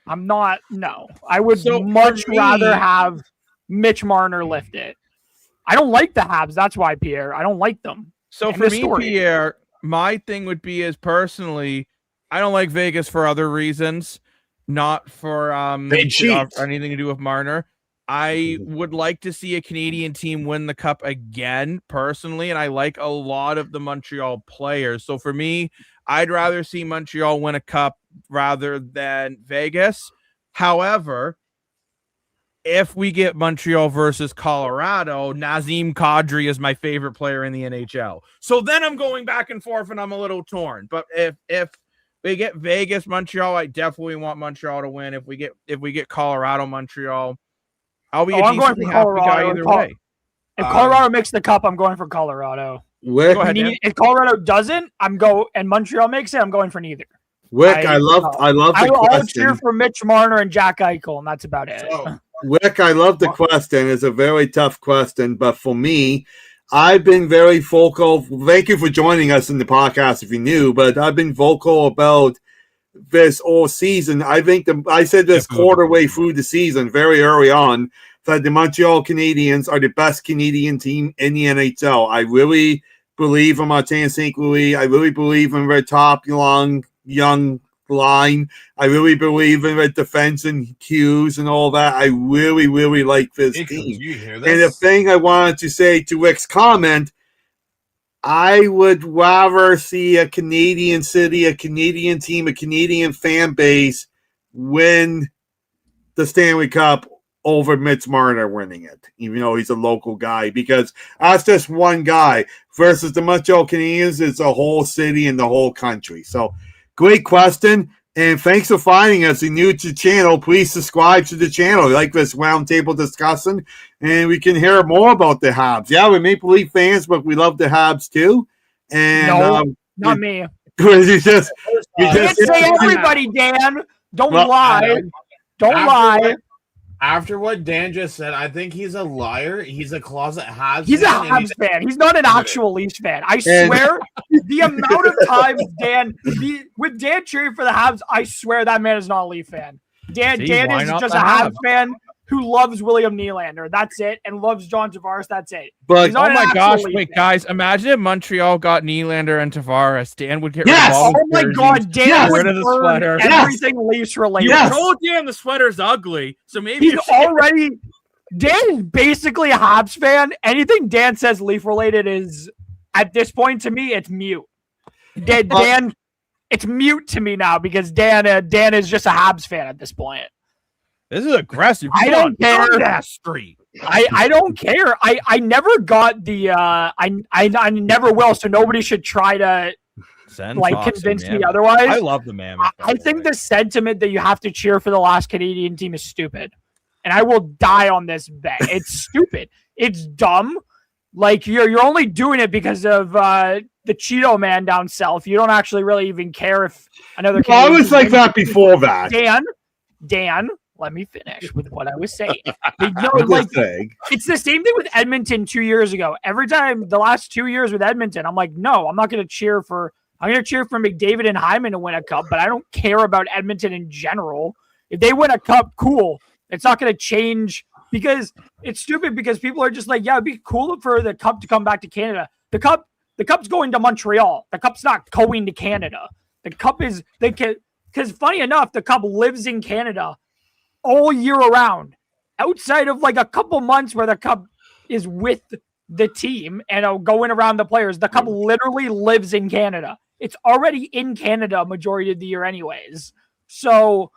Speaker 3: I'm not. No, I would much rather have Mitch Marner lift it. I don't like the Habs. That's why, Pierre. I don't like them.
Speaker 2: So for me, Pierre, my thing would be is personally, I don't like Vegas for other reasons, not for anything to do with Marner. I would like to see a Canadian team win the cup again, personally, and I like a lot of the Montreal players. So for me, I'd rather see Montreal win a cup rather than Vegas. However, if we get Montreal versus Colorado, Nazem Kadri is my favorite player in the NHL. So then I'm going back and forth and I'm a little torn. But if we get Vegas, Montreal, I definitely want Montreal to win. If we get Colorado, Montreal, I'll be a decently happy guy either way.
Speaker 3: If Colorado makes the cup, I'm going for Colorado.
Speaker 2: Go ahead,
Speaker 3: if Colorado doesn't, and Montreal makes it, I'm going for neither.
Speaker 4: Wick, I love the question.
Speaker 3: I'll cheer for Mitch Marner and Jack Eichel, and that's about it.
Speaker 4: Wick, I love the question. It's a very tough question, but for me, I've been very vocal. Thank you for joining us in the podcast if you're new, but I've been vocal about this all season. I think I said this quarter way through the season, very early on, that the Montreal Canadiens are the best Canadian team in the NHL. I really believe in Martin St. Louis. I really believe in their top young line. I really believe in the defense and cues and all that. I really, really like this team. And the thing I wanted to say to Rick's comment, I would rather see a Canadian city, a Canadian team, a Canadian fan base win the Stanley Cup over Mitch Marner winning it, even though he's a local guy, because that's just one guy versus the Montreal Canadiens. It's a whole city and the whole country. So great question. And thanks for finding us. If you're new to the channel, please subscribe to the channel. We like this roundtable discussion, and we can hear more about the Habs. Yeah, we're Maple Leaf fans, but we love the Habs too. And
Speaker 3: no, not me.
Speaker 4: You just
Speaker 3: say everybody, Dan. Don't lie. Don't lie.
Speaker 1: After what Dan just said, I think he's a liar. He's a closet Habs.
Speaker 3: He's a Habs fan. He's not an actual Leafs fan. I swear, the amount of times with Dan cheering for the Habs, I swear that man is not a Leaf fan. Dan is just a Habs fan who loves William Nylander. That's it, and loves John Tavares. That's it.
Speaker 2: But oh my gosh, wait, guys! Imagine if Montreal got Nylander and Tavares. Dan would get
Speaker 3: rid of all my God, Dan would
Speaker 2: rid of the sweater.
Speaker 3: Everything Leafs related.
Speaker 2: You told Dan the sweater's ugly, so maybe
Speaker 3: he's already. Dan is basically a Habs fan. Anything Dan says Leaf related is, at this point, to me, it's mute. Dan, it's mute to me now because Dan is just a Habs fan at this point.
Speaker 2: This is aggressive.
Speaker 3: I don't care.
Speaker 2: That street.
Speaker 3: I don't care. I never got the I never will. So nobody should try to convince me otherwise.
Speaker 2: I love the Mammoth.
Speaker 3: I think the sentiment that you have to cheer for the last Canadian team is stupid, and I will die on this bet. It's stupid. It's dumb. Like you're only doing it because of the Cheeto man down south. You don't actually really even care if another.
Speaker 4: I was like that before that.
Speaker 3: Dan. Let me finish with what I was saying. It's the same thing with Edmonton 2 years ago. Every time the last 2 years with Edmonton, I'm like, no, I'm not going to cheer for. I'm going to cheer for McDavid and Hyman to win a cup, but I don't care about Edmonton in general. If they win a cup, cool. It's not going to change because it's stupid. Because people are just like, yeah, it'd be cool for the cup to come back to Canada. The cup's going to Montreal. The cup's not going to Canada. The cup is because funny enough, the cup lives in Canada all year around, outside of like a couple months where the cup is with the team and going around the players. The cup literally lives in Canada. It's already in Canada majority of the year anyways. So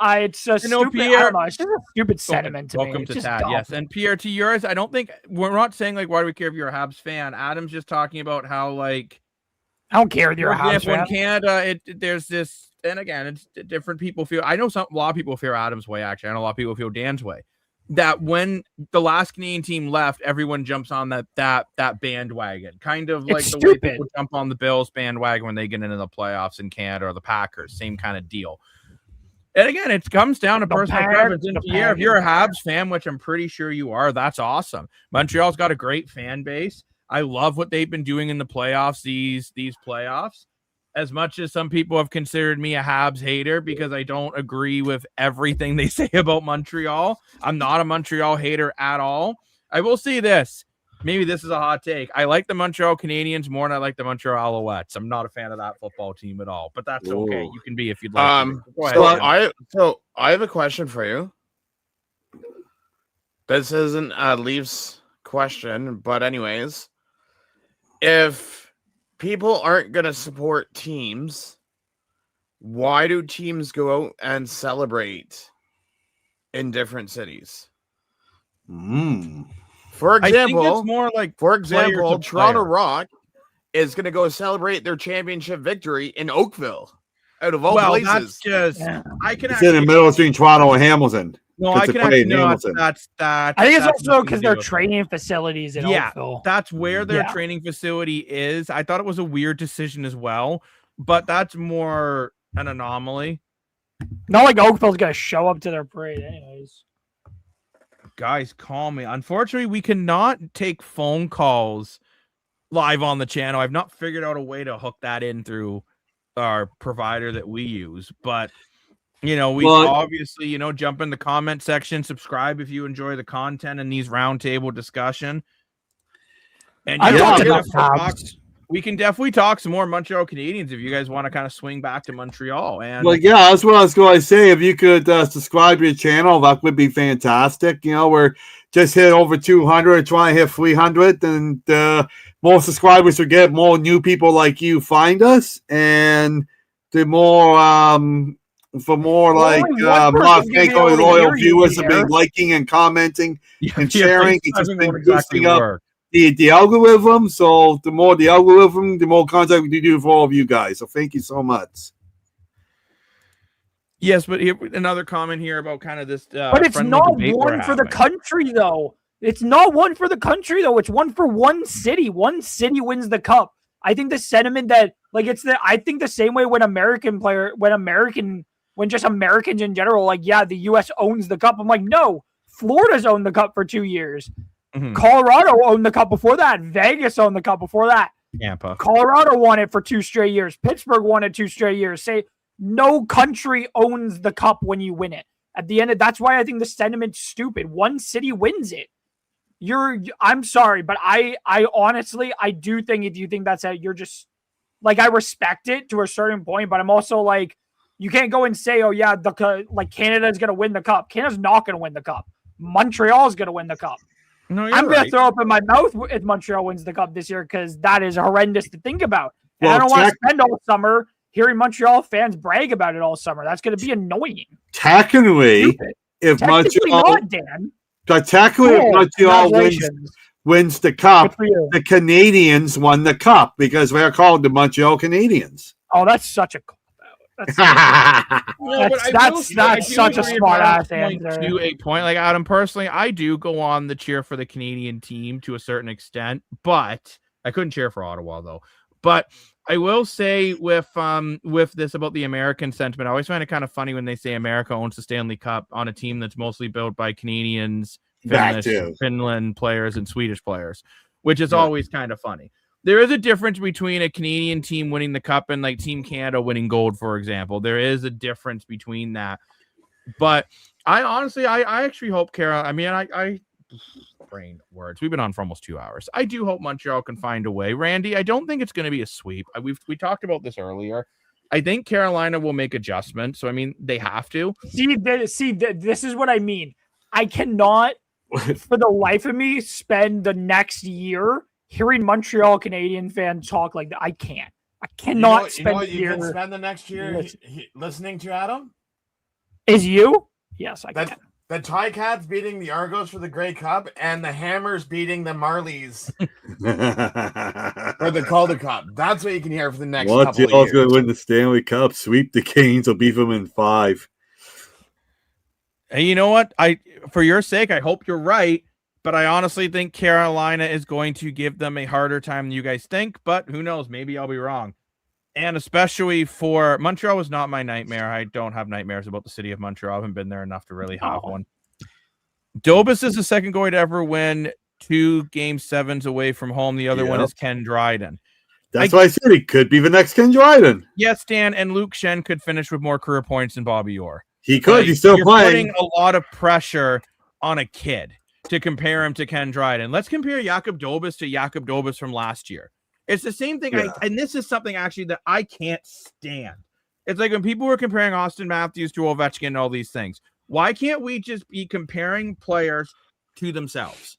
Speaker 3: It's a stupid.
Speaker 2: Pierre,
Speaker 3: I don't know. It's just a stupid sentiment to me.
Speaker 2: Welcome
Speaker 3: It's
Speaker 2: to
Speaker 3: just
Speaker 2: Tad.
Speaker 3: dumb.
Speaker 2: Yes, and Pierre, to yours, I don't think we're not saying like why do we care if you're a Habs fan. Adam's just talking about how like
Speaker 3: I don't care if you're a Habs fan.
Speaker 2: In Canada, there's this, and again, it's different people feel. I know a lot of people feel Adam's way. Actually, I know a lot of people feel Dan's way. That when the last Canadian team left, everyone jumps on that bandwagon, kind of like the way people jump on the Bills bandwagon when they get into the playoffs in Canada, or the Packers, same kind of deal. And again, it comes down to personal preference. If you're a Habs fan, which I'm pretty sure you are, that's awesome. Montreal's got a great fan base. I love what they've been doing in the playoffs, these playoffs. As much as some people have considered me a Habs hater because I don't agree with everything they say about Montreal, I'm not a Montreal hater at all. I will say this. Maybe this is a hot take. I like the Montreal Canadiens more than I like the Montreal Alouettes. I'm not a fan of that football team at all, but that's okay. You can be if you'd like.
Speaker 1: So I have a question for you. This isn't a Leafs question, but anyways, if people aren't going to support teams, why do teams go out and celebrate in different cities? For example,
Speaker 2: it's more like
Speaker 1: Toronto Rock is going to go celebrate their championship victory in Oakville, out of all places.
Speaker 2: That's just
Speaker 4: It's in the middle between Toronto and Hamilton.
Speaker 2: No, I can actually that's
Speaker 3: I think it's also because their training facilities in Oakville.
Speaker 2: That's where their training facility is. I thought it was a weird decision as well, but that's more an anomaly.
Speaker 3: Not like Oakville's gonna show up to their parade, anyways.
Speaker 2: Guys, call me. Unfortunately, we cannot take phone calls live on the channel. I've not figured out a way to hook that in through our provider that we use, but we obviously, jump in the comment section, subscribe if you enjoy the content in these roundtable discussion. And we can definitely talk some more Montreal Canadiens if you guys want to kind of swing back to Montreal. And
Speaker 4: that's what I was going to say. If you could subscribe to the channel, that would be fantastic. We're just hit over 200, trying to hit 300, and more subscribers will get more new people like you find us, and the more for more loyal viewers have been liking and commenting and sharing. It's just been boosting up the algorithm. So the more the algorithm, the more content we do for all of you guys. So thank you so much.
Speaker 2: Yes, but here, another comment here about kind of this.
Speaker 3: But it's not one for the country, though. It's not one for the country, though. It's one for one city. One city wins the cup. I think the sentiment that I think the same way when just Americans in general, the U.S. owns the cup. I'm like, no, Florida's owned the cup for 2 years. Mm-hmm. Colorado owned the cup before that. Vegas owned the cup before that.
Speaker 2: Tampa.
Speaker 3: Colorado won it for 2 straight years. Pittsburgh won it 2 straight years. Say no country owns the cup when you win it. At the end that's why I think the sentiment's stupid. One city wins it. I'm sorry, but I honestly, I do think if you think that's it, you're just I respect it to a certain point, but I'm also you can't go and say, oh yeah, Canada's going to win the cup. Canada's not going to win the cup. Montreal's going to win the cup.
Speaker 2: No,
Speaker 3: I'm going to throw up in my mouth if Montreal wins the cup this year because that is horrendous to think about. And I don't want to spend all summer hearing Montreal fans brag about it all summer. That's going to be annoying.
Speaker 4: Technically, if Montreal wins the cup, the Canadiens won the cup because they're called the Montreal Canadiens.
Speaker 3: Oh, that's such a That's such a smart ass answer.
Speaker 2: To a point, Adam, personally, I do go on the cheer for the Canadian team to a certain extent, but I couldn't cheer for Ottawa though. But I will say with this about the American sentiment, I always find it kind of funny when they say America owns the Stanley Cup on a team that's mostly built by Canadians, Finland players, and Swedish players, which is always kind of funny. There is a difference between a Canadian team winning the cup and Team Canada winning gold, for example. There is a difference between that. But I honestly, I actually hope I brain words. We've been on for almost 2 hours. I do hope Montreal can find a way. Randy, I don't think it's going to be a sweep. We talked about this earlier. I think Carolina will make adjustments. So, they have to.
Speaker 3: This is what I mean. I cannot, for the life of me, spend the next year hearing Montreal Canadian fans talk like that. I cannot spend
Speaker 1: a year. You can spend the next year listening to Adam?
Speaker 3: Is you? Yes, I can.
Speaker 1: The Ticats beating the Argos for the Grey Cup, and the Hammers beating the Marlies for the Calder Cup. That's what you can hear for the next couple of years.
Speaker 4: Montreal's going to win the Stanley Cup, sweep the Canes, will beat them in 5.
Speaker 2: Hey, you know what? For your sake, I hope you're right, but I honestly think Carolina is going to give them a harder time than you guys think, but who knows? Maybe I'll be wrong. And especially for Montreal was not my nightmare. I don't have nightmares about the city of Montreal. I haven't been there enough to really have one. Dobas is the second goalie to ever win 2 Game 7s away from home. The other one is Ken Dryden.
Speaker 4: That's why I said he could be the next Ken Dryden.
Speaker 2: Yes, Dan, and Luke Shen could finish with more career points than Bobby Orr.
Speaker 4: He could. He's still playing.
Speaker 2: Putting a lot of pressure on a kid to compare him to Ken Dryden. Let's compare Jakub Dobas to Jakub Dobas from last year. It's the same thing.
Speaker 4: Yeah.
Speaker 2: And this is something actually that I can't stand. It's like when people were comparing Austin Matthews to Ovechkin and all these things. Why can't we just be comparing players to themselves?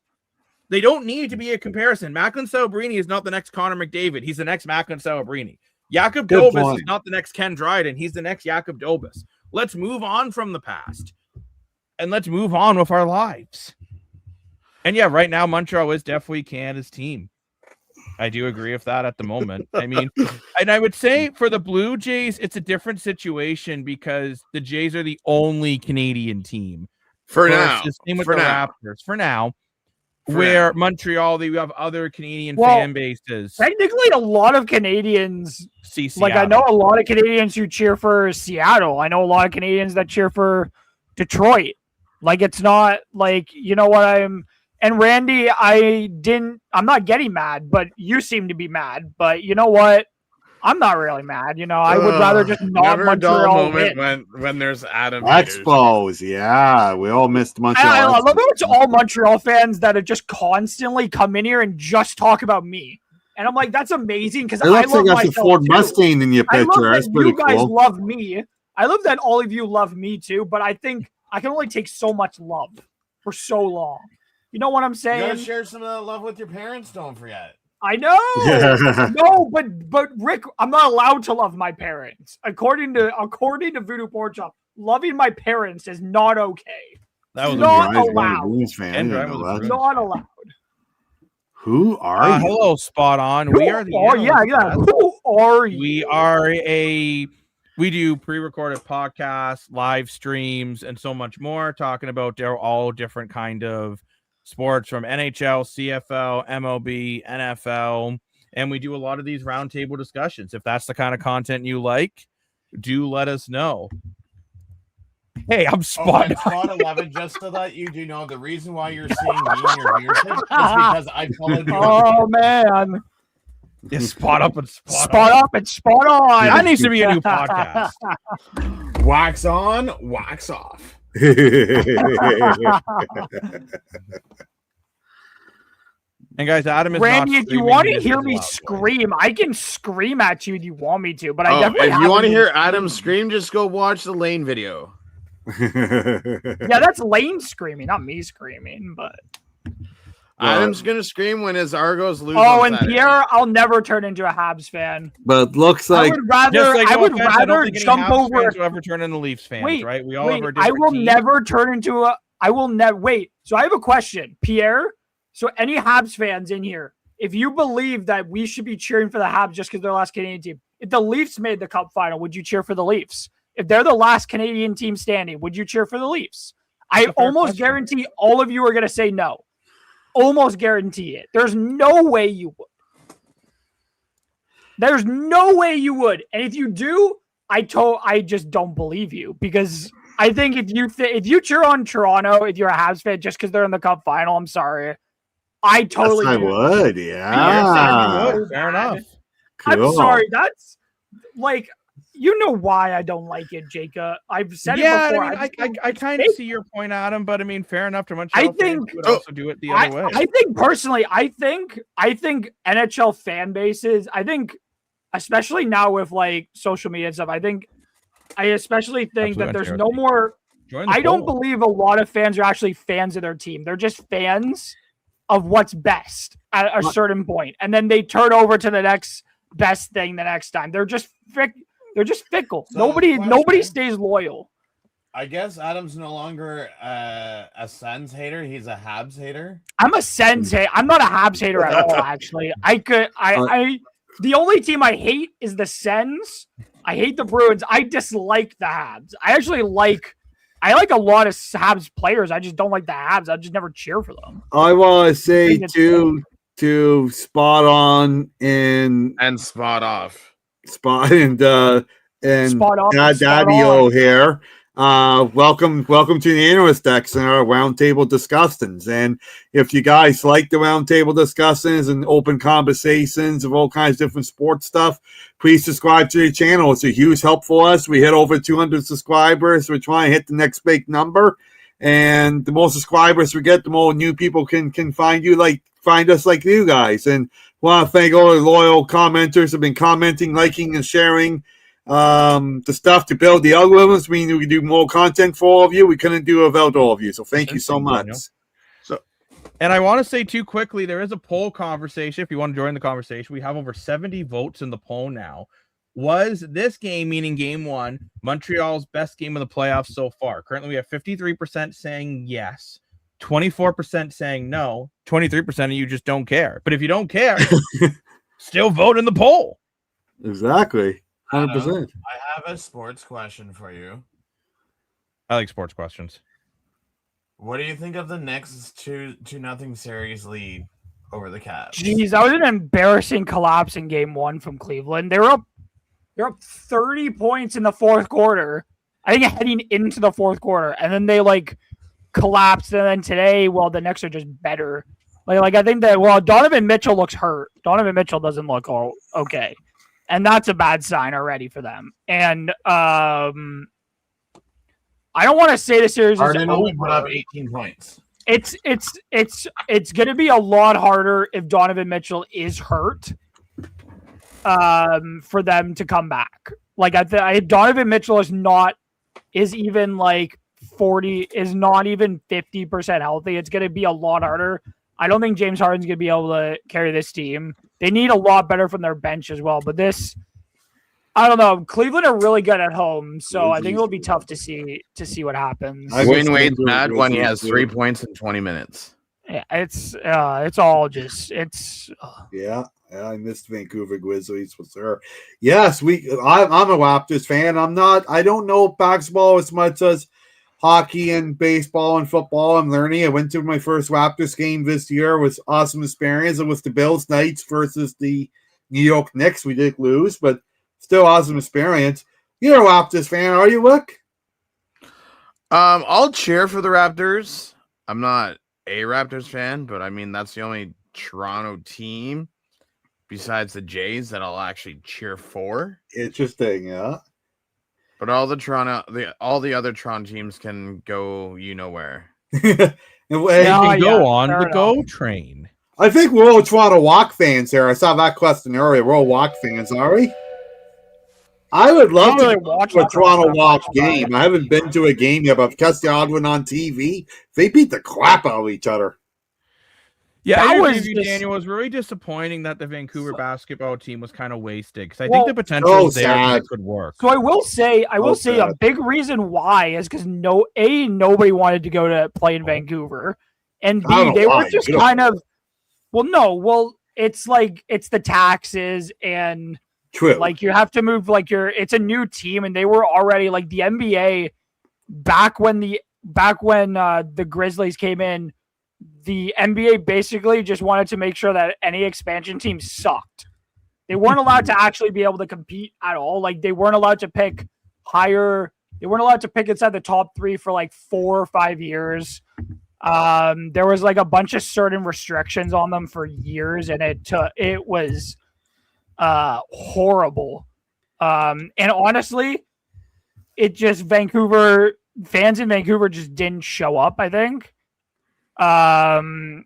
Speaker 2: They don't need to be a comparison. Macklin Celebrini is not the next Connor McDavid. He's the next Macklin Celebrini. Jakub Dobas is not the next Ken Dryden. He's the next Jakub Dobas. Let's move on from the past. And let's move on with our lives. And yeah, right now, Montreal is definitely Canada's team. I do agree with that at the moment. I mean, and I would say for the Blue Jays, it's a different situation because the Jays are the only Canadian team.
Speaker 1: For now.
Speaker 2: Same with the Raptors. For now. Where Montreal, they have other Canadian fan bases.
Speaker 3: Technically, a lot of Canadians,
Speaker 2: Seattle.
Speaker 3: I know a lot of Canadians who cheer for Seattle. I know a lot of Canadians that cheer for Detroit. It's not like, you know what and Randy, I'm not getting mad, but you seem to be mad. But you know what? I'm not really mad. I would rather just not Montreal win.
Speaker 1: When there's Adam
Speaker 4: Expos, yeah. We all missed Montreal.
Speaker 3: I love how it's all Montreal fans that are just constantly come in here and just talk about me. And I'm like, that's amazing because I love myself
Speaker 4: a Ford Mustang in your picture. That's pretty cool.
Speaker 3: You guys love me. I love that all of you love me too, but I think I can only take so much love for so long. You know what I'm saying?
Speaker 1: You gotta share some of that love with your parents, don't forget.
Speaker 3: I know. No, but Rick, I'm not allowed to love my parents. According to Voodoo Pork Chop, loving my parents is not okay.
Speaker 4: That was
Speaker 3: not allowed.
Speaker 2: Not
Speaker 3: allowed.
Speaker 4: Who are you?
Speaker 2: Hello, Spot On. We are the
Speaker 3: Who are you?
Speaker 2: We do pre-recorded podcasts, live streams, and so much more, talking about all different kind of sports from NHL, CFL, MLB, NFL, and we do a lot of these roundtable discussions. If that's the kind of content you like, do let us know. Hey, I'm Spot
Speaker 1: 11, just so that you do know, the reason why you're seeing me in your viewership is because I followed you.
Speaker 3: Oh, man.
Speaker 2: Yeah, spot up and spot
Speaker 3: up and spot on.
Speaker 2: That needs to be a new podcast.
Speaker 1: Wax on, wax off.
Speaker 2: And guys, Adam is
Speaker 3: Randy,
Speaker 2: not
Speaker 3: if you want to hear me scream, I can scream at you if you want me to. But I definitely.
Speaker 1: If you want to hear Adam scream, just go watch the Lane video.
Speaker 3: Yeah, that's Lane screaming, not me screaming. But
Speaker 1: Adam's gonna scream when his Argos lose.
Speaker 3: Oh, and Pierre, I'll never turn into a Habs fan.
Speaker 4: But looks like
Speaker 3: I would rather jump over.
Speaker 2: Ever turn into Leafs fans, right? We all have our
Speaker 3: I will never turn into a. I will never wait. So I have a question, Pierre. So any Habs fans in here, if you believe that we should be cheering for the Habs just because they're the last Canadian team, if the Leafs made the Cup final, would you cheer for the Leafs? If they're the last Canadian team standing, would you cheer for the Leafs? I almost guarantee all of you are going to say no. Almost guarantee it. There's no way you would. There's no way you would. And if you do, I just don't believe you, because I think if you cheer on Toronto, if you're a Habs fan just because they're in the Cup final, I'm sorry. I totally
Speaker 4: would, yeah.
Speaker 2: Fair enough.
Speaker 3: Cool. I'm sorry. That's like, you know why I don't like it, Jacob. I've said it before.
Speaker 2: I kind of see your point, Adam, but I mean, fair enough to Montreal.
Speaker 3: I think
Speaker 2: would also do it the other way.
Speaker 3: I think personally, I think NHL fan bases, especially now with like social media and stuff, I especially think that there's no more. I don't believe a lot of fans are actually fans of their team. They're just fans of what's best at a certain point, and then they turn over to the next best thing the next time. They're just fickle. So nobody stays loyal.
Speaker 1: I guess Adam's no longer a Sens hater. He's a Habs hater.
Speaker 3: I'm a Sens hater. I'm not a Habs hater at all, actually. The only team I hate is the Sens. I hate the Bruins. I dislike the Habs. I like a lot of Habs players. I just don't like the Habs. I just never cheer for them.
Speaker 4: I want to say to spot on and
Speaker 1: spot off.
Speaker 4: Spot and
Speaker 3: Spot off and
Speaker 4: Daddy O'Hare. Welcome to the Analyst Desk and our roundtable discussions. And if you guys like the roundtable discussions and open conversations of all kinds of different sports stuff, please subscribe to the channel. It's a huge help for us. We hit over 200 subscribers. We're trying to hit the next big number. And the more subscribers we get, the more new people can find us like you guys. And want to thank all the loyal commenters who have been commenting, liking, and sharing the stuff to build the algorithms. We can do more content for all of you. We couldn't do it without all of you. So thank you so much.
Speaker 2: And I want to say too quickly, there is a poll conversation. If you want to join the conversation, we have over 70 votes in the poll now. Was this game, meaning game one, Montreal's best game of the playoffs so far? Currently, we have 53% saying yes, 24% saying no, 23% of you just don't care. But if you don't care, still vote in the poll.
Speaker 4: Exactly. 100%.
Speaker 1: Adam, I have a sports question for you.
Speaker 2: I like sports questions.
Speaker 1: What do you think of the Knicks' 2-0 series lead over the Cavs?
Speaker 3: Jeez, that was an embarrassing collapse in game one from Cleveland. They're up 30 points in the fourth quarter. I think heading into the fourth quarter, and then they collapsed. And then today, the Knicks are just better. I think that Donovan Mitchell looks hurt. Donovan Mitchell doesn't look okay, and that's a bad sign already for them. And I don't want to say the series is
Speaker 1: only put up 18 points.
Speaker 3: It's going to be a lot harder if Donovan Mitchell is hurt for them to come back. Donovan Mitchell is not even 40, is not even 50% healthy. It's going to be a lot harder. I don't think James Harden's going to be able to carry this team. They need a lot better from their bench as well. But I don't know. Cleveland are really good at home, so I think it'll be tough to see what happens.
Speaker 1: Wayne Wade's mad when he has 3 points in 20 minutes.
Speaker 3: Yeah, it's all just
Speaker 4: Yeah, I missed Vancouver Grizzlies for sure. Yes, I'm a Raptors fan. I don't know basketball as much as hockey and baseball and football. I'm learning. I went to my first Raptors game this year. It was an awesome experience. It was the Bills Knights versus the New York Knicks. We did lose, but still awesome experience. You're a Raptors fan, are you, Luke?
Speaker 1: I'll cheer for the Raptors. I'm not a Raptors fan, but I mean that's the only Toronto team besides the Jays that I'll actually cheer for.
Speaker 4: Interesting, yeah.
Speaker 1: But all the other Toronto teams can go where.
Speaker 2: They can go on the Go train.
Speaker 4: I think we're all Toronto Walk fans here. I saw that question earlier. We're all Walk fans, are we? I would love to watch a Toronto Walk game. I haven't been to a game yet, but I've catch the odd one on TV. They beat the crap out of each other.
Speaker 2: Yeah, Daniel, was really disappointing that the Vancouver basketball team was kind of wasted because I think the potential there could work.
Speaker 3: So I will say a big reason why is because nobody wanted to go to play in Vancouver, and B, they were just kind of it's the taxes and
Speaker 4: true.
Speaker 3: You have to move it's a new team, and they were already the NBA back when the Grizzlies came in. The NBA basically just wanted to make sure that any expansion team sucked. They weren't allowed to actually be able to compete at all. They weren't allowed to pick higher. They weren't allowed to pick inside the top 3 for 4 or 5 years. There was a bunch of certain restrictions on them for years, and it was horrible. And honestly, it just fans in Vancouver just didn't show up, I think. And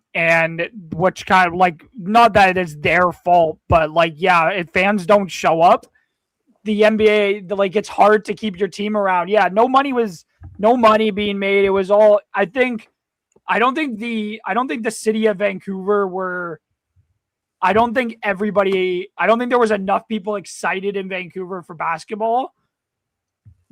Speaker 3: which kind of not that it's their fault, but if fans don't show up, the NBA, it's hard to keep your team around. Yeah, no money being made. It was all, I don't think the city of Vancouver I don't think there was enough people excited in Vancouver for basketball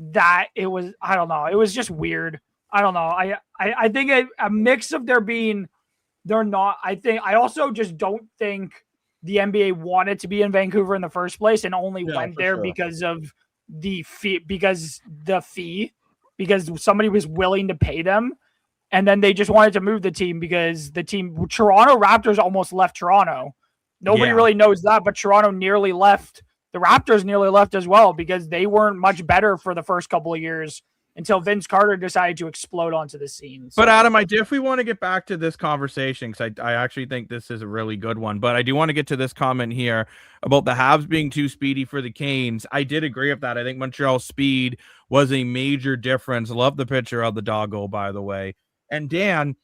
Speaker 3: that it was, I don't know. It was just weird. I don't know. I think a mix of they're not, I also just don't think the NBA wanted to be in Vancouver in the first place and only went there because of the fee, because somebody was willing to pay them. And then they just wanted to move the team because Toronto Raptors almost left Toronto. Nobody really knows that, but Toronto nearly left. The Raptors nearly left as well because they weren't much better for the first couple of years until Vince Carter decided to explode onto the scene. So.
Speaker 2: But Adam, I definitely want to get back to this conversation because I actually think this is a really good one. But I do want to get to this comment here about the Habs being too speedy for the Canes. I did agree with that. I think Montreal's speed was a major difference. Love the picture of the doggo, by the way. And Dan,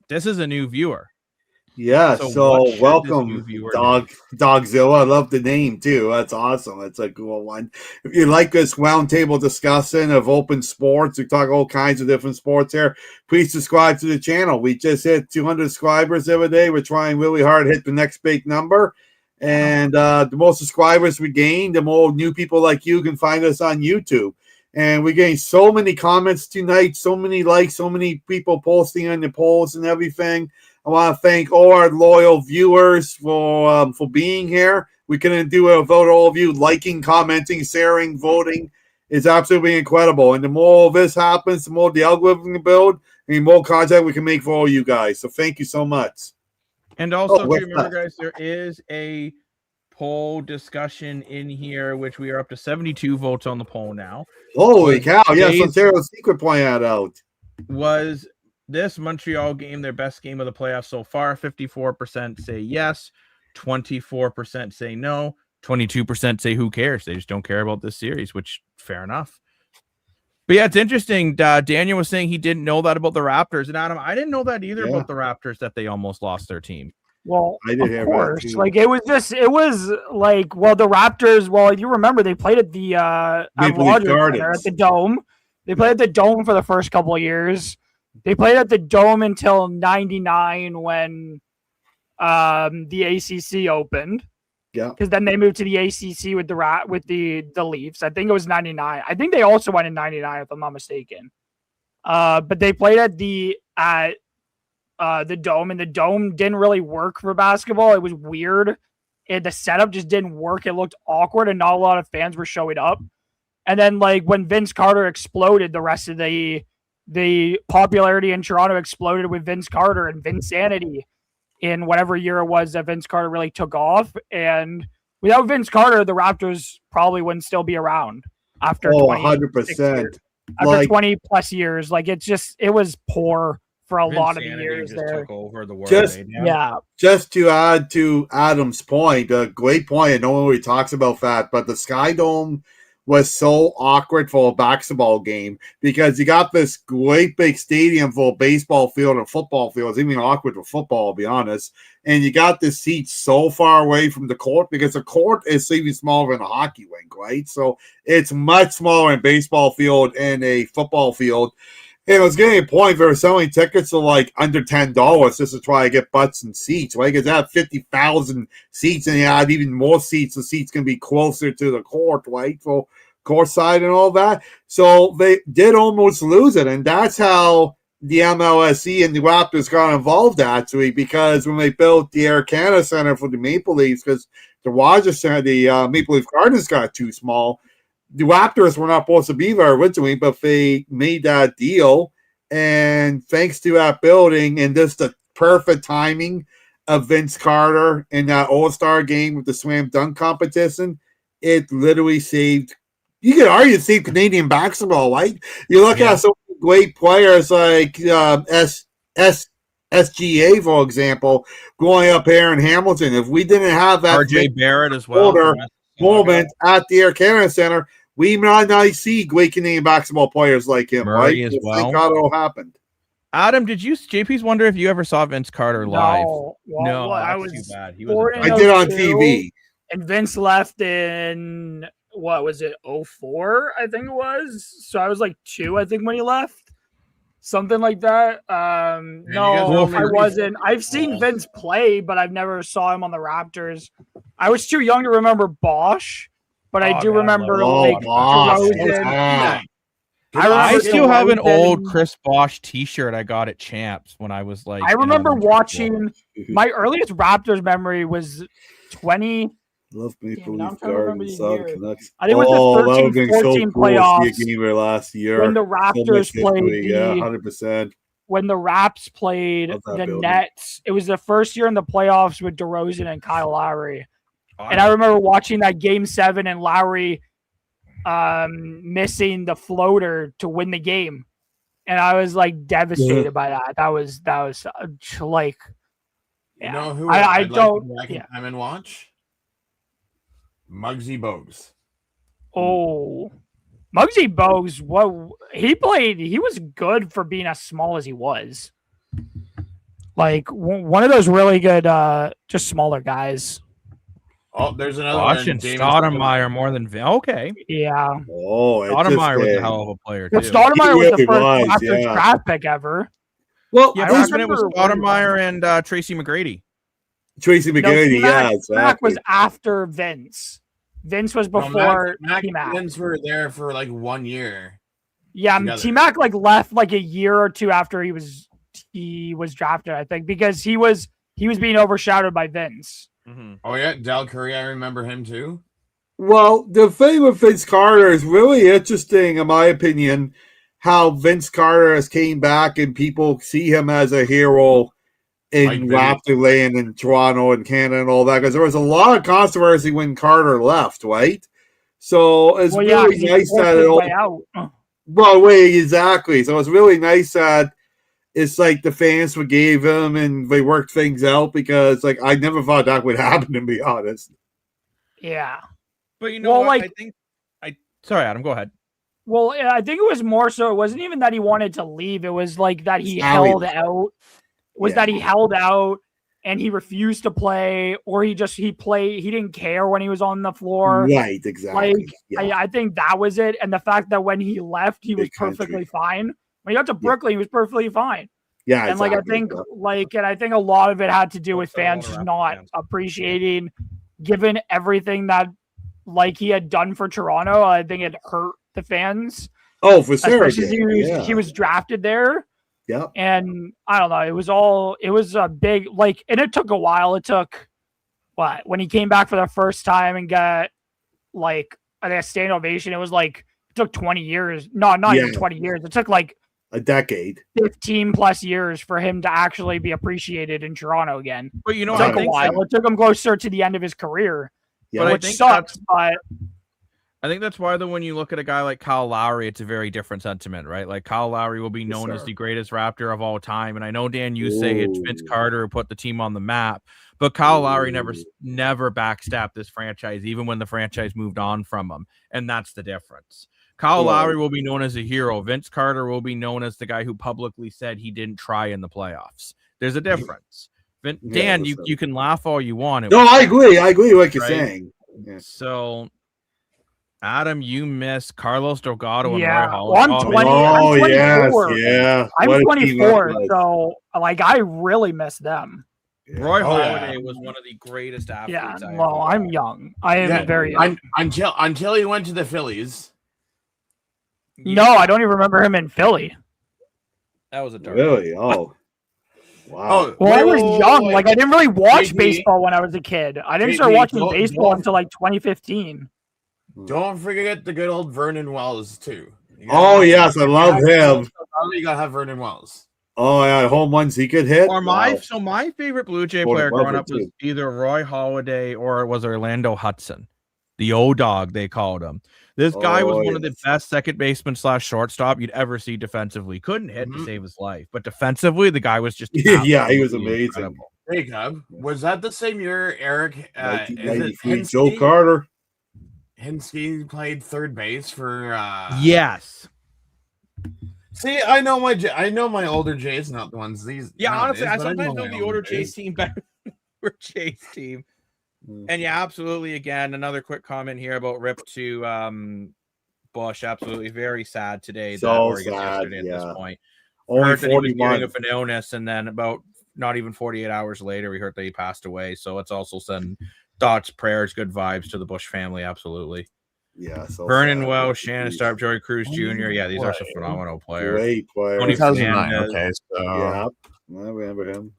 Speaker 2: this is a new viewer.
Speaker 4: Yeah, so welcome, Dogzilla. I love the name too. That's awesome. It's a cool one. If you like this roundtable discussion of open sports, we talk all kinds of different sports here. Please subscribe to the channel. We just hit 200 subscribers the other day. We're trying really hard to hit the next big number. And the more subscribers we gain, the more new people like you can find us on YouTube. And we're getting so many comments tonight, so many likes, so many people posting on the polls and everything. I want to thank all our loyal viewers for being here. We couldn't do it without all of you liking, commenting, sharing, voting. It's absolutely incredible. And the more this happens, the more the algorithm can build, and the more content we can make for all you guys. So thank you so much.
Speaker 2: And also, if you remember, guys, there is a poll discussion in here, which we are up to 72 votes on the poll now.
Speaker 4: Holy cow. Yes, Ontario's secret point out.
Speaker 2: Was this Montreal game their best game of the playoffs so far? 54% say yes, 24% say no, 22% say who cares? They just don't care about this series, which fair enough. But yeah, it's interesting. Daniel was saying he didn't know that about the Raptors. And Adam, I didn't know that either about the Raptors, that they almost lost their team.
Speaker 3: Well, I did of course. Like it was like, well, the Raptors, well, you remember they played at the at the Dome. They played at the Dome for the first couple of years. They played at the Dome until 99 when the ACC opened.
Speaker 4: Yeah.
Speaker 3: Because then they moved to the ACC with the Leafs. I think it was 99. I think they also went in 99 if I'm not mistaken. But they played at the Dome, and the Dome didn't really work for basketball. It was weird. The setup just didn't work. It looked awkward, and not a lot of fans were showing up. And then, like, when Vince Carter exploded, the rest of the popularity in Toronto exploded with Vince Carter and Vinsanity in whatever year it was that Vince Carter really took off. And without Vince Carter, the Raptors probably wouldn't still be around after
Speaker 4: 100%.
Speaker 3: After 20 plus years. Like, it was poor for a lot of the years
Speaker 2: just
Speaker 3: there.
Speaker 2: Took over the world.
Speaker 4: Just to add to Adam's point, a great point. No one really talks about that, but the Sky Dome was so awkward for a basketball game because you got this great big stadium for a baseball field and football field. It's even awkward for football, to be honest. And you got the seats so far away from the court because the court is even smaller than a hockey rink, right? So it's much smaller in baseball field and a football field. And it was getting a point where selling tickets for like under $10 just to try to get butts and seats, right? Because they have 50,000 seats and you add even more seats. The seats can be closer to the court, right? For court side and all that. So they did almost lose it. And that's how the MLSE and the Raptors got involved, actually, because when they built the Air Canada Center for the Maple Leafs, because the Rogers Center, the Maple Leaf Gardens got too small. The Raptors were not supposed to be there originally, but they made that deal. And thanks to that building and just the perfect timing of Vince Carter in that All-Star game with the slam dunk competition, it literally saved, you could argue, saved Canadian basketball, right? You look at some great players like SGA, for example, going up here in Hamilton. If we didn't have that
Speaker 2: RJ Barrett as well
Speaker 4: moment at the Air Canada Center, we might not see great Canadian basketball players like him,
Speaker 2: Murray
Speaker 4: right?
Speaker 2: As well.
Speaker 4: Thank God it all happened.
Speaker 2: Adam, did you, JP's wonder if you ever saw Vince Carter live?
Speaker 3: No,
Speaker 2: I was too bad. He was
Speaker 4: I did on TV.
Speaker 3: And Vince left in, what was it, 04, I think it was? So I was like 2, I think, when he left. Something like that. No, I wasn't. I've seen Vince play, but I've never saw him on the Raptors. I was too young to remember Bosch. but I do
Speaker 2: man,
Speaker 3: remember
Speaker 4: Oh, Bosch.
Speaker 3: DeRozan.
Speaker 2: I still have an old
Speaker 3: DeRozan.
Speaker 2: Chris Bosch T-shirt I got at Champs when I was like.
Speaker 3: I remember
Speaker 2: in elementary school.
Speaker 3: watching. My earliest Raptors memory was 20.
Speaker 4: Love Maple
Speaker 3: Now I'm
Speaker 4: Leaf
Speaker 3: trying to remember
Speaker 4: Gardens.
Speaker 3: the year.
Speaker 4: Canucks.
Speaker 3: I think it was the
Speaker 4: that would
Speaker 3: 13-14
Speaker 4: be so cool to
Speaker 3: playoffs
Speaker 4: see a game last year.
Speaker 3: when the Raptors played
Speaker 4: Yeah, 100%.
Speaker 3: when the Raps played
Speaker 4: Love that
Speaker 3: the
Speaker 4: building.
Speaker 3: Nets. It was the first year in the playoffs with DeRozan and Kyle Lowry.
Speaker 2: Oh,
Speaker 3: And I remember watching that Game 7 and Lowry missing the floater to win the game. And I was like devastated by that. That was like,
Speaker 1: You
Speaker 3: yeah.
Speaker 1: know who
Speaker 3: I
Speaker 1: I'd
Speaker 3: don't.
Speaker 1: like to come and watch? Muggsy Bogues.
Speaker 3: Oh, Muggsy Bogues. What he played, he was good for being as small as he was. Like one of those really good, just smaller guys.
Speaker 1: Oh, there's another
Speaker 2: Bosch
Speaker 1: one.
Speaker 2: and
Speaker 1: Damon
Speaker 2: Stoudemire more than okay.
Speaker 3: Yeah,
Speaker 2: Stoudemire was a hell of a player too.
Speaker 3: but Stoudemire was the
Speaker 4: He
Speaker 3: first
Speaker 4: really was,
Speaker 3: Raptors
Speaker 4: yeah.
Speaker 3: draft pick ever.
Speaker 4: Well,
Speaker 2: Yeah,
Speaker 3: I
Speaker 2: back then it was
Speaker 3: remember
Speaker 2: Stoudemire and Tracy McGrady.
Speaker 4: Tracy McGrady, yeah,
Speaker 3: T-Mac
Speaker 4: exactly.
Speaker 3: was after Vince. Vince was before
Speaker 1: Mac
Speaker 3: T-Mac.
Speaker 1: and Vince were there for like 1 year.
Speaker 3: Yeah,
Speaker 1: together.
Speaker 3: T-Mac like left like a year or two after he was drafted, I think, because he was being overshadowed by Vince.
Speaker 2: Mm-hmm.
Speaker 1: Oh yeah, Del Curry. I remember him too.
Speaker 4: Well, the thing with Vince Carter is really interesting, in my opinion, how Vince Carter has came back and people see him as a hero in Raptor land in Toronto and Canada and all that, because there was a lot of controversy when Carter left, right? So it's really nice that it all... Well, wait, exactly. So it's really nice that it's like the fans forgave him and they worked things out, because like I never thought that would happen, to be honest.
Speaker 3: Yeah.
Speaker 2: But you know what? Like, sorry, Adam, go ahead.
Speaker 3: Well, I think it was more so it wasn't even that he wanted to leave. It was like that he held out. That he held out and he refused to play, or he played. He didn't care when he was on the floor.
Speaker 4: Right, exactly.
Speaker 3: Like, I think that was it. And the fact that when he left, he was perfectly fine. When he got to Brooklyn, he was perfectly fine.
Speaker 4: Yeah,
Speaker 3: and I think a lot of it had to do with fans just not appreciating, given everything that like he had done for Toronto. I think it hurt the fans.
Speaker 4: Oh, for sure.
Speaker 3: He was drafted there.
Speaker 4: Yeah.
Speaker 3: And I don't know. It was a big, like, and it took a while. It took when he came back for the first time and got like a standing ovation. It was like, it took 20 years. No, not even 20 years. It took like
Speaker 4: a decade,
Speaker 3: 15 plus years for him to actually be appreciated in Toronto again.
Speaker 2: But you know,
Speaker 3: it took a while. It took him closer to the end of his career, which sucks. But
Speaker 2: I think that's why, though, when you look at a guy like Kyle Lowry, it's a very different sentiment, right? Like Kyle Lowry will be known as the greatest Raptor of all time, and I know, Dan, you say it's Vince Carter who put the team on the map, but Kyle Lowry never backstabbed this franchise, even when the franchise moved on from him, and that's the difference. Kyle Lowry will be known as a hero. Vince Carter will be known as the guy who publicly said he didn't try in the playoffs. There's a difference. Dan, you can laugh all you want.
Speaker 4: I agree. I agree with what you're saying. Yeah.
Speaker 2: So... Adam, you miss Carlos Delgado and Roy
Speaker 3: Well,
Speaker 2: Halladay.
Speaker 3: I'm 24.
Speaker 4: Yeah.
Speaker 3: I'm 24, so like I really miss them.
Speaker 2: Roy Halladay was one of the greatest athletes.
Speaker 3: I'm young. I am very young.
Speaker 1: Until he went to the Phillies.
Speaker 3: No, I don't even remember him in Philly.
Speaker 2: That was a dark.
Speaker 4: Really? Oh. Wow.
Speaker 3: Well, I was young. Like I didn't really watch baseball when I was a kid. I didn't start watching baseball until like 2015.
Speaker 1: Don't forget the good old Vernon Wells too.
Speaker 4: Yes, I love him.
Speaker 1: You gotta have Vernon Wells.
Speaker 4: Oh yeah, home runs he could hit.
Speaker 2: Or my favorite Blue Jay player growing up was either Roy Halladay or it was Orlando Hudson, the O-Dog they called him. This guy was one of the best second baseman / shortstop you'd ever see defensively. Couldn't hit to save his life, but defensively the guy was just
Speaker 4: he was amazing. Incredible.
Speaker 1: Hey, Cub, was that the same year Eric?
Speaker 4: Joe Carter.
Speaker 1: Hinsky played third base for.
Speaker 2: Yes.
Speaker 1: See, I know my older Jays, not the ones these.
Speaker 2: Yeah, honestly, I sometimes know the older Jays team better than our Jays team. And yeah, absolutely. Again, another quick comment here about Rip to Bush. Absolutely, very sad today.
Speaker 4: So sad.
Speaker 2: At this point,
Speaker 4: only
Speaker 2: 41 of an illness, and then about not even 48 hours later, we heard that he passed away. So it's also sending thoughts, prayers, good vibes to the Bush family. Absolutely.
Speaker 4: Yeah, so
Speaker 2: Vernon Welsh, Shannon Sharp, Joey Cruz Jr. Yeah, these are some phenomenal players.
Speaker 4: Great players.
Speaker 2: Tony
Speaker 1: 2009.
Speaker 2: Fernandez.
Speaker 1: Okay, so
Speaker 4: Yeah, I remember him.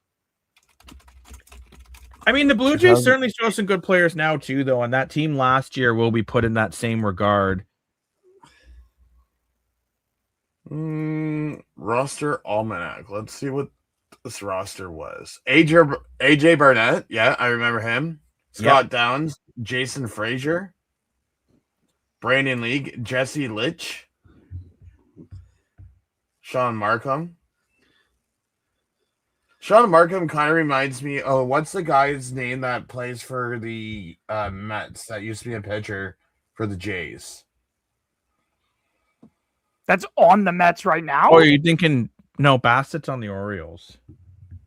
Speaker 2: I mean, the Blue Jays certainly show some good players now too, though, and that team last year will be put in that same regard.
Speaker 1: Roster almanac. Let's see what this roster was. AJ Burnett. Yeah, I remember him. Scott Downs, Jason Frazier, Brandon League, Jesse Litch, Sean Markham. Sean Markham kind of reminds me. Oh, what's the guy's name that plays for the Mets that used to be a pitcher for the Jays?
Speaker 3: That's on the Mets right now?
Speaker 2: Or are you thinking, no, Bassett's on the Orioles?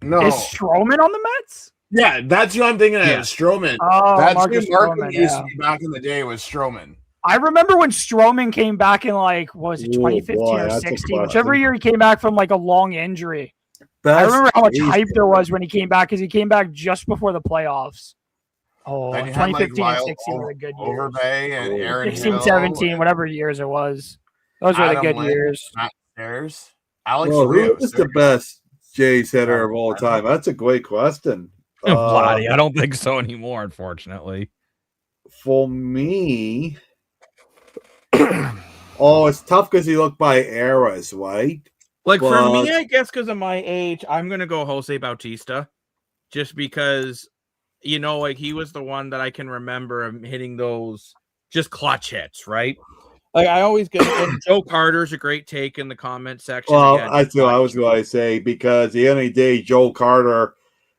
Speaker 1: No.
Speaker 3: Is Stroman on the Mets?
Speaker 1: Yeah, that's who I'm thinking of.
Speaker 2: Yeah.
Speaker 1: Stroman.
Speaker 3: Oh,
Speaker 1: that's
Speaker 3: Marcus
Speaker 1: who Markham
Speaker 3: Stroman,
Speaker 1: used to be back in the day, was Stroman.
Speaker 3: I remember when Stroman came back in, like, what was it, 2015 or
Speaker 4: that's a
Speaker 3: 16?
Speaker 4: question.
Speaker 3: Whichever year he came back from, like, a long injury. I
Speaker 4: Best
Speaker 3: remember how much
Speaker 4: Jays
Speaker 3: hype there was when he came back, because he came back just before the playoffs. Oh,
Speaker 1: Then you had,
Speaker 3: 2015
Speaker 1: like,
Speaker 3: and
Speaker 1: Lyle
Speaker 3: 16 were the good years.
Speaker 1: Overbay and Aaron
Speaker 3: 16,
Speaker 1: Hill,
Speaker 3: 17, whatever years it was. Those were the
Speaker 1: Adam
Speaker 3: good
Speaker 1: Lynn,
Speaker 3: years.
Speaker 1: Matt Stairs, Alex
Speaker 4: Well, who
Speaker 1: Rios.
Speaker 4: is the best Jays hitter of all time? That's a great question.
Speaker 2: Vladdy, I don't think so anymore, unfortunately.
Speaker 4: For me, it's tough because you look by eras, right?
Speaker 2: Like, for
Speaker 4: But-
Speaker 2: me, I guess because of my age, I'm going to go Jose Bautista. Just because, you know, like, he was the one that I can remember him hitting those just clutch hits, right? Like, I always get and Joe Carter's a great take in the comment section.
Speaker 4: Well,
Speaker 2: Again,
Speaker 4: that's what I was going to say, because at the end of the day, Joe Carter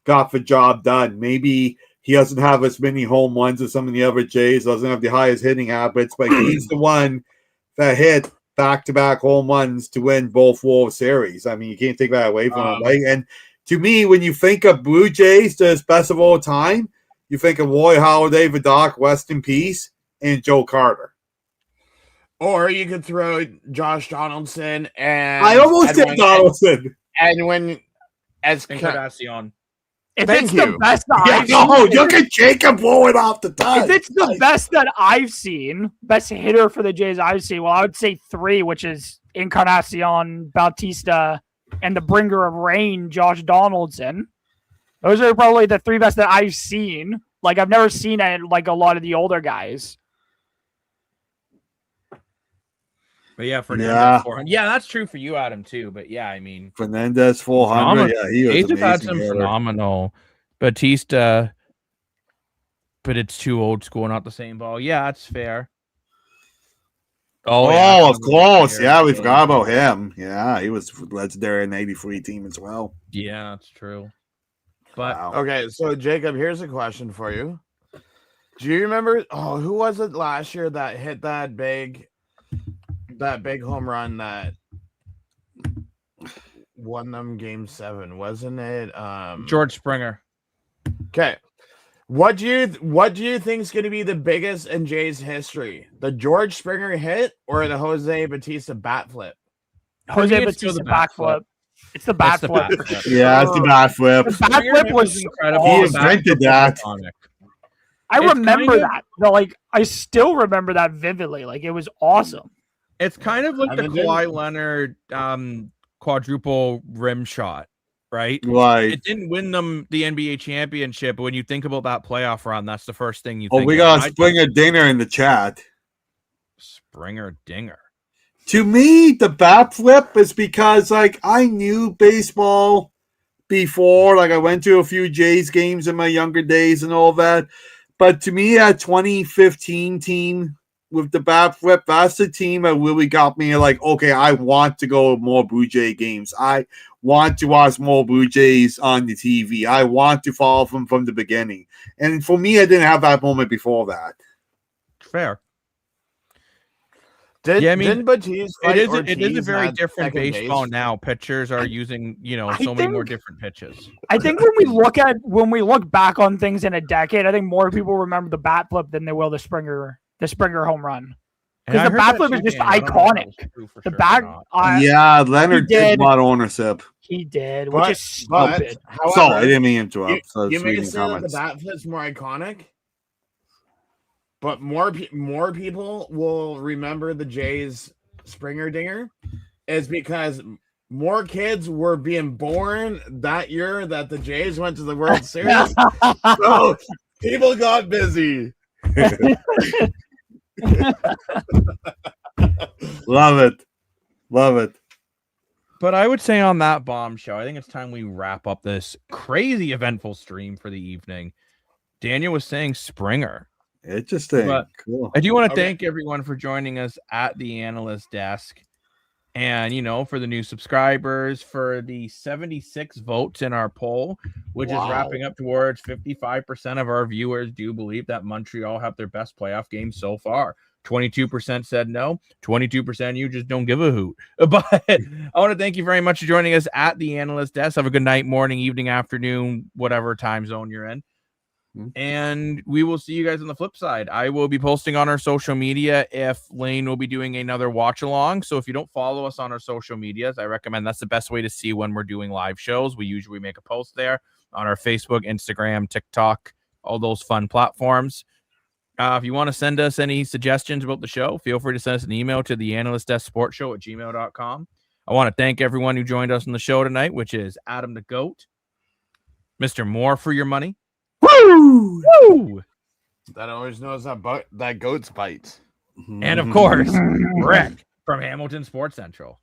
Speaker 4: got the job done. Maybe he doesn't have as many home runs as some of the other Jays, doesn't have the highest hitting habits, but he's the one that hit back-to-back home runs to win both World Series. I mean, you can't take that away from him, right? And to me, when you think of Blue Jays, the best of all time, you think of Roy Halladay, Vidal, rest in peace, and Joe Carter.
Speaker 1: Or you could throw Josh Donaldson and
Speaker 4: I almost said Donaldson.
Speaker 1: Edwin
Speaker 2: Encarnacion.
Speaker 3: If
Speaker 1: Thank
Speaker 3: it's
Speaker 1: you.
Speaker 3: the best that
Speaker 4: Yeah,
Speaker 3: I've
Speaker 4: no,
Speaker 3: seen,
Speaker 4: look at Jacob blowing off the top.
Speaker 3: if it's the best that I've seen, best hitter for the Jays I've seen, well, I would say three, which is Encarnacion, Bautista, and the bringer of rain, Josh Donaldson. Those are probably the three best that I've seen. Like, I've never seen like a lot of the older guys.
Speaker 2: But yeah, Fernandez,
Speaker 4: Yeah.
Speaker 2: 400. Yeah, that's true for you, Adam, too. But yeah, I mean,
Speaker 4: Fernandez 400. Yeah, he was
Speaker 2: Jays have had
Speaker 4: amazing
Speaker 2: some
Speaker 4: hitter.
Speaker 2: phenomenal Batista, but it's too old school, not the same ball. Yeah, that's fair.
Speaker 4: Oh, of course. Yeah, we forgot about him. Yeah, he was legendary in the 83 team as well.
Speaker 2: Yeah, that's true. But
Speaker 4: Wow.
Speaker 1: Okay, so Jacob, here's a question for you. Do you remember? Oh, who was it last year that hit that big home run that won them Game 7? Wasn't it?
Speaker 2: George Springer.
Speaker 1: Okay. What do you think is going to be the biggest in Jays history? The George Springer hit or the Jose Batista bat flip?
Speaker 3: Jose
Speaker 2: it's still
Speaker 3: Batista
Speaker 2: the bat
Speaker 3: backflip. It's the bat flip.
Speaker 2: bat
Speaker 3: for
Speaker 2: flip.
Speaker 3: sure.
Speaker 4: Yeah, that's the bat flip.
Speaker 3: The bat flip was
Speaker 2: incredible.
Speaker 4: He
Speaker 3: awesome.
Speaker 4: invented that.
Speaker 3: I
Speaker 2: It's
Speaker 3: remember
Speaker 2: kind of-
Speaker 3: that. No, like, I still remember that vividly. Like, it was awesome.
Speaker 2: It's kind of like the
Speaker 1: Haven't been-
Speaker 2: Kawhi Leonard quadruple rim shot, right?
Speaker 4: Right.
Speaker 2: It didn't win them the NBA championship, but when you think about that playoff run, that's the first thing you
Speaker 4: Oh,
Speaker 2: think
Speaker 4: we
Speaker 2: of.
Speaker 4: got
Speaker 2: I-
Speaker 4: a Springer Dinger in the chat.
Speaker 2: Springer Dinger.
Speaker 4: To me, the bat flip is because, like, I knew baseball before. Like, I went to a few Jays games in my younger days and all that. But to me, that 2015 team with the bat flip, that's the team that really got me like, okay, I want to go to more Blue Jay games. I want to watch more Blue Jays on the TV. I want to follow them from the beginning. And for me, I didn't have that moment before that.
Speaker 2: Fair.
Speaker 1: Didn't
Speaker 2: I mean,
Speaker 1: Batista
Speaker 2: It is
Speaker 1: Ortiz
Speaker 2: a very
Speaker 1: at
Speaker 2: different
Speaker 1: second
Speaker 2: baseball
Speaker 1: base?
Speaker 2: now. Pitchers are using,
Speaker 3: I
Speaker 2: so many more
Speaker 3: think-
Speaker 2: different pitches.
Speaker 3: I think when we look back on things in a decade, I think more people remember the bat flip than they will the Springer home run.
Speaker 2: And I
Speaker 3: the
Speaker 2: heard
Speaker 3: bat
Speaker 2: that
Speaker 3: flip is
Speaker 2: too,
Speaker 3: just
Speaker 2: Danny. I don't know if
Speaker 3: iconic.
Speaker 2: that was true for
Speaker 3: The
Speaker 2: sure or
Speaker 3: back,
Speaker 2: not.
Speaker 4: Yeah, Leonard did
Speaker 3: did.
Speaker 4: a lot of ownership.
Speaker 3: he did,
Speaker 1: But-
Speaker 3: which is
Speaker 1: but,
Speaker 3: stupid.
Speaker 1: however,
Speaker 4: Sorry, I didn't mean to interrupt. So
Speaker 1: you may
Speaker 4: reading
Speaker 1: say that the
Speaker 4: comments.
Speaker 1: bat flip's more iconic, But more people will remember the Jays Springer Dinger is because more kids were being born that year that the Jays went to the World Series. So people got busy.
Speaker 4: Love it. Love it.
Speaker 2: But I would say on that bombshell, I think it's time we wrap up this crazy eventful stream for the evening. Daniel was saying Springer.
Speaker 4: Interesting.
Speaker 2: But
Speaker 4: cool.
Speaker 2: I do want to thank everyone for joining us at the Analyst Desk. And, you know, for the new subscribers, for the 76 votes in our poll, which is wrapping up towards 55% of our viewers do believe that Montreal have their best playoff game so far. 22% said no. 22% you just don't give a hoot. But I want to thank you very much for joining us at the Analyst Desk. Have a good night, morning, evening, afternoon, whatever time zone you're in. And we will see you guys on the flip side. I will be posting on our social media if Lane will be doing another watch along. So if you don't follow us on our social medias, I recommend that's the best way to see when we're doing live shows. We usually make a post there on our Facebook, Instagram, TikTok, all those fun platforms. If you want to send us any suggestions about the show, feel free to send us an email to the analystdesksportshow@gmail.com. I want to thank everyone who joined us on the show tonight, which is Adam the Goat, Mr. More for Your Money.
Speaker 4: Woo!
Speaker 2: Woo!
Speaker 1: That always knows that goat's bite.
Speaker 2: And of course, Rick from Hamilton Sports Central.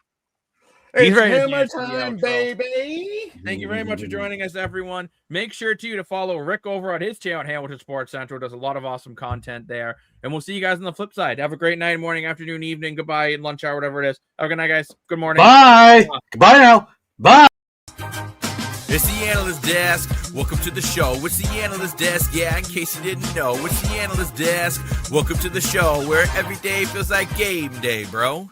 Speaker 1: It's hammer time, baby.
Speaker 2: Thank you very much for joining us, everyone. Make sure to follow Rick over on his channel at Hamilton Sports Central. Does a lot of awesome content there. And we'll see you guys on the flip side. Have a great night, morning, afternoon, evening, goodbye, and lunch hour, whatever it is. Have a good night, guys. Good morning.
Speaker 4: Bye. Goodbye now. Bye.
Speaker 2: It's the Analyst Desk. Welcome to the show. It's the Analyst Desk. Yeah, in case you didn't know, it's the Analyst Desk. Welcome to the show where every day feels like game day, bro.